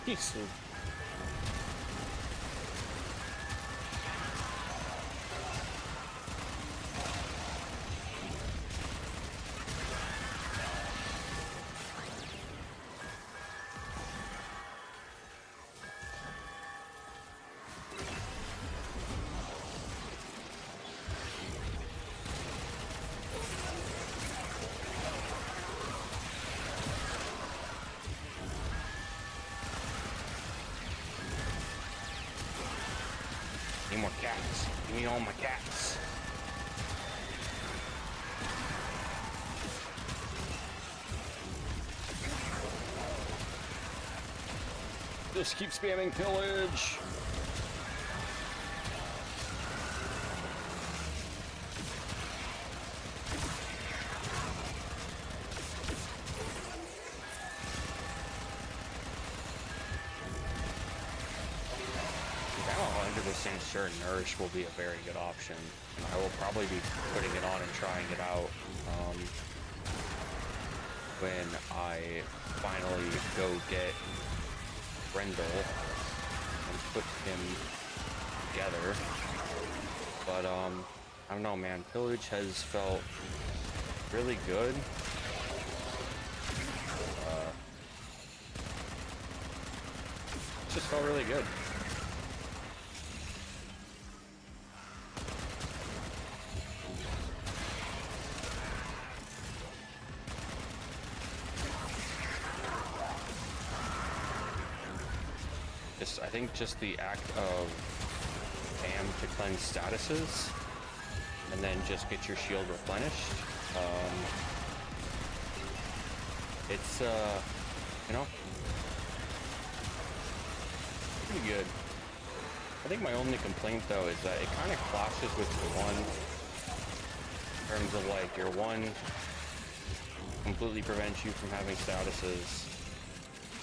Jesus. Need more cats. Give me all my cats. Just keep spamming pillage. Sure, Nourish will be a very good option. I will probably be putting it on and trying it out when I finally go get Brendel and put him together. But I don't know, man. Pillage has felt really good. just felt really good. I think just the act of spam to cleanse statuses and then just get your shield replenished. It's you know, pretty good. I think my only complaint though is that it kind of clashes with your one in terms of like your one completely prevents you from having statuses.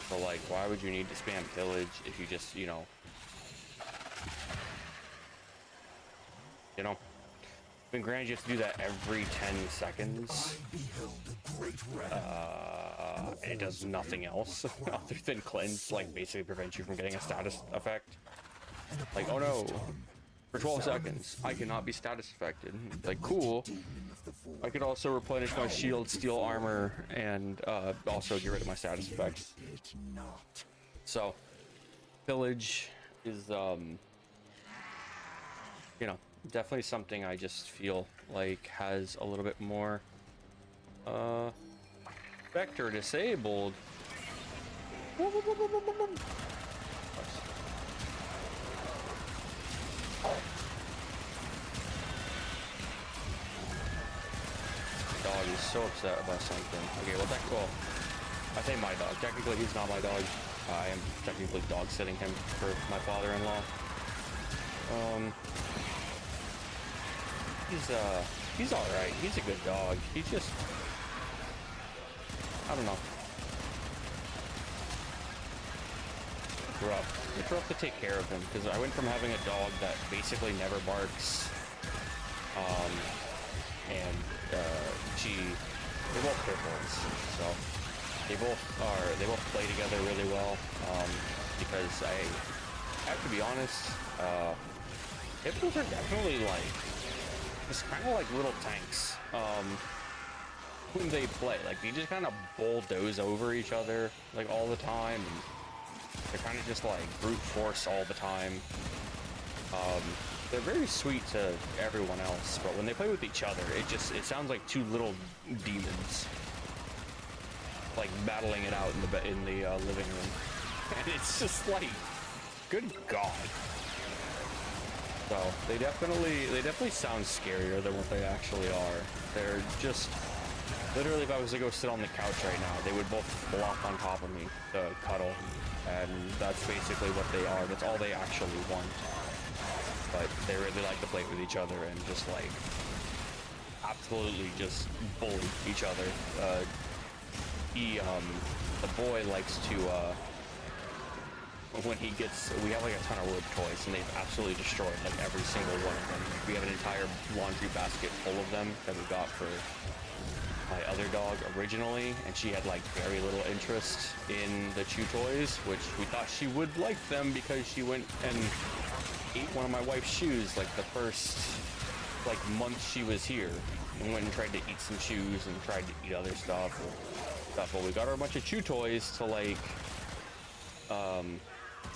So like, why would you need to spam pillage if you just, you know, been granted you have to do that every 10 seconds. And it does nothing else other than cleanse, like basically prevent you from getting a status effect. Like, oh no, for 12 seconds, I cannot be status affected. Like, cool. I could also replenish my shield, steal armor, and also get rid of my status effects. So, pillage is, you know, definitely something I just feel like has a little bit more, vector disabled. Dog is so upset about something. Okay, well, I say my dog. Technically, he's not my dog. I am technically dog sitting him for my father-in-law. He's all right. He's a good dog. He's just, I don't know. Rough. It's rough to take care of him because I went from having a dog that basically never barks, and they're both pit bulls, so they both play together really well. Because I have to be honest, pit bulls are definitely like, it's kind of like little tanks. When they play, like they just kind of bulldoze over each other like all the time, and they're kind of just like brute force all the time. They're very sweet to everyone else, but when they play with each other, it sounds like two little demons, like battling it out in the living room, and it's just like, good God. So they definitely sound scarier than what they actually are. They're just literally, if I was to go sit on the couch right now, they would both flop on top of me to cuddle, and that's basically what they are. That's all they actually want. But they really like to play with each other and just like absolutely just bully each other. The boy likes to, when he gets, we have like a ton of rope toys and they've absolutely destroyed like every single one of them. We have an entire laundry basket full of them that we got for my other dog originally, and she had like very little interest in the chew toys, which we thought she would like them because she went and ate one of my wife's shoes like the first like month she was here, and went and tried to eat some shoes and tried to eat other stuff. But we got her a bunch of chew toys to like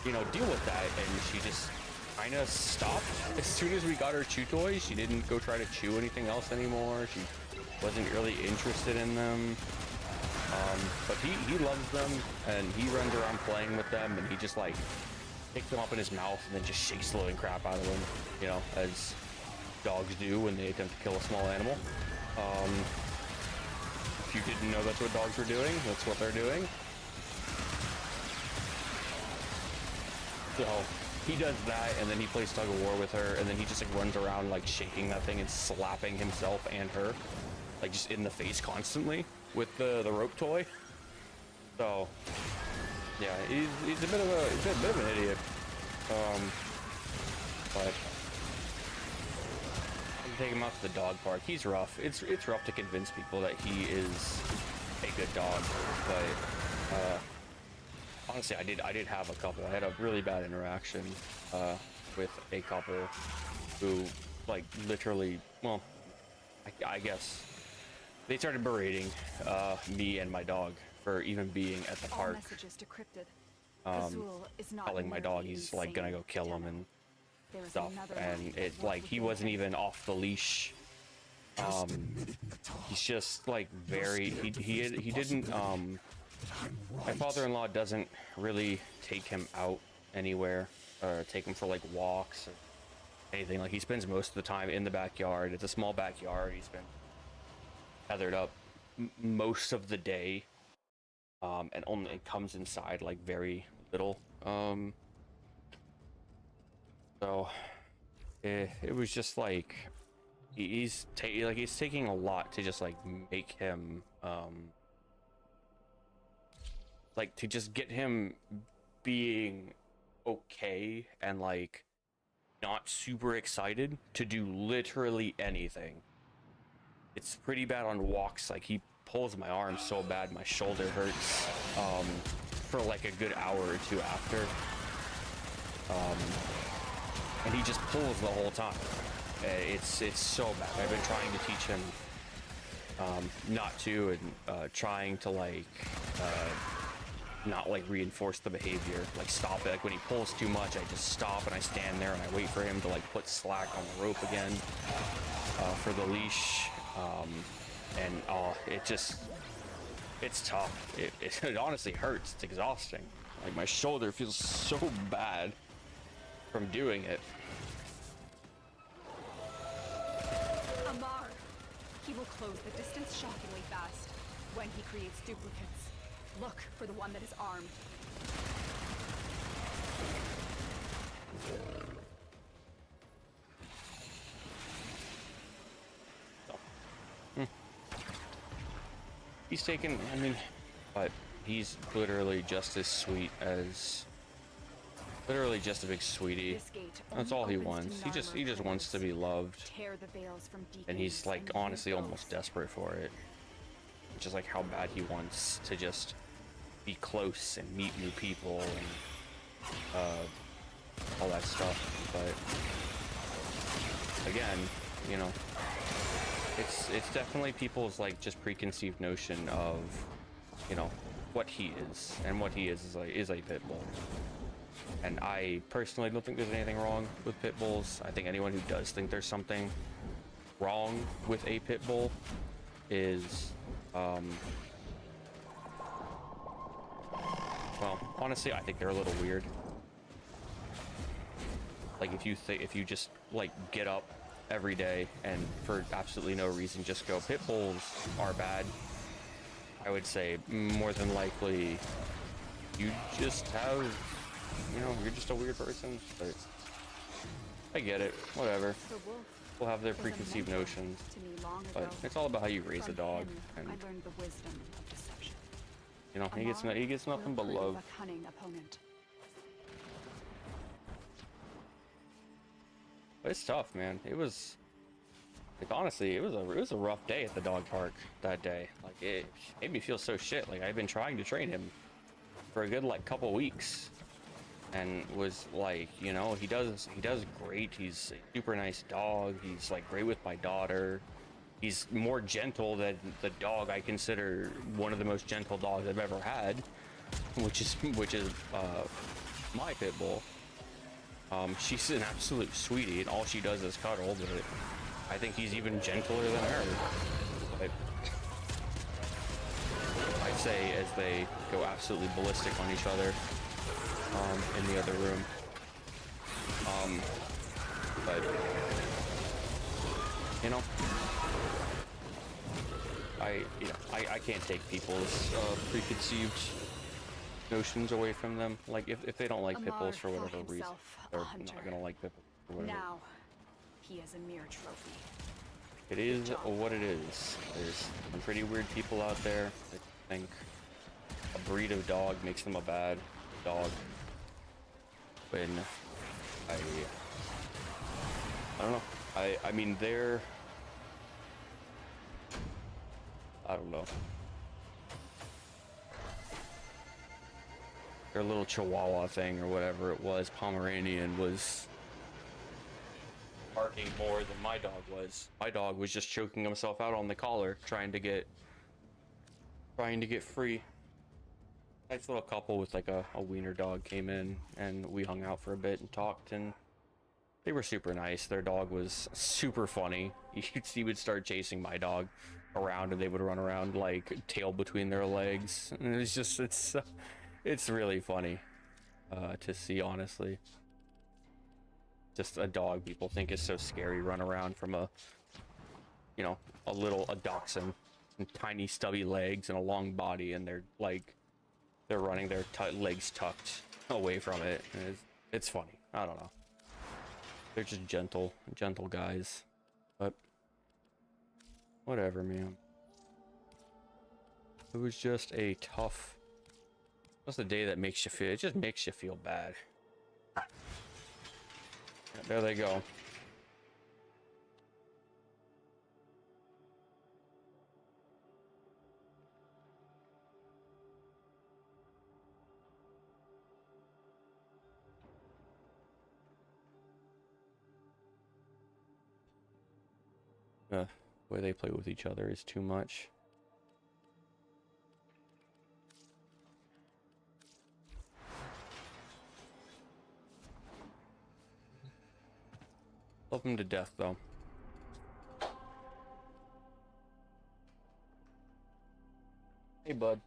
you know, deal with that, and she just kind of stopped as soon as we got her chew toys. She didn't go try to chew anything else anymore. She wasn't really interested in them. But he loves them, and he runs around playing with them, and he just like picks them up in his mouth and then just shakes the living crap out of them, you know, as dogs do when they attempt to kill a small animal. If you didn't know that's what dogs were doing, that's what they're doing. So he does that, and then he plays tug of war with her, and then he just like runs around like shaking that thing and slapping himself and her, like just in the face constantly with the rope toy. So yeah, he's a bit of an idiot. But I take him out to the dog park. He's rough. It's rough to convince people that he is a good dog, but honestly, I did have a couple. I had a really bad interaction with a couple who, like, literally, well, I guess they started berating me and my dog for even being at the park. All messages decrypted. telling my dog he's like gonna go kill him and stuff, and it like he wasn't even off the leash. He's just like very he didn't my father-in-law doesn't really take him out anywhere or take him for like walks or anything. Like he spends most of the time in the backyard. It's a small backyard. He's been tethered up most of the day, and only comes inside like very little. So it was just like he's taking a lot to just like make him like to just get him being okay and like not super excited to do literally anything. It's pretty bad on walks. Like he pulls my arm so bad my shoulder hurts for like a good hour or two after, and he just pulls the whole time. It's so bad. I've been trying to teach him not to, and trying to like not like reinforce the behavior, like stop it. Like when he pulls too much, I just stop and I stand there and I wait for him to like put slack on the rope again for the leash. And it's tough. It honestly hurts. It's exhausting. Like my shoulder feels so bad from doing it. Amar! He will close the distance shockingly fast when he creates duplicates. Look for the one that is armed. He's taken, I mean, but he's literally just as sweet as, literally just a big sweetie. That's all he wants. He just wants to be loved, and he's like honestly almost desperate for it, which is like how bad he wants to just be close and meet new people and all that stuff. But again, you know, it's definitely people's like just preconceived notion of, you know, what he is, and what he is a pit bull. And I personally don't think there's anything wrong with pit bulls. I think anyone who does think there's something wrong with a pit bull is well, honestly, I think they're a little weird. Like if you just like get up every day and for absolutely no reason just go pit bulls are bad, I would say more than likely you just have, you know, you're just a weird person. But I get it, whatever. People have their preconceived notions, but it's all about how you raise a dog. And I learned the wisdom of deception. you know, he gets nothing but love. A cunning opponent. But it's tough, man. It was like honestly, it was a rough day at the dog park that day. Like it made me feel so shit. Like I've been trying to train him for a good like couple weeks, and was like, you know, he does great. He's a super nice dog. He's like great with my daughter. He's more gentle than the dog I consider one of the most gentle dogs I've ever had, which is my pit bull. She's an absolute sweetie, and all she does is cuddle, but I think he's even gentler than her. But I'd say as they go absolutely ballistic on each other in the other room. But you know, I can't take people's preconceived notions away from them. Like if they don't like pit bulls for whatever reason, they're not gonna like pit bulls for whatever. Now he is a mere trophy. It is what it is. There's some pretty weird people out there that think a breed of dog makes them a bad dog. When I don't know. I mean they're, I don't know. Their little Chihuahua thing or whatever it was, Pomeranian, was barking more than my dog was. My dog was just choking himself out on the collar, trying to get free. Nice little couple with like a wiener dog came in, and we hung out for a bit and talked, and they were super nice. Their dog was super funny. He would start chasing my dog around, and they would run around like tail between their legs, and it's just it's really funny to see, honestly. Just a dog people think is so scary, run around from a, you know, a dachshund, and tiny stubby legs and a long body, and they're running their legs tucked away from it, and it's funny. I don't know. They're just gentle guys, but whatever, man. It was just a tough, just a day that makes you feel, it just makes you feel bad. There they go. The way they play with each other is too much. Love him to death, though. Hey, bud.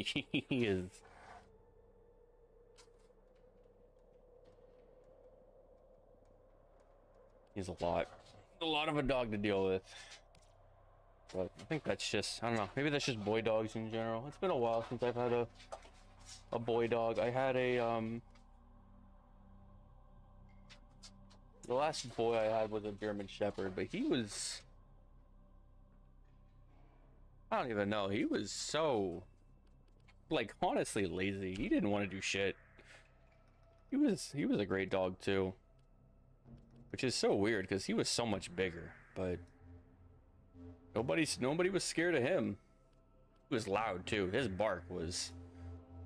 He is. He's a lot of a dog to deal with. But I think that's just, I don't know, maybe that's just boy dogs in general. It's been a while since I've had a boy dog. I had the last boy I had was a German Shepherd, but he was, I don't even know, he was so, like, honestly lazy. He didn't want to do shit. He was a great dog too, which is so weird because he was so much bigger, but nobody was scared of him. He was loud too. His bark was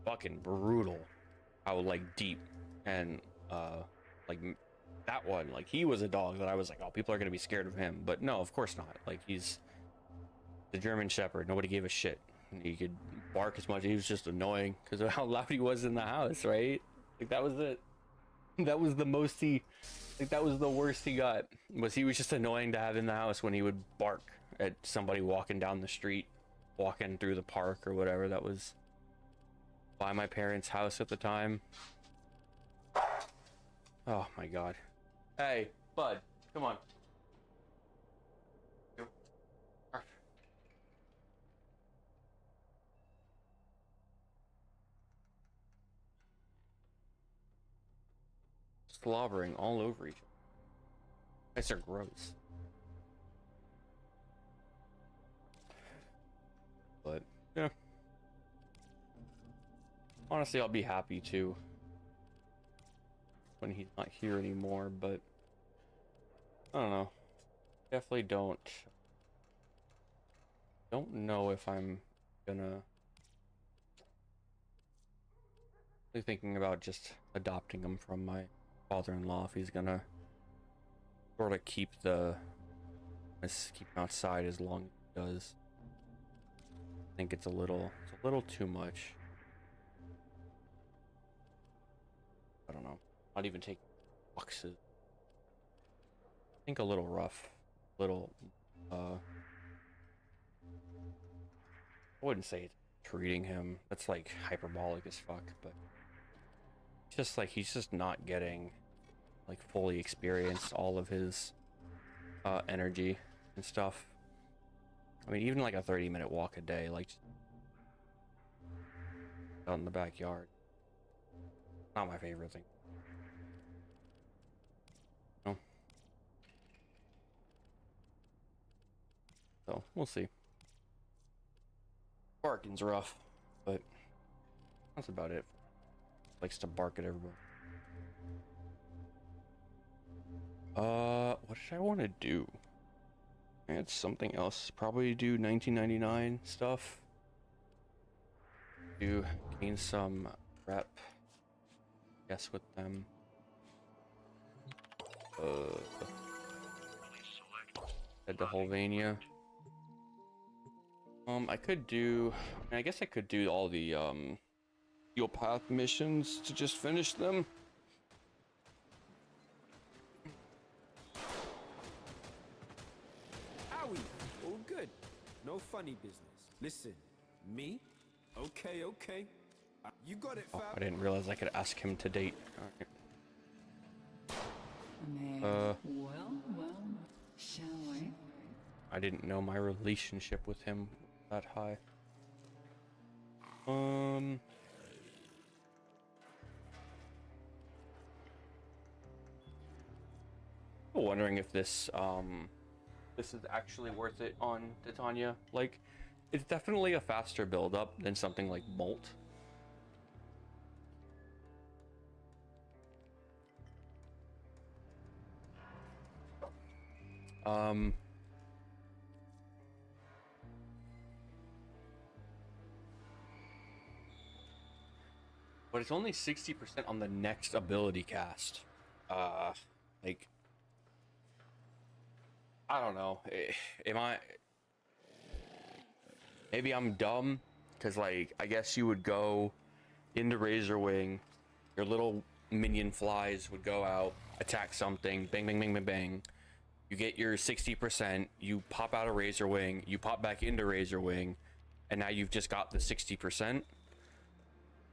fucking brutal. How like deep, and like that one, like he was a dog that I was like, oh, people are gonna be scared of him, but no, of course not. Like, he's the German Shepherd. Nobody gave a shit. He could bark as much. He was just annoying because of how loud he was in the house, right? Like, that was it. That was the most that was the worst he got. He was just annoying to have in the house when he would bark at somebody walking down the street, walking through the park or whatever. That was by my parents' house at the time. Oh my god. Hey, bud, come on. Slobbering all over each other. Guys are gross. But yeah, honestly, I'll be happy too when he's not here anymore. But I don't know. Definitely don't know if I'm gonna be thinking about just adopting him from my father-in-law, if he's gonna sort of keep him outside as long as he does. I think it's a little too much. I don't know. Not even take boxes. I think a little rough. I wouldn't say treating him. That's like hyperbolic as fuck, but just like he's just not getting like fully experience all of his energy and stuff. I mean, even like a 30-minute walk a day, like out in the backyard, not my favorite thing. No. So we'll see. Barking's rough, but that's about it. Likes to bark at everybody. What did I want to do? I had something else. Probably do 1999 stuff. To gain some rep, guess, with them. Head to Holvania. I could do. I guess I could do all the Steel Path missions to just finish them. Owie! All good. No funny business. Listen, me? Okay, okay. You got it, Oh, fam. I didn't realize I could ask him to date. Well, shall we? I didn't know my relationship with him that high. Wondering if this is actually worth it on Titania. Like, it's definitely a faster build up than something like Bolt. But it's only 60% on the next ability cast. Like, I don't know. Am I? Maybe I'm dumb, because, like, I guess you would go into Razor Wing, your little minion flies would go out, attack something, bang, bang, bang, bang, bang. You get your 60%, you pop out of Razor Wing, you pop back into Razor Wing, and now you've just got the 60%.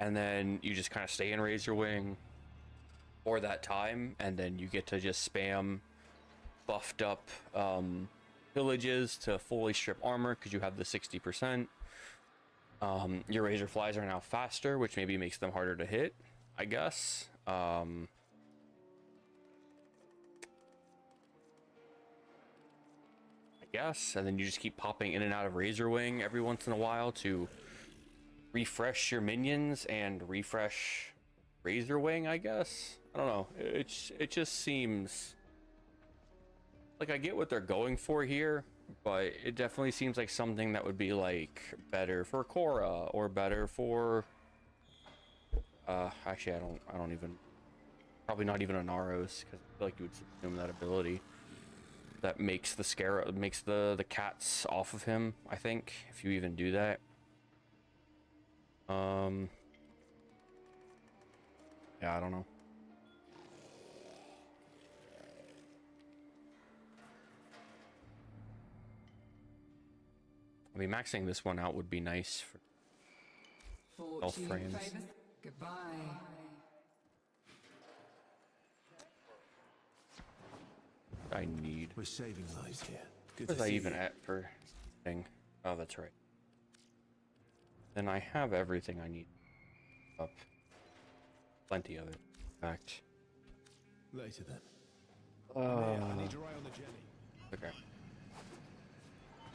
And then you just kind of stay in Razor Wing for that time, and then you get to just spam buffed up villages to fully strip armor because you have the 60%. Your Razor Flies are now faster, which maybe makes them harder to hit, I guess. I guess, and then you just keep popping in and out of Razor Wing every once in a while to refresh your minions and refresh Razor Wing, I guess. I don't know. It just seems like I get what they're going for here, but it definitely seems like something that would be like better for Korra or better for actually I don't even, probably not even a Naros, because I feel like you would subsume that ability that makes the Scarab, makes the cats off of him, I think, if you even do that. Yeah, I don't know. I mean, maxing this one out would be nice for warframes. Goodbye. I need. We're saving lives here. Good What was to I see even you. at for thing? Oh, that's right. Then I have everything I need up. Plenty of it, in fact. Later then. I need your eye on the jelly. Okay.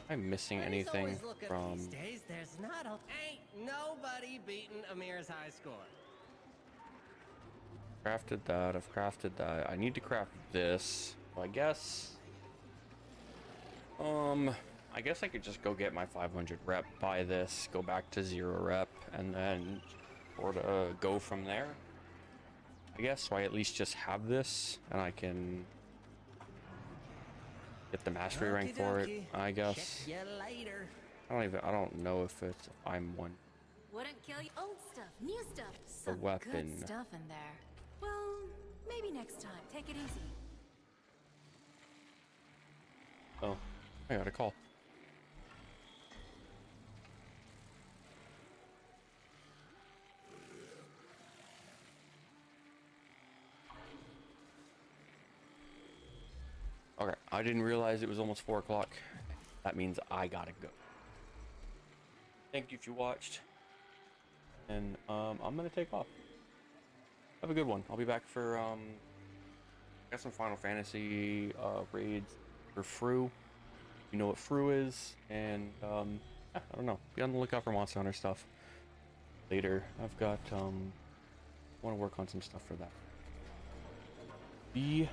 Am I missing anything from? These days, there's not a... Ain't nobody beating Amir's high score. Crafted that. I've crafted that. I need to craft this. Well, I guess. I guess I could just go get my 500 rep, buy this, go back to 0 rep, and then sort of go from there. I guess, so I at least just have this, and I can get the mastery rank for it, I guess. Check you later. I don't know if I'm one. Wouldn't kill you. Old stuff, new stuff. The Some weapon. good stuff in there. Well, maybe next time. Take it easy. Oh, I got a call. Okay, I didn't realize it was almost 4 o'clock. That means I gotta go. Thank you if you watched. And I'm gonna take off. Have a good one. I'll be back for got some Final Fantasy raids for Fru. You know what Fru is, and yeah, I don't know. Be on the lookout for Monster Hunter stuff later. I've got want to work on some stuff for that. Be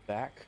back